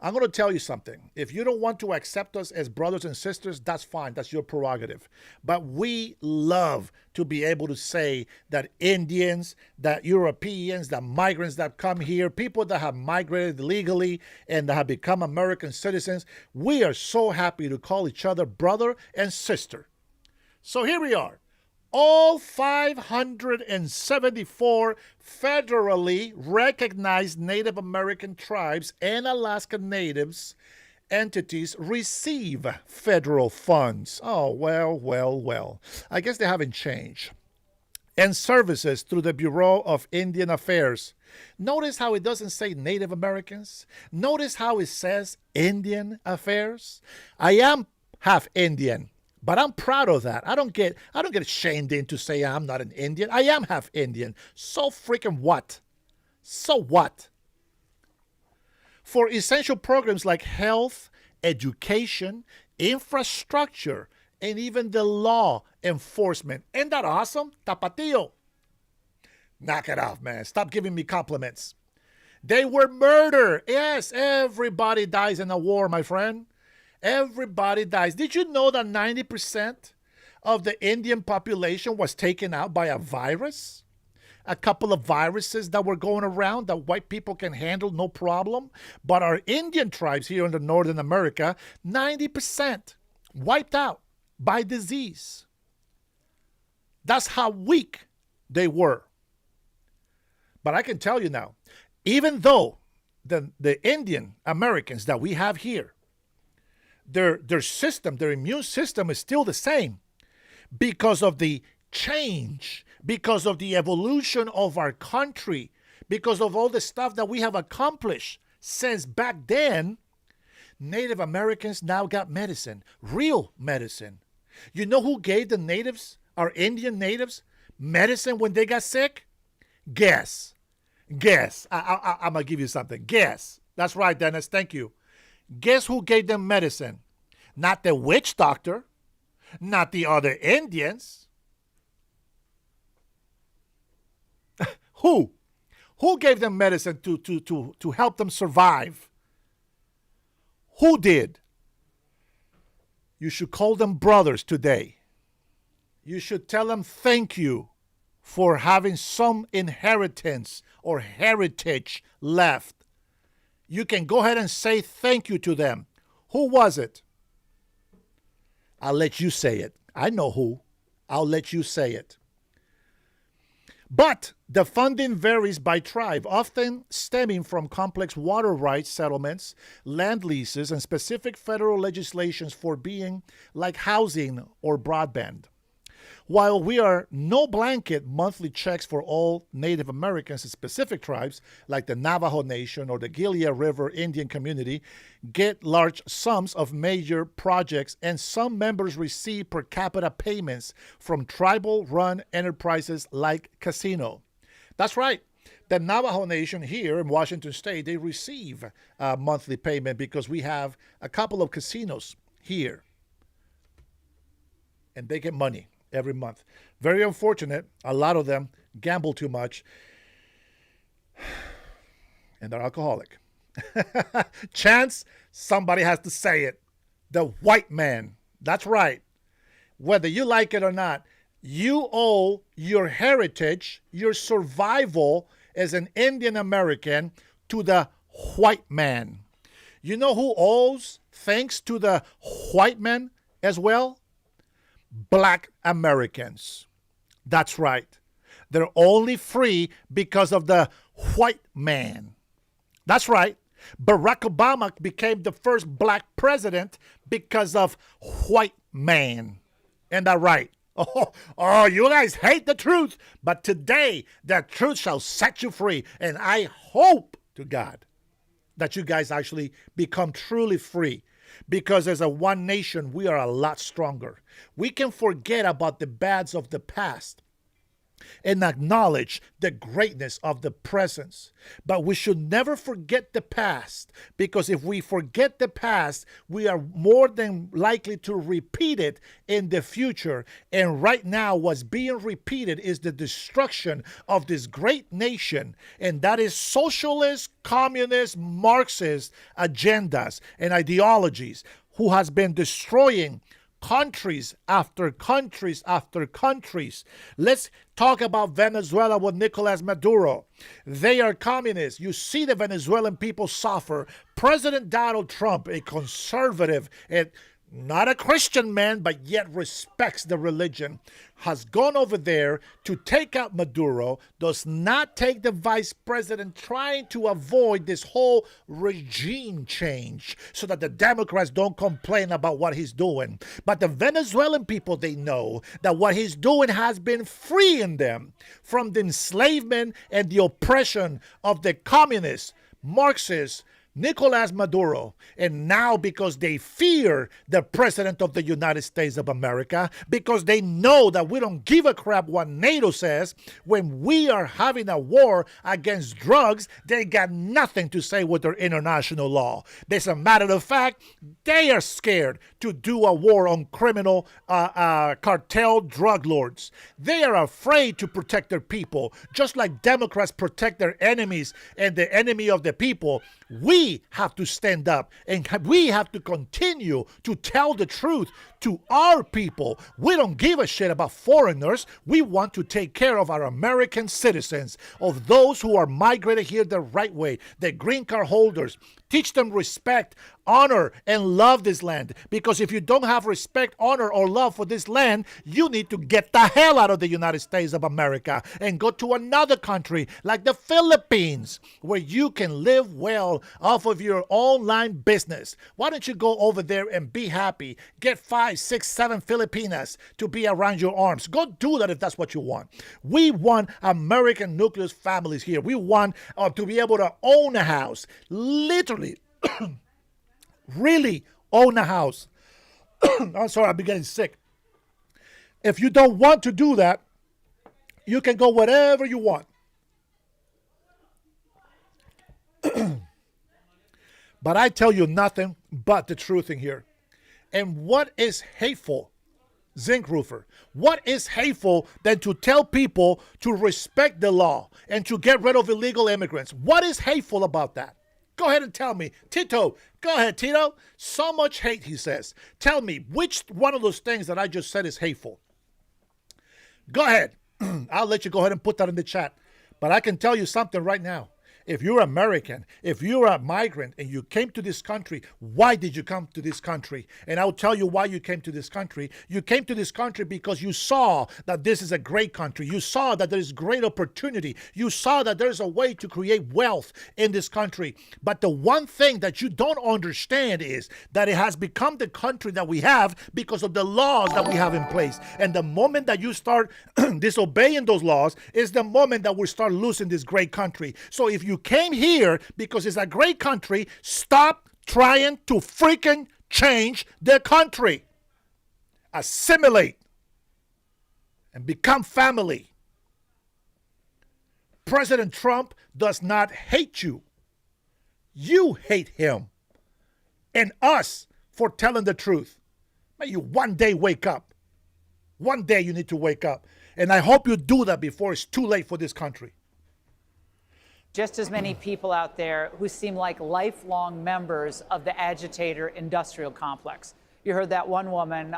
I'm going to tell you something. If you don't want to accept us as brothers and sisters, that's fine. That's your prerogative. But we love to be able to say that Indians, that Europeans, that migrants that come here, people that have migrated legally and that have become American citizens, we are so happy to call each other brother and sister. So here we are. All 574 federally recognized Native American tribes and Alaska Natives entities receive federal funds. Oh, well. I guess they haven't changed. And services through the Bureau of Indian Affairs. Notice how it doesn't say Native Americans. Notice how it says Indian Affairs. I am half Indian. But I'm proud of that. I don't get shamed into say I'm not an Indian. I am half Indian. So freaking what? So what? For essential programs like health, education, infrastructure, and even the law enforcement. Ain't that awesome? Tapatio. Knock it off, man. Stop giving me compliments. They were murder. Yes, everybody dies in a war, my friend. Everybody dies. Did you know that 90% of the Indian population was taken out by a virus? a couple of viruses that were going around that white people can handle no problem. But our Indian tribes here in the Northern America, 90% wiped out by disease. That's how weak they were. But I can tell you now, even though the Indian Americans that we have here, their system, their immune system is still the same because of the change, because of the evolution of our country, because of all the stuff that we have accomplished since back then. Native Americans now got medicine, real medicine. You know who gave the natives, our Indian natives, medicine when they got sick? Guess. I'm going to give you something. Guess. That's right, Dennis. Thank you. Guess who gave them medicine? Not the witch doctor, not the other Indians. Who? Who gave them medicine to help them survive? Who did? You should call them brothers today. You should tell them thank you for having some inheritance or heritage left. You can go ahead and say thank you to them. Who was it? I'll let you say it. I know who. I'll let you say it. But the funding varies by tribe, often stemming from complex water rights settlements, land leases, and specific federal legislations for being like housing or broadband. While we are no blanket monthly checks for all Native Americans and specific tribes, like the Navajo Nation or the Gilead River Indian community, get large sums of major projects, and some members receive per capita payments from tribal-run enterprises like Casino. That's right. The Navajo Nation here in Washington State, they receive a monthly payment because we have a couple of casinos here, and they get money every month. Very unfortunate. A lot of them gamble too much, and they're alcoholic. Chance, somebody has to say it. The white man. That's right. Whether you like it or not, you owe your heritage, your survival as an Indian American to the white man. You know who owes thanks to the white man as well? Black Americans. That's right. They're only free because of the white man. That's right. Barack Obama became the first black president because of white man. Ain't that right? Oh, you guys hate the truth, but today the truth shall set you free. And I hope to God that you guys actually become truly free. Because as a one nation, we are a lot stronger. We can forget about the bads of the past and acknowledge the greatness of the present. But we should never forget the past, because if we forget the past, we are more than likely to repeat it in the future. And right now, what's being repeated is the destruction of this great nation, and that is socialist, communist, Marxist agendas and ideologies, who has been destroying countries after countries after countries. Let's talk about Venezuela with Nicolas Maduro. They are communists. You see the Venezuelan people suffer. President Donald Trump, a conservative and not a Christian man, but yet respects the religion, has gone over there to take out Maduro, does not take the vice president, trying to avoid this whole regime change so that the Democrats don't complain about what he's doing. But the Venezuelan people, they know that what he's doing has been freeing them from the enslavement and the oppression of the communists, Marxists, Nicolas Maduro. And now, because they fear the president of the United States of America, because they know that we don't give a crap what NATO says, when we are having a war against drugs, they got nothing to say with their international law. As a matter of fact, they are scared to do a war on criminal cartel drug lords. They are afraid to protect their people, just like Democrats protect their enemies and the enemy of the people. We we have to stand up and we have to continue to tell the truth to our people. We don't give a shit about foreigners. We want to take care of our American citizens, of those who are migrated here the right way, the green card holders. Teach them respect, honor, and love this land. Because if you don't have respect, honor, or love for this land, you need to get the hell out of the United States of America and go to another country like the Philippines, where you can live well off of your online business. Why don't you go over there and be happy? Get 5, 6, 7 Filipinas to be around your arms. Go do that if that's what you want. We want American nucleus families here. We want to be able to own a house. Literally. Really own a house. I'm sorry, I've been getting sick. If you don't want to do that, you can go wherever you want. But I tell you nothing but the truth in here. And what is hateful, Zinc Roofer? What is hateful than to tell people to respect the law and to get rid of illegal immigrants? What is hateful about that? Go ahead and tell me. Tito, go ahead, Tito. So much hate, he says. Tell me, which one of those things that I just said is hateful? Go ahead. I'll let you go ahead and put that in the chat. But I can tell you something right now. If you're American, if you're a migrant and you came to this country, why did you come to this country? And I'll tell you why you came to this country. You came to this country because you saw that this is a great country. You saw that there is great opportunity. You saw that there's a way to create wealth in this country. But the one thing that you don't understand is that it has become the country that we have because of the laws that we have in place. And the moment that you start disobeying those laws is the moment that we start losing this great country. So if you came here because it's a great country, stop trying to freaking change the country. Assimilate and become family. President Trump does not hate you. You hate him and us for telling the truth. May you one day wake up. One day you need to wake up. And I hope you do that before it's too late for this country. Just as many people out there who seem like lifelong members of the agitator industrial complex. You heard that one woman,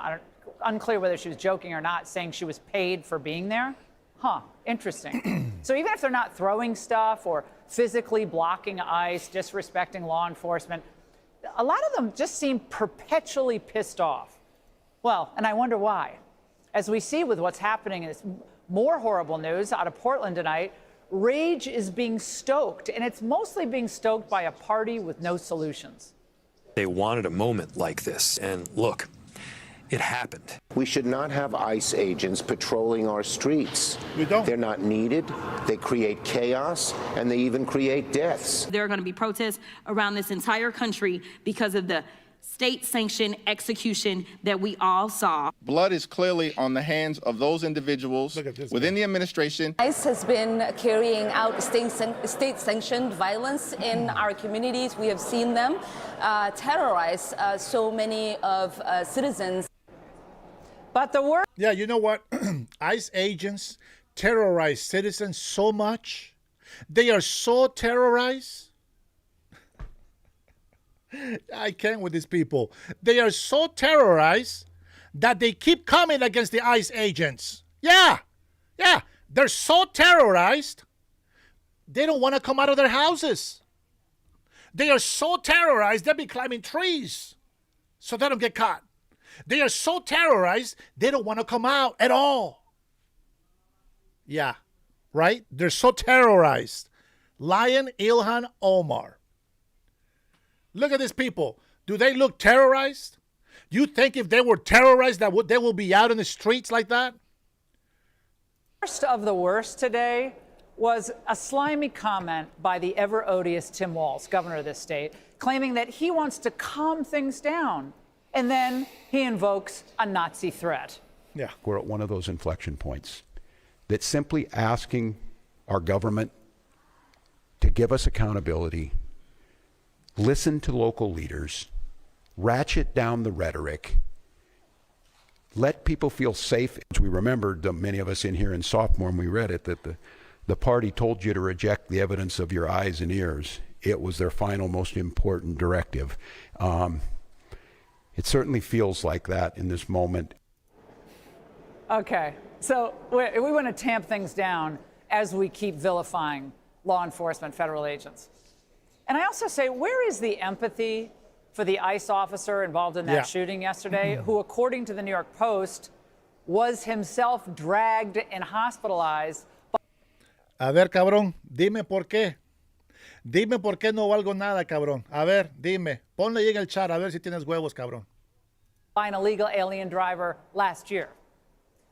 unclear whether she was joking or not, saying she was paid for being there. Huh, interesting. So even if they're not throwing stuff or physically blocking ICE, disrespecting law enforcement, a lot of them just seem perpetually pissed off. Well, and I wonder why. As we see with what's happening in this more horrible news out of Portland tonight, rage is being stoked, and it's mostly being stoked by a party with no solutions. They wanted a moment like this, and look, it happened. We should not have ICE agents patrolling our streets. We don't. They're not needed. They create chaos, and they even create deaths. There are going to be protests around this entire country because of the state-sanctioned execution that we all saw. Blood is clearly on the hands of those individuals within the administration. ICE has been carrying out state-sanctioned violence in our communities. We have seen them terrorize so many of citizens. But the worst. Yeah, you know what? ICE agents terrorize citizens so much. They are so terrorized. I can't with these people. They are so terrorized that they keep coming against the ICE agents. Yeah. They're so terrorized, they don't want to come out of their houses. They are so terrorized, they'll be climbing trees so they don't get caught. They are so terrorized, they don't want to come out at all. Yeah, right? They're so terrorized. Lion Ilhan Omar. Look at these people. Do they look terrorized? Do you think if they were terrorized that they will be out in the streets like that? Worst of the worst today was a slimy comment by the ever odious Tim Walz, governor of this state, claiming that he wants to calm things down. And then he invokes a Nazi threat. Yeah. We're at one of those inflection points that simply asking our government to give us accountability, listen to local leaders, ratchet down the rhetoric, let people feel safe. We remembered, many of us in here in sophomore, when we read it, that the party told you to reject the evidence of your eyes and ears. it was their final, most important directive. It certainly feels like that in this moment. Okay, so we want to tamp things down as we keep vilifying law enforcement, federal agents. And I also say, where is the empathy for the ICE officer involved in that shooting yesterday, who, according to the New York Post, was himself dragged and hospitalized? A ver, cabrón, dime por qué. Dime por qué no valgo nada, cabrón. A ver, dime. Ponle ahí en el chat a ver si tienes huevos, cabrón. By an illegal alien driver last year.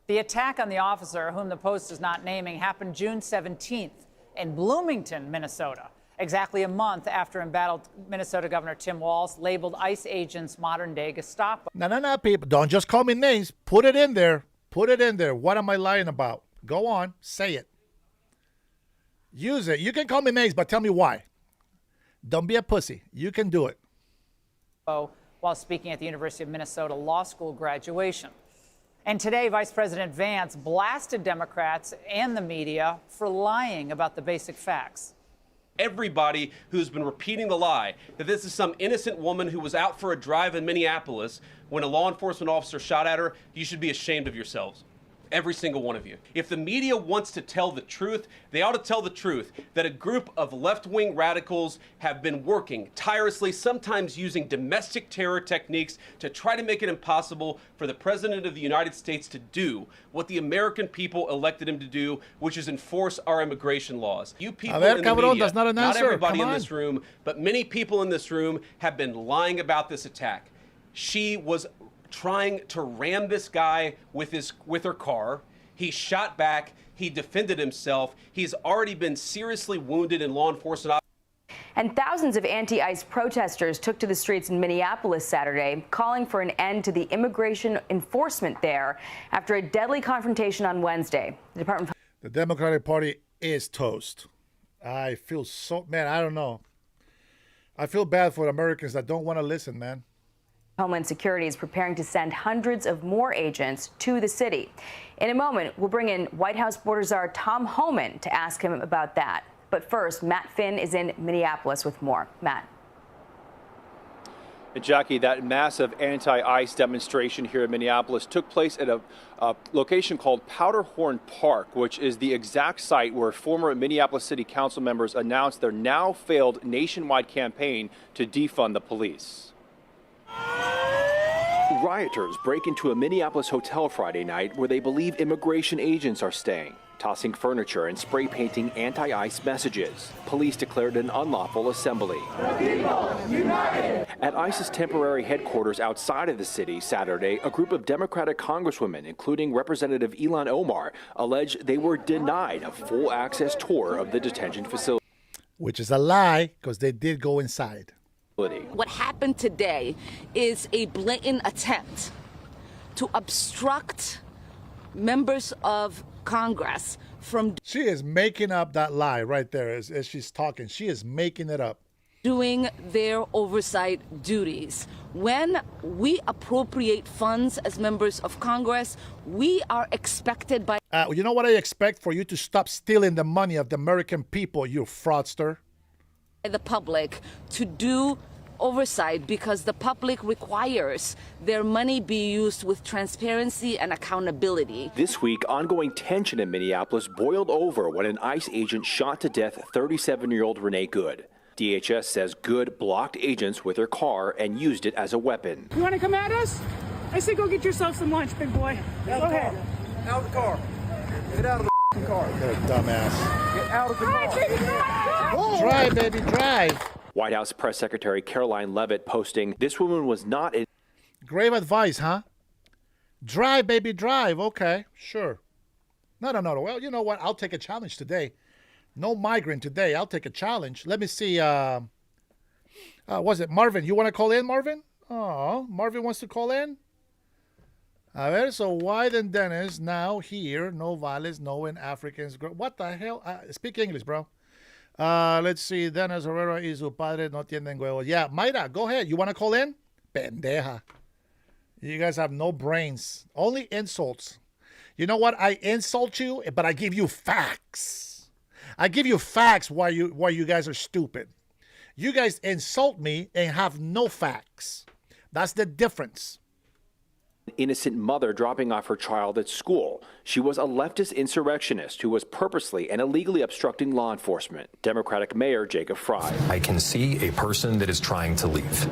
The attack on the officer, whom the Post is not naming, happened June 17th in Bloomington, Minnesota, exactly a month after embattled Minnesota Governor Tim Walz labeled ICE agents modern-day Gestapo. No, people. Don't just call me names. Put it in there. Put it in there. What am I lying about? Go on. Say it. Use it. You can call me names, but tell me why. Don't be a pussy. You can do it. While speaking at the University of Minnesota Law School graduation. And today, Vice President Vance blasted Democrats and the media for lying about the basic facts. Everybody who's been repeating the lie that this is some innocent woman who was out for a drive in Minneapolis when a law enforcement officer shot at her, you should be ashamed of yourselves. Every single one of you. If the media wants to tell the truth, they ought to tell the truth that a group of left-wing radicals have been working tirelessly, sometimes using domestic terror techniques to try to make it impossible for the President of the United States to do what the American people elected him to do, which is enforce our immigration laws. You people in the media, that's not an answer. not everybody Come in on. this room, but many people in this room have been lying about this attack. She was trying to ram this guy with her car. He shot back. He defended himself. He's already been seriously wounded in law enforcement. And thousands of anti-ICE protesters took to the streets in Minneapolis Saturday, calling for an end to the immigration enforcement there after a deadly confrontation on Wednesday. The Democratic Party is toast. I feel so, man, I don't know. I feel bad for Americans that don't want to listen, man. Homeland Security is preparing to send hundreds of more agents to the city. In a moment, we'll bring in White House border czar Tom Homan to ask him about that. But first, Matt Finn is in Minneapolis with more. Matt. And Jackie, that massive anti-ICE demonstration here in Minneapolis took place at a location called Powderhorn Park, which is the exact site where former Minneapolis City Council members announced their now failed nationwide campaign to defund the police. Rioters break into a Minneapolis hotel Friday night where they believe immigration agents are staying, tossing furniture and spray painting anti-ICE messages. Police declared an unlawful assembly. At ICE's temporary headquarters outside of the city Saturday, a group of Democratic congresswomen, including Representative Ilhan Omar, alleged they were denied a full access tour of the detention facility. Which is a lie, because they did go inside. What happened today is a blatant attempt to obstruct members of Congress from... She is making up that lie right there as she's talking. She is making it up. Doing their oversight duties. When we appropriate funds as members of Congress, we are expected by... You know what I expect? For you to stop stealing the money of the American people, you fraudster. The public to do oversight because the public requires their money be used with transparency and accountability. This week, ongoing tension in Minneapolis boiled over when an ICE agent shot to death 37-year-old Renee Good. DHS says Good blocked agents with her car and used it as a weapon. You want to come at us? I say go get yourself some lunch, big boy. Go ahead. Out of the car. Get out of the car. You're a dumbass. Get out of the car. Drive, baby, drive. White House Press Secretary Caroline Leavitt posting, this woman was not in... Grave advice, huh? Drive, baby, drive. Okay, sure. No. Well, you know what? I'll take a challenge today. No migrant today. I'll take a challenge. Let me see. Was it Marvin? You want to call in, Marvin? Oh, Marvin wants to call in? A ver, so White and Dennis now here. No vales, no in Africans. What the hell? Speak English, bro. Let's see. Dennis Herrera y su padre no tienen huevos. Yeah, Mayra, go ahead. You want to call in? Pendeja. You guys have no brains. Only insults. You know what? I insult you, but I give you facts. I give you facts why you guys are stupid. You guys insult me and have no facts. That's the difference. Innocent mother dropping off her child at school. She was a leftist insurrectionist who was purposely and illegally obstructing law enforcement. Democratic Mayor Jacob Fry. I can see a person that is trying to leave.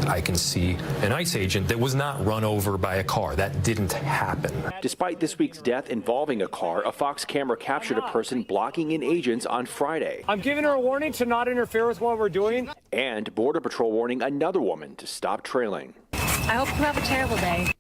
I can see an ICE agent that was not run over by a car. That didn't happen. Despite this week's death involving a car, a Fox camera captured a person blocking in agents on Friday. I'm giving her a warning to not interfere with what we're doing. And Border Patrol warning another woman to stop trailing. I hope you have a terrible day.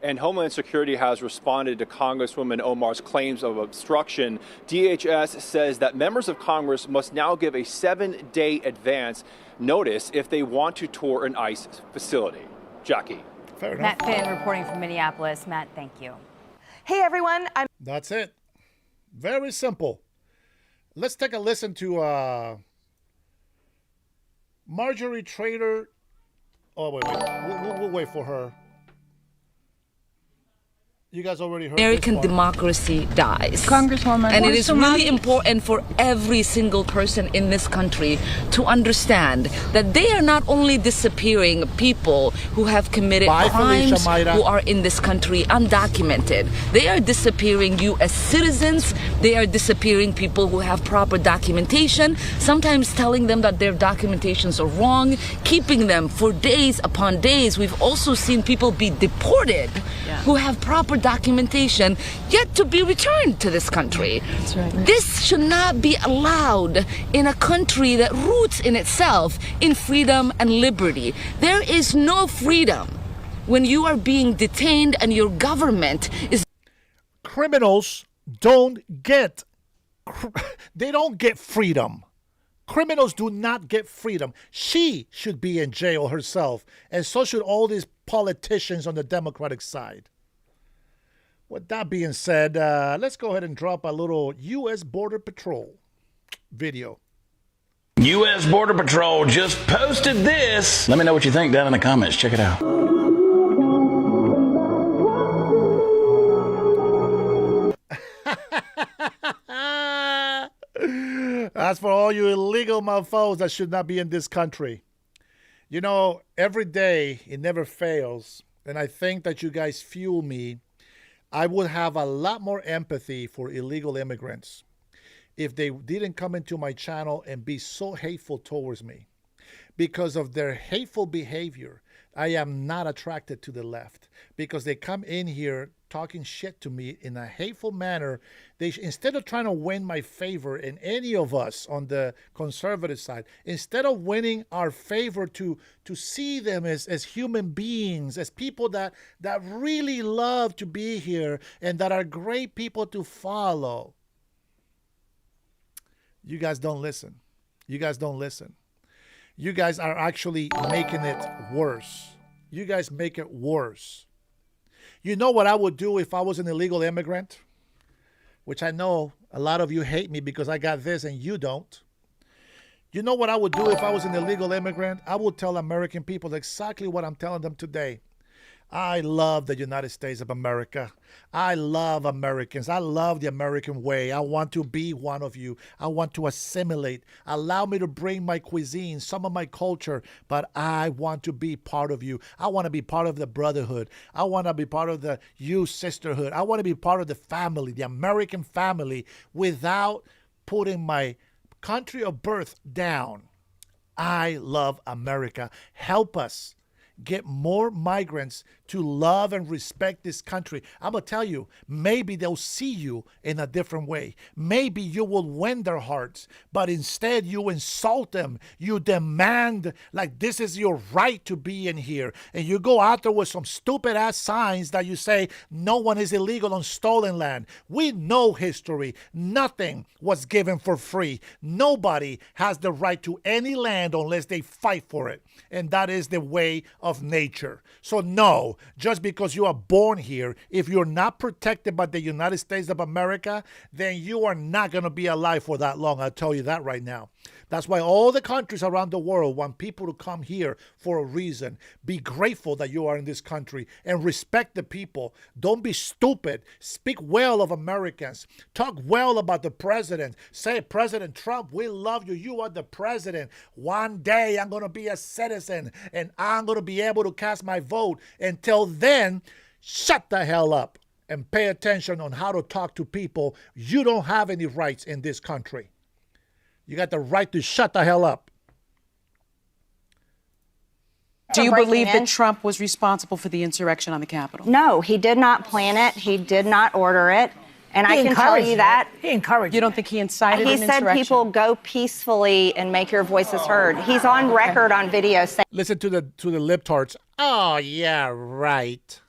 And Homeland Security has responded to Congresswoman Omar's claims of obstruction. DHS says that members of Congress must now give a 7-day advance notice if they want to tour an ICE facility. Jackie. Fair enough. Matt Finn reporting from Minneapolis. Matt, thank you. Hey, everyone. That's it. Very simple. Let's take a listen to Marjorie Trader. Oh, wait. We'll wait for her. You guys already heard American democracy dies. Congresswoman. And it is really important for every single person in this country to understand that they are not only disappearing people who have committed crimes who are in this country undocumented. They are disappearing you as citizens. They are disappearing people who have proper documentation, sometimes telling them that their documentations are wrong, keeping them for days upon days. We've also seen people be deported who have proper documentation yet to be returned to this country. That's right. This should not be allowed in a country that roots in itself in freedom and liberty. There is no freedom when you are being detained and your government is... Criminals don't get freedom. Criminals do not get freedom. She should be in jail herself, and so should all these politicians on the Democratic side. With that being said, let's go ahead and drop a little U.S. Border Patrol video. U.S. Border Patrol just posted this. Let me know what you think down in the comments. Check it out. As for all you illegal mofos that should not be in this country. You know, every day it never fails, and I think that you guys fuel me. I would have a lot more empathy for illegal immigrants if they didn't come into my channel and be so hateful towards me. Because of their hateful behavior, I am not attracted to the left. Because they come in here talking shit to me in a hateful manner. Instead of trying to win my favor in any of us on the conservative side, instead of winning our favor to see them as human beings, as people that really love to be here and that are great people to follow, you guys don't listen. You guys don't listen. You guys are actually making it worse. You guys make it worse. You know what I would do if I was an illegal immigrant? Which I know a lot of you hate me because I got this and you don't. You know what I would do if I was an illegal immigrant? I would tell American people exactly what I'm telling them today. I love the United States of America. I love Americans. I love the American way. I want to be one of you. I want to assimilate. Allow me to bring my cuisine, some of my culture, but I want to be part of you. I want to be part of the brotherhood. I want to be part of the you sisterhood. I want to be part of the family, the American family, without putting my country of birth down. I love America. Help us get more migrants to love and respect this country. I'm going to tell you, maybe they'll see you in a different way. Maybe you will win their hearts, but instead you insult them. You demand, like, this is your right to be in here. And you go out there with some stupid ass signs that you say no one is illegal on stolen land. We know history. Nothing was given for free. Nobody has the right to any land unless they fight for it. And that is the way of nature. So no, just because you are born here, if you're not protected by the United States of America, then you are not going to be alive for that long. I'll tell you that right now. That's why all the countries around the world want people to come here for a reason. Be grateful that you are in this country and respect the people. Don't be stupid. Speak well of Americans. Talk well about the president. Say, President Trump, we love you. You are the president. One day I'm going to be a citizen and I'm going to be able to cast my vote. Until then, shut the hell up and pay attention on how to talk to people. You don't have any rights in this country. You got the right to shut the hell up. Do you believe that Trump was responsible for the insurrection on the Capitol? No, he did not plan it. He did not order it. And I can tell you that. He encouraged. You don't think he incited an insurrection? He said people go peacefully and make your voices heard. He's on record on video saying. Listen to the libtards. Oh, yeah, right.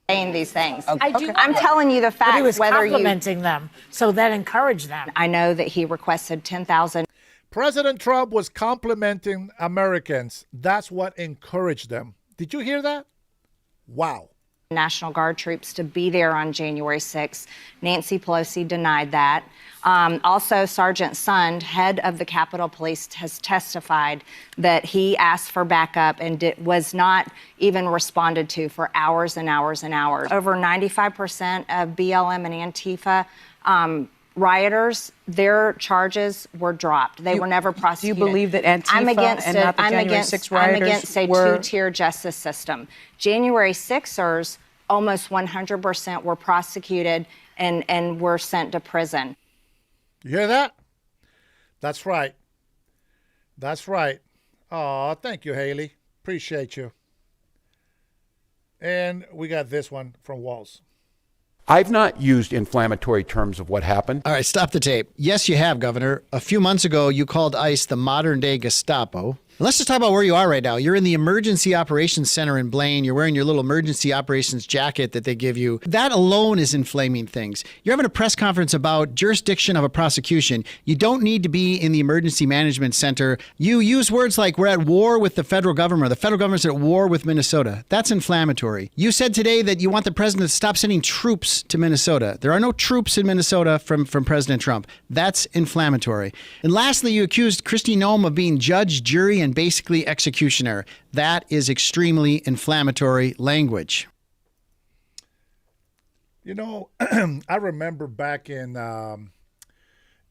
Saying these things. I'm telling you the facts. But he was whether complimenting them, so that encouraged them. I know that he requested 10,000. President Trump was complimenting Americans. That's what encouraged them. Did you hear that? Wow. National Guard troops to be there on January 6th. Nancy Pelosi denied that. Also, Sergeant Sund, head of the Capitol Police, has testified that he asked for backup and was not even responded to for hours and hours and hours. Over 95% of BLM and Antifa rioters, their charges were dropped. They were never prosecuted. Do you believe that Antifa and not the January 6th rioters I'm against a two-tier justice system. January 6ers, almost 100% were prosecuted and were sent to prison. You hear that? That's right. That's right. Oh, thank you, Haley. Appreciate you. And we got this one from Walls. I've not used inflammatory terms of what happened. All right, stop the tape. Yes, you have, Governor. A few months ago, you called ICE the modern-day Gestapo. Let's just talk about where you are right now. You're in the Emergency Operations Center in Blaine. You're wearing your little emergency operations jacket that they give you. That alone is inflaming things. You're having a press conference about jurisdiction of a prosecution. You don't need to be in the Emergency Management Center. You use words like, we're at war with the federal government. The federal government's at war with Minnesota. That's inflammatory. You said today that you want the president to stop sending troops to Minnesota. There are no troops in Minnesota from President Trump. That's inflammatory. And lastly, you accused Kristi Noem of being judge, jury, and basically executioner. That is extremely inflammatory language. You know, I remember back in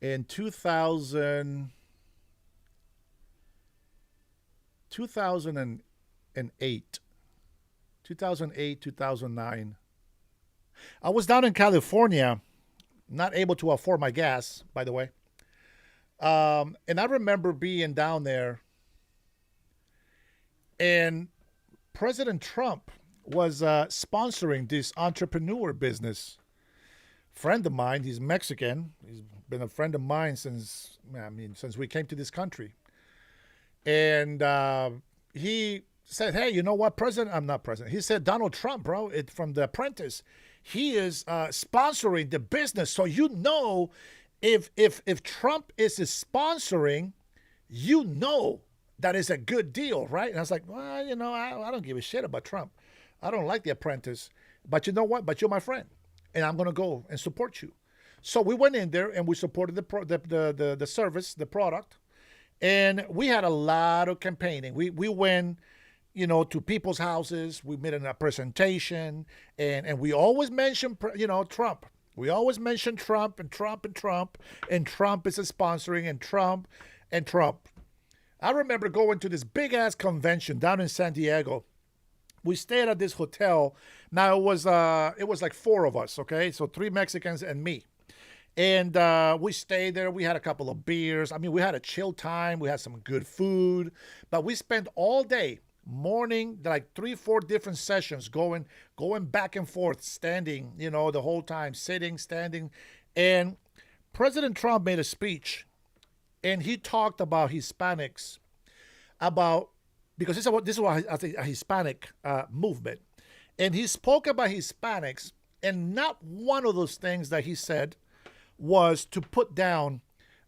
2008, 2009, I was down in California, not able to afford my gas, by the way. And I remember being down there, and President Trump was sponsoring this entrepreneur business. Friend of mine, he's Mexican. He's been a friend of mine since we came to this country. And he said, hey, you know what, I'm not president. He said, Donald Trump, bro, from The Apprentice, he is sponsoring the business. So you know, if Trump is sponsoring, you know that is a good deal, right? And I was like, well, you know, I don't give a shit about Trump. I don't like The Apprentice. But you know what? But you're my friend, and I'm going to go and support you. So we went in there, and we supported the service, the product, and we had a lot of campaigning. We went, you know, to people's houses. We made a presentation, and we always mention, you know, Trump. We always mention Trump and Trump and Trump, and Trump is sponsoring, and Trump and Trump. I remember going to this big-ass convention down in San Diego. We stayed at this hotel. Now, it was like 4 of us, okay? So 3 Mexicans and me. And we stayed there. We had a couple of beers. I mean, we had a chill time. We had some good food. But we spent all day, morning, like 3-4 different sessions, going back and forth, standing, you know, the whole time, sitting, standing. And President Trump made a speech. And he talked about Hispanics, because this is a Hispanic movement. And he spoke about Hispanics, and not one of those things that he said was to put down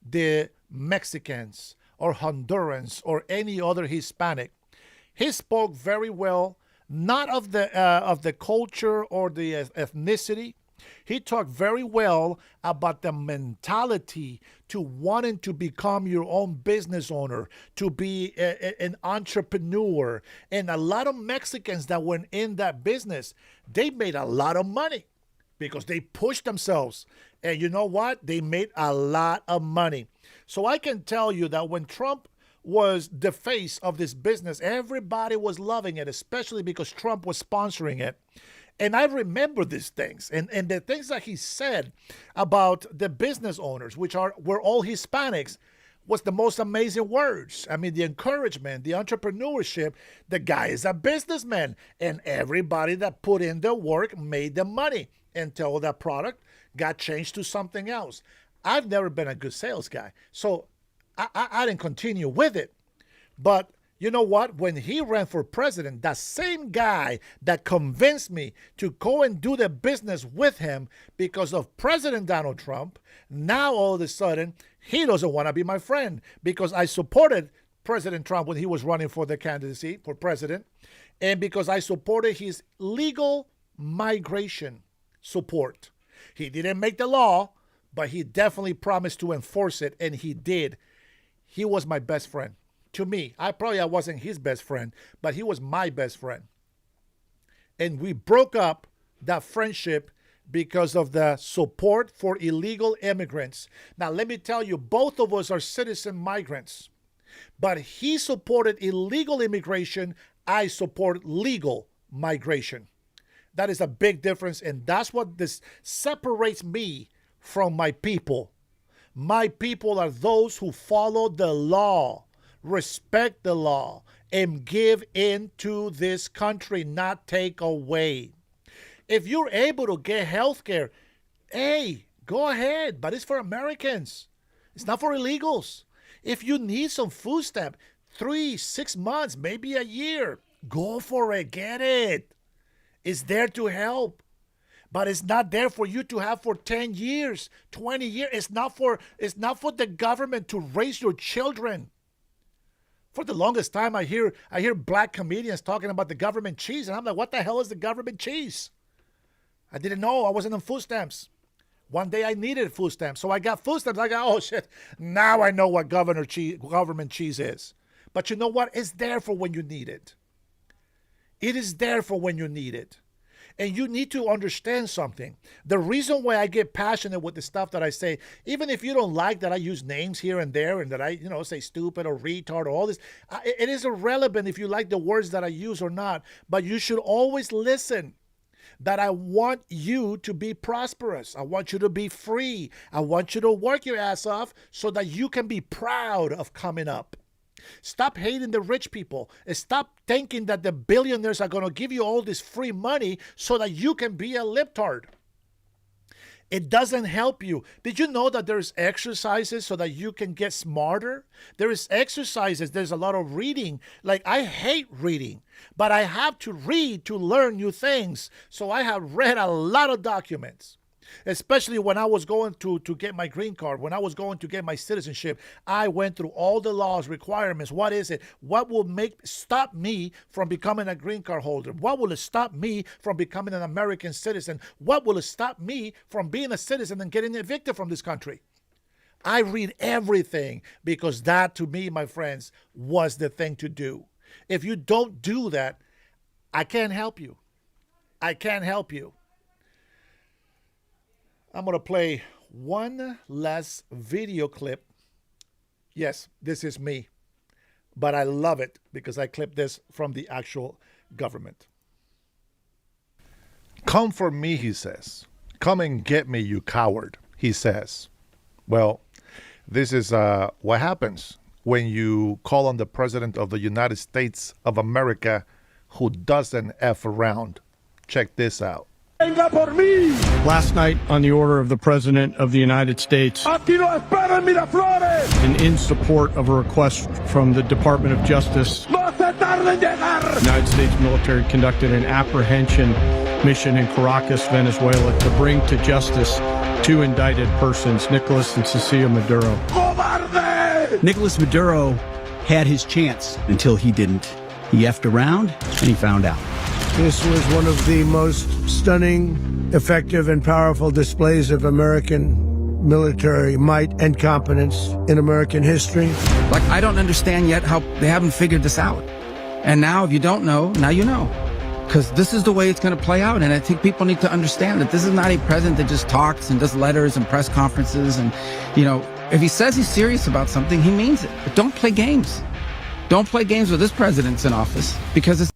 the Mexicans or Hondurans or any other Hispanic. He spoke very well, not of the culture or the ethnicity. He talked very well about the mentality to wanting to become your own business owner, to be an entrepreneur. And a lot of Mexicans that went in that business, they made a lot of money because they pushed themselves. And you know what? They made a lot of money. So I can tell you that when Trump was the face of this business, everybody was loving it, especially because Trump was sponsoring it. And I remember these things and the things that he said about the business owners, which were all Hispanics, was the most amazing words. I mean, the encouragement, the entrepreneurship. The guy is a businessman, and everybody that put in the work made the money until that product got changed to something else. I've never been a good sales guy, so I didn't continue with it. But you know what? When he ran for president, that same guy that convinced me to go and do the business with him because of President Donald Trump, now all of a sudden, he doesn't want to be my friend because I supported President Trump when he was running for the candidacy for president, and because I supported his legal migration support. He didn't make the law, but he definitely promised to enforce it, and he did. He was my best friend. To me, I wasn't his best friend, but he was my best friend. And we broke up that friendship because of the support for illegal immigrants. Now, let me tell you, both of us are citizen migrants, but he supported illegal immigration. I support legal migration. That is a big difference, and that's what this separates me from my people. My people are those who follow the law, respect the law, and give in to this country, not take away. If you're able to get health care, hey, go ahead, but it's for Americans. It's not for illegals. If you need some food stamp, 3, 6 months, maybe a year, go for it, get it. It's there to help. But it's not there for you to have for 10 years, 20 years. It's not for the government to raise your children. For the longest time, I hear black comedians talking about the government cheese, and I'm like, what the hell is the government cheese? I didn't know. I wasn't on food stamps. One day I needed food stamps, so I got food stamps. I go, oh shit, now I know what government cheese is. But you know what? It's there for when you need it. It is there for when you need it. And you need to understand something. The reason why I get passionate with the stuff that I say, even if you don't like that I use names here and there and that I, say stupid or retard or all this, it is irrelevant if you like the words that I use or not. But you should always listen. That I want you to be prosperous. I want you to be free. I want you to work your ass off so that you can be proud of coming up. Stop hating the rich people. And stop thinking that the billionaires are going to give you all this free money so that you can be a libtard. It doesn't help you. Did you know that there's exercises so that you can get smarter? There is exercises. There's a lot of reading. Like, I hate reading, but I have to read to learn new things. So I have read a lot of documents. Especially when I was going to get my green card, when I was going to get my citizenship, I went through all the laws, requirements. What is it? What will stop me from becoming a green card holder? What will stop me from becoming an American citizen? What will stop me from being a citizen and getting evicted from this country? I read everything because that, to me, my friends, was the thing to do. If you don't do that, I can't help you. I can't help you. I'm going to play one last video clip. Yes, this is me, but I love it because I clipped this from the actual government. Come for me, he says. Come and get me, you coward, he says. Well, this is what happens when you call on the President of the United States of America who doesn't F around. Check this out. Last night, on the order of the President of the United States, and in support of a request from the Department of Justice, the United States military conducted an apprehension mission in Caracas, Venezuela, to bring to justice 2 indicted persons, Nicolas and Cecilia Maduro. Nicolas Maduro had his chance until he didn't. He effed around and he found out. This was one of the most stunning effective and powerful displays of American military might and competence in American history. Like, I don't understand yet how they haven't figured this out. And now, if you don't know, now you know. Because this is the way it's going to play out. And I think people need to understand that this is not a president that just talks and does letters and press conferences. And, you know, if he says he's serious about something, he means it. But don't play games. Don't play games with this president's in office, because it's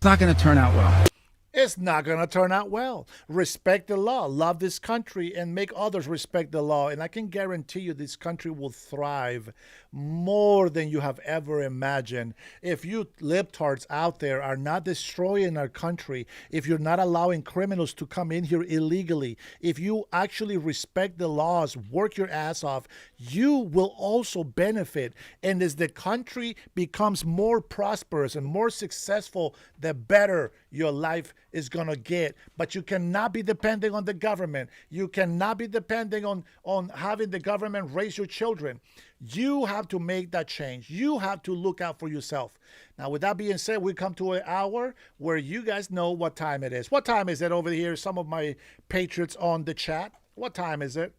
not going to turn out well. It's not going to turn out well. Respect the law, love this country, and make others respect the law. And I can guarantee you this country will thrive more than you have ever imagined. If you libtards out there are not destroying our country, if you're not allowing criminals to come in here illegally, if you actually respect the laws, work your ass off, you will also benefit. And as the country becomes more prosperous and more successful, the better your life is going to get. But you cannot be depending on the government. You cannot be depending on having the government raise your children. You have to make that change. You have to look out for yourself. Now, with that being said, we come to an hour where you guys know what time it is. What time is it over here? Some of my patriots on the chat. What time is it?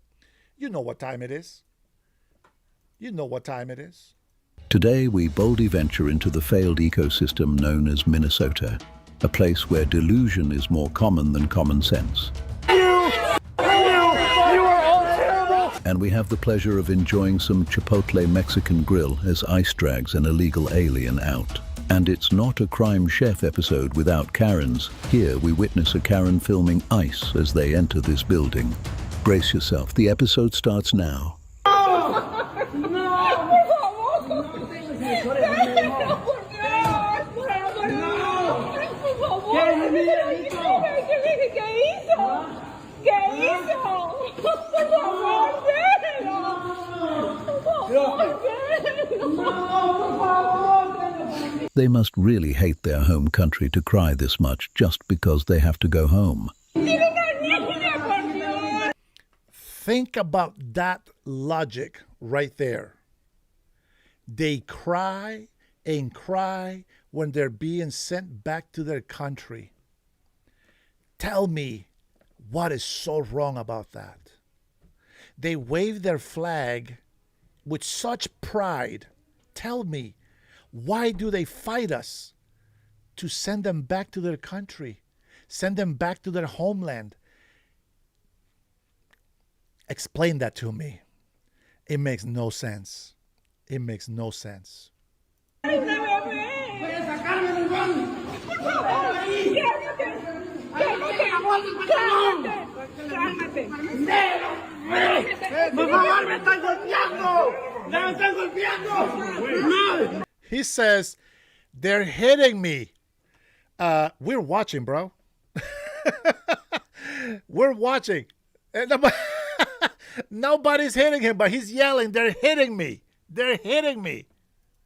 You know what time it is. You know what time it is. Today, we boldly venture into the failed ecosystem known as Minnesota, a place where delusion is more common than common sense. You are all terrible! And we have the pleasure of enjoying some Chipotle Mexican grill as ICE drags an illegal alien out. And it's not a Crime Chef episode without Karens. Here we witness a Karen filming ICE as they enter this building. Brace yourself, the episode starts now. They must really hate their home country to cry this much just because they have to go home. Think about that logic right there. They cry and cry when they're being sent back to their country. Tell me what is so wrong about that. They wave their flag with such pride. Tell me, why do they fight us to send them back to their country, send them back to their homeland? Explain that to me. It makes no sense. It makes no sense. He says, they're hitting me. We're watching, bro. We're watching. Nobody's hitting him, but he's yelling, they're hitting me. They're hitting me.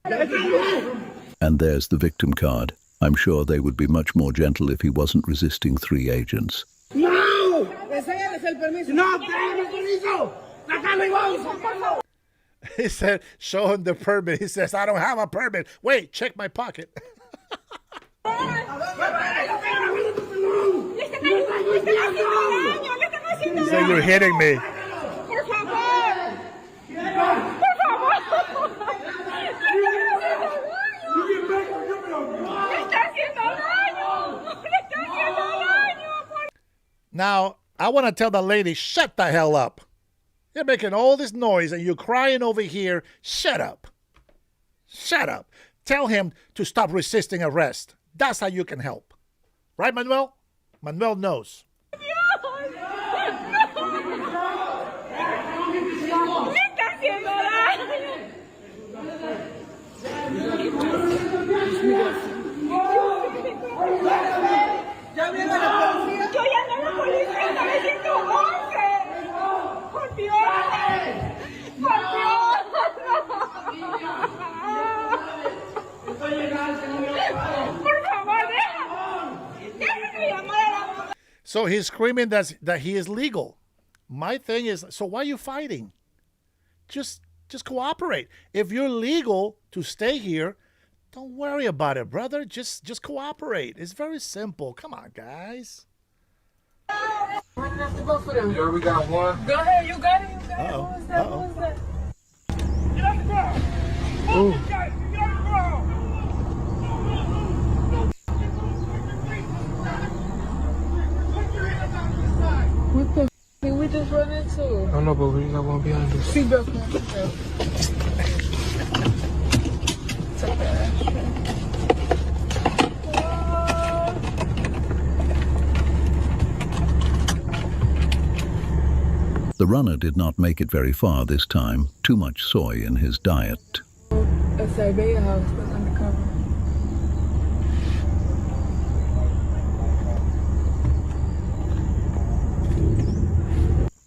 And there's the victim card. I'm sure they would be much more gentle if he wasn't resisting 3 agents. No! Enséñales el permiso. No, déjame el permiso. Sácalo y vamos. He said, show him the permit. He says, I don't have a permit. Wait, check my pocket. He said, you're hitting me. Now, I want to tell the lady, shut the hell up. You're making all this noise and you're crying over here. Shut up. Shut up. Tell him to stop resisting arrest. That's how you can help. Right, Manuel? Manuel knows. So he's screaming that he is legal. My thing is, so why are you fighting? Just cooperate. If you're legal to stay here, don't worry about it, brother. Just cooperate. It's very simple. Come on, guys. Running after both of them. You already got one. Go ahead, you got it. You got it. Who is that? Who is that? Get on the ground. Ooh. Get on the ground. What the f*** did we just run into? I don't know, but we got one behind us. Seatbelt, man. Take that. The runner did not make it very far this time. Too much soy in his diet. That's our beta house. That's undercover.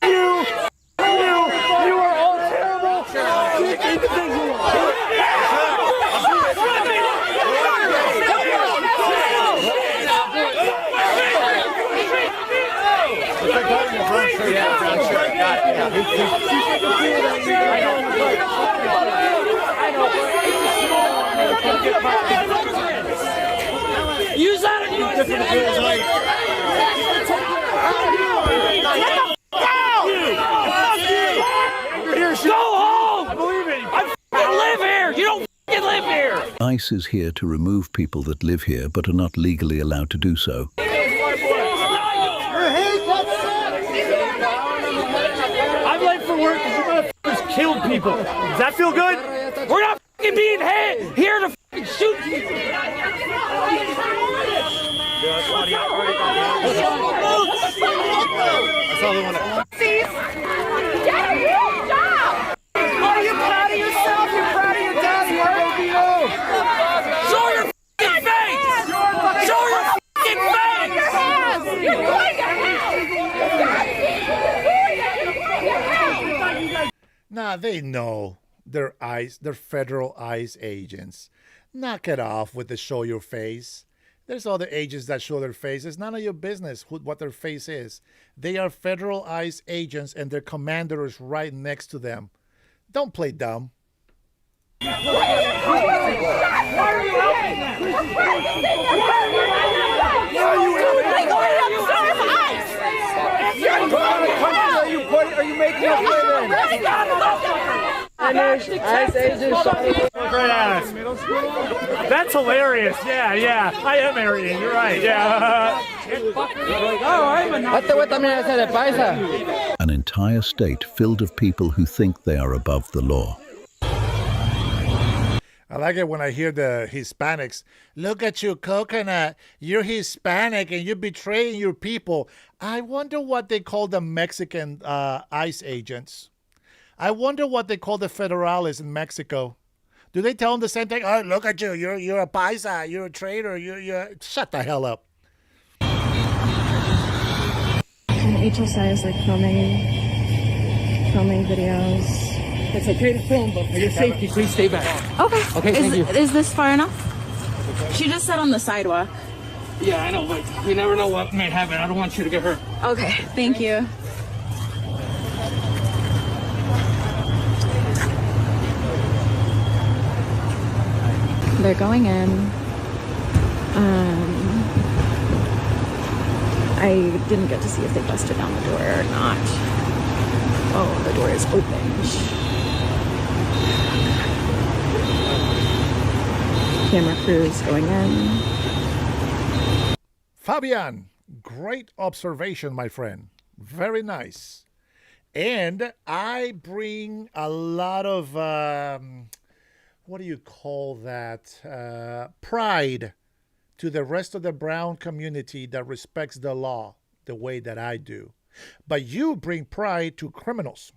You are all terrible. Individuals. Use that in your different Go home! I believe it. I live here. You don't live here. ICE is here to remove people that live here but are not legally allowed to do so. I'm late for work because you motherfuckers killed people. Does that feel good? We're not fucking being here to fucking shoot people. That's all they want to. Get a real job! Are you proud of yourself? You're proud of your dad's work? Show your fucking face! Show your fucking face! You're pulling your hands! Nah, they know. They're ICE. They're federal ICE agents. Knock it off with the show your face. There's other agents that show their face. It's none of your business what their face is. They are federal ICE agents and their commander is right next to them. Don't play dumb. Are you making us live ICE agents. Great ass. That's hilarious. Yeah. I am Aryan. You're right. Yeah. An entire state filled of people who think they are above the law. I like it when I hear the Hispanics. Look at you, Coconut. You're Hispanic and you're betraying your people. I wonder what they call the Mexican ICE agents. I wonder what they call the federales in Mexico. Do they tell them the same thing? Oh, look at you. You're a paisa. You're a traitor. You're shut the hell up. And HSI is like filming videos. It's okay to film, but for your safety, please stay back. Okay. Okay, thank you. Is this far enough? She just said on the sidewalk. Yeah, I know, but we never know what may happen. I don't want you to get hurt. Okay, thank you. They're going in. I didn't get to see if they busted down the door or not. Oh, the door is open. Camera crews going in. Fabian, great observation, my friend. Very nice. And I bring a lot of, what do you call that? Pride to the rest of the brown community that respects the law the way that I do. But you bring pride to criminals,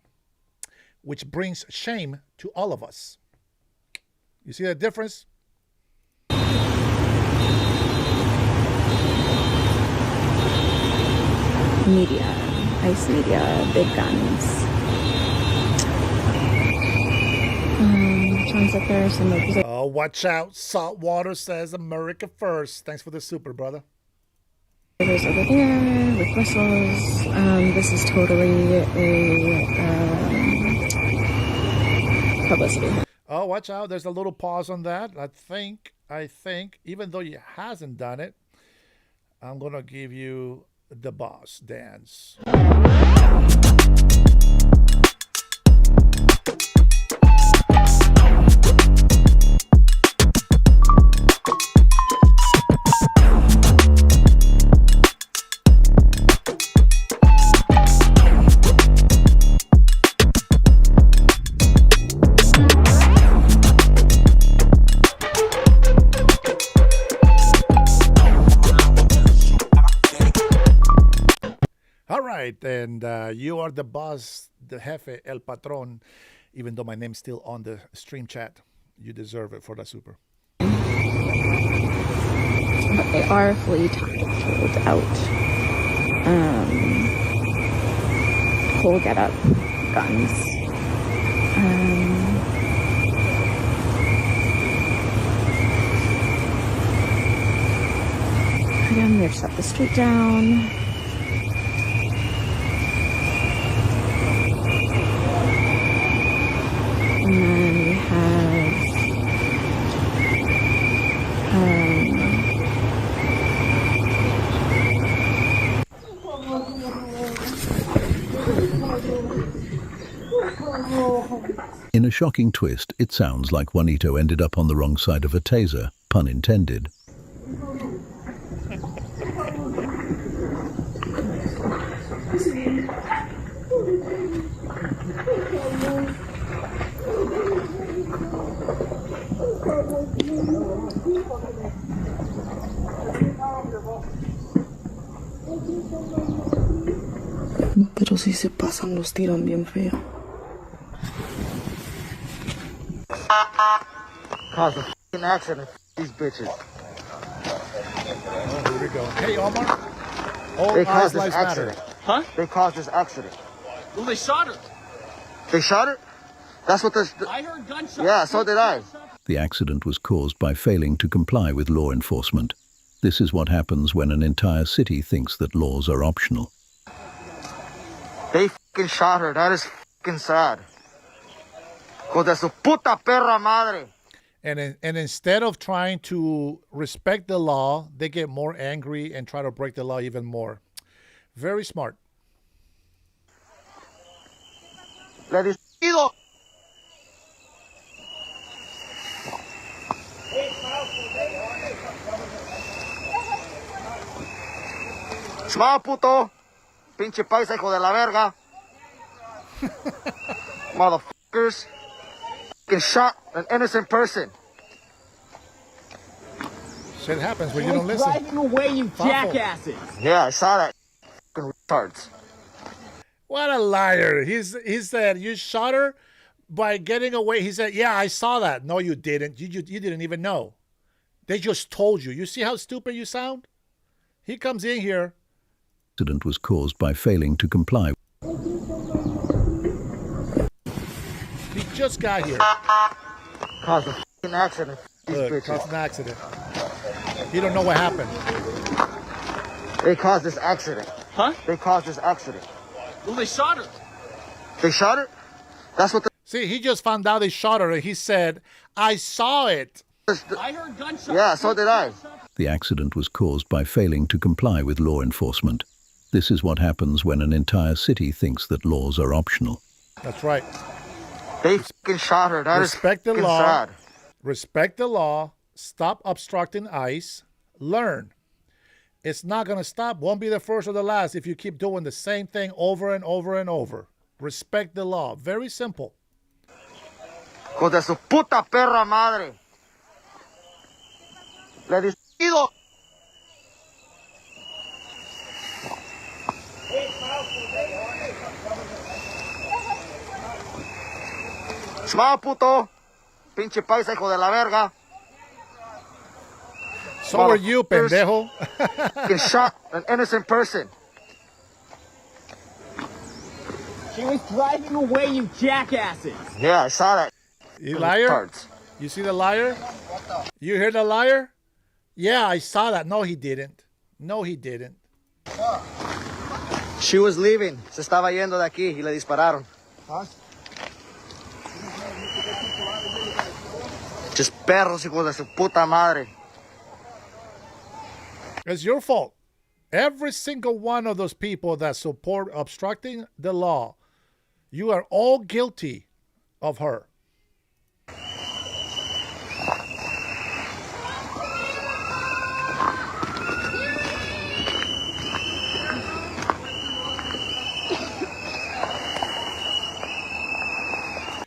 which brings shame to all of us. You see that difference? Media, ICE media, big guns. Sounds like there are some of those. Oh, watch out. Saltwater says America first. Thanks for the super, brother. There's over there with whistles. This is totally a publicity. Oh, watch out. There's a little pause on that. I think, even though you hasn't done it, I'm going to give you the boss dance. All right, and you are the boss, the jefe, el patron. Even though my name's still on the stream chat, you deserve it for the super. But they are fully told out. Full get up guns. Again, they've shut the street down. And then we have In a shocking twist, it sounds like Juanito ended up on the wrong side of a taser, pun intended. Pero si se pasan, los tiran bien feo. Cause a f***ing accident, these bitches. Oh, here we go. Hey, Omar. They caused this accident. Huh? They caused this accident. Well, they shot her. They shot her? That's what this... I heard gunshots. Yeah, so did I. The accident was caused by failing to comply with law enforcement. This is what happens when an entire city thinks that laws are optional. They f***ing shot her. That is f***ing sad. Con de su puta perra madre. And instead of trying to respect the law, they get more angry and try to break the law even more. Very smart. Le despido. Smile, puto. Pinche paisa, hijo de la verga. Motherfuckers. Fucking shot an innocent person. Shit happens when you don't listen. Driving away, you jackasses. Yeah, I saw that. Fucking retards. What a liar. He said you shot her by getting away. He said, yeah, I saw that. No, you didn't. You didn't even know. They just told you. You see how stupid you sound? He comes in here. The accident was caused by failing to comply. He just got here. Caused a f***ing accident. Look, caused an accident. He don't know what happened. They caused this accident. Huh? They caused this accident. Well, they shot her. They shot her? That's what the... See, he just found out they shot her and he said, I saw it. I heard gunshots. Yeah, so did I. The accident was caused by failing to comply with law enforcement. This is what happens when an entire city thinks that laws are optional. That's right. They fucking shot her. That Respect is the law. sad. Respect the law. Stop obstructing ICE. Learn. It's not going to stop. Won't be the first or the last if you keep doing the same thing over and over and over. Respect the law. Very simple. Con de su puta perra madre. Le despido. Smile, puto. Pinche paisa, hijo de la verga. So are you, pendejo. You shot an innocent person. She was driving away, you jackasses. Yeah, I saw that. You liar? You see the liar? You hear the liar? Yeah, I saw that. No, he didn't. No, he didn't. She was leaving. Se estaba yendo de aquí y le dispararon. Just perros, hijos de su puta madre. It's your fault. Every single one of those people that support obstructing the law, you are all guilty of her.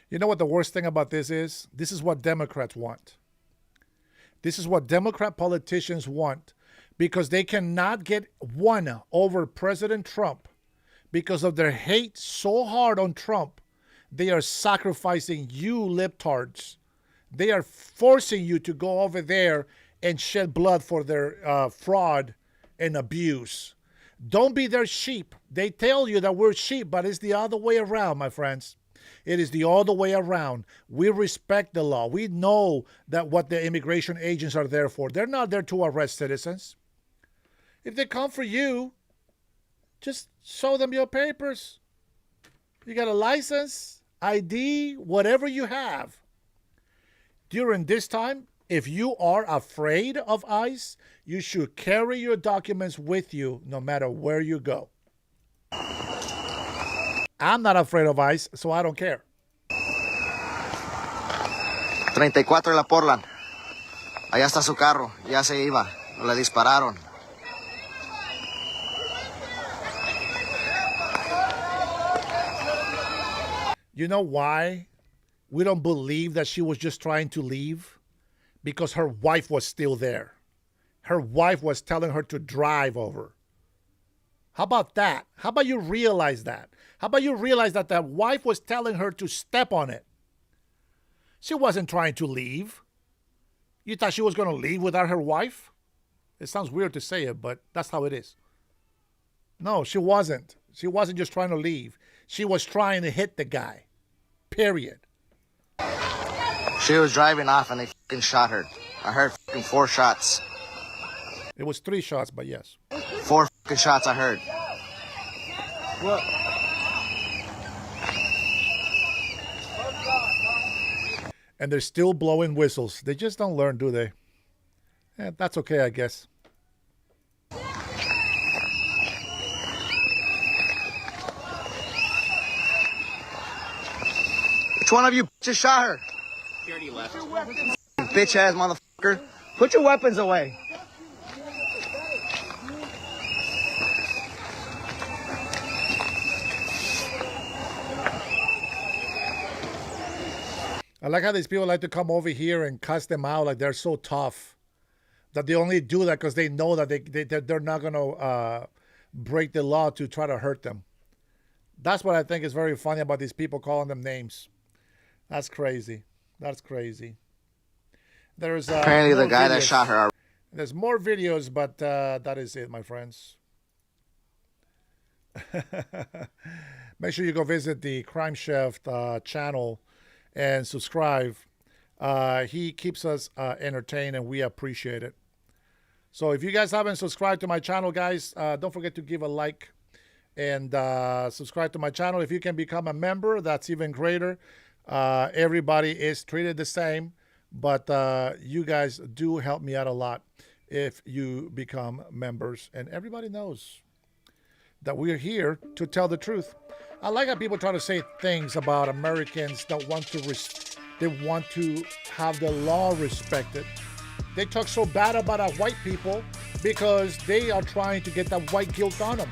You know what the worst thing about this is? This is what Democrats want. This is what Democrat politicians want, because they cannot get won over President Trump because of their hate so hard on Trump. They are sacrificing you libtards. They are forcing you to go over there and shed blood for their fraud and abuse. Don't be their sheep. They tell you that we're sheep, but it's the other way around, my friends. It is the other way around. We respect the law. We know that what the immigration agents are there for. They're not there to arrest citizens. If they come for you, just show them your papers. You got a license, ID, whatever you have. During this time, if you are afraid of ICE, you should carry your documents with you no matter where you go. I'm not afraid of ICE, so I don't care. 34 La Portland. Allá está su carro. Ya se iba. Le dispararon. You know why we don't believe that she was just trying to leave? Because her wife was still there. Her wife was telling her to drive over. How about that? How about you realize that? How about you realize that that wife was telling her to step on it? She wasn't trying to leave. You thought she was going to leave without her wife? It sounds weird to say it, but that's how it is. No, she wasn't. She wasn't just trying to leave. She was trying to hit the guy. Period. She was driving off and they fucking shot her. I heard fucking 4 shots. It was 3 shots, but yes. 4 fucking shots I heard. What? And they're still blowing whistles. They just don't learn, do they? That's okay, I guess. Which one of you just shot her? He already left. Bitch ass motherfucker. Put your weapons away. I like how these people like to come over here and cuss them out like they're so tough. That they only do that because they know that they're not going to break the law to try to hurt them. That's what I think is very funny about these people calling them names. That's crazy. That's crazy. There's apparently the guy videos. that shot her. There's more videos, but that is it, my friends. Make sure you go visit the Crime Chef channel and subscribe. He keeps us entertained, and we appreciate it. So if you guys haven't subscribed to my channel, guys, don't forget to give a like and subscribe to my channel. If you can become a member, that's even greater. Everybody is treated the same, but you guys do help me out a lot if you become members. And everybody knows that we're here to tell the truth. I like how people try to say things about Americans that want to they want to have the law respected. They talk so bad about our white people because they are trying to get that white guilt on them.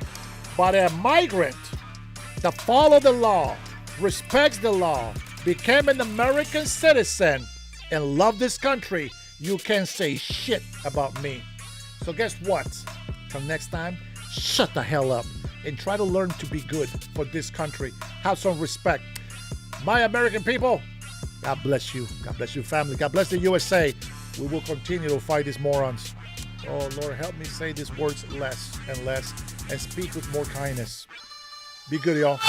But a migrant that follows the law, respects the law, became an American citizen, and love this country, you can't say shit about me. So guess what? Till next time, shut the hell up and try to learn to be good for this country. Have some respect. My American people, God bless you. God bless you, family. God bless the USA. We will continue to fight these morons. Oh, Lord, help me say these words less and less and speak with more kindness. Be good, y'all.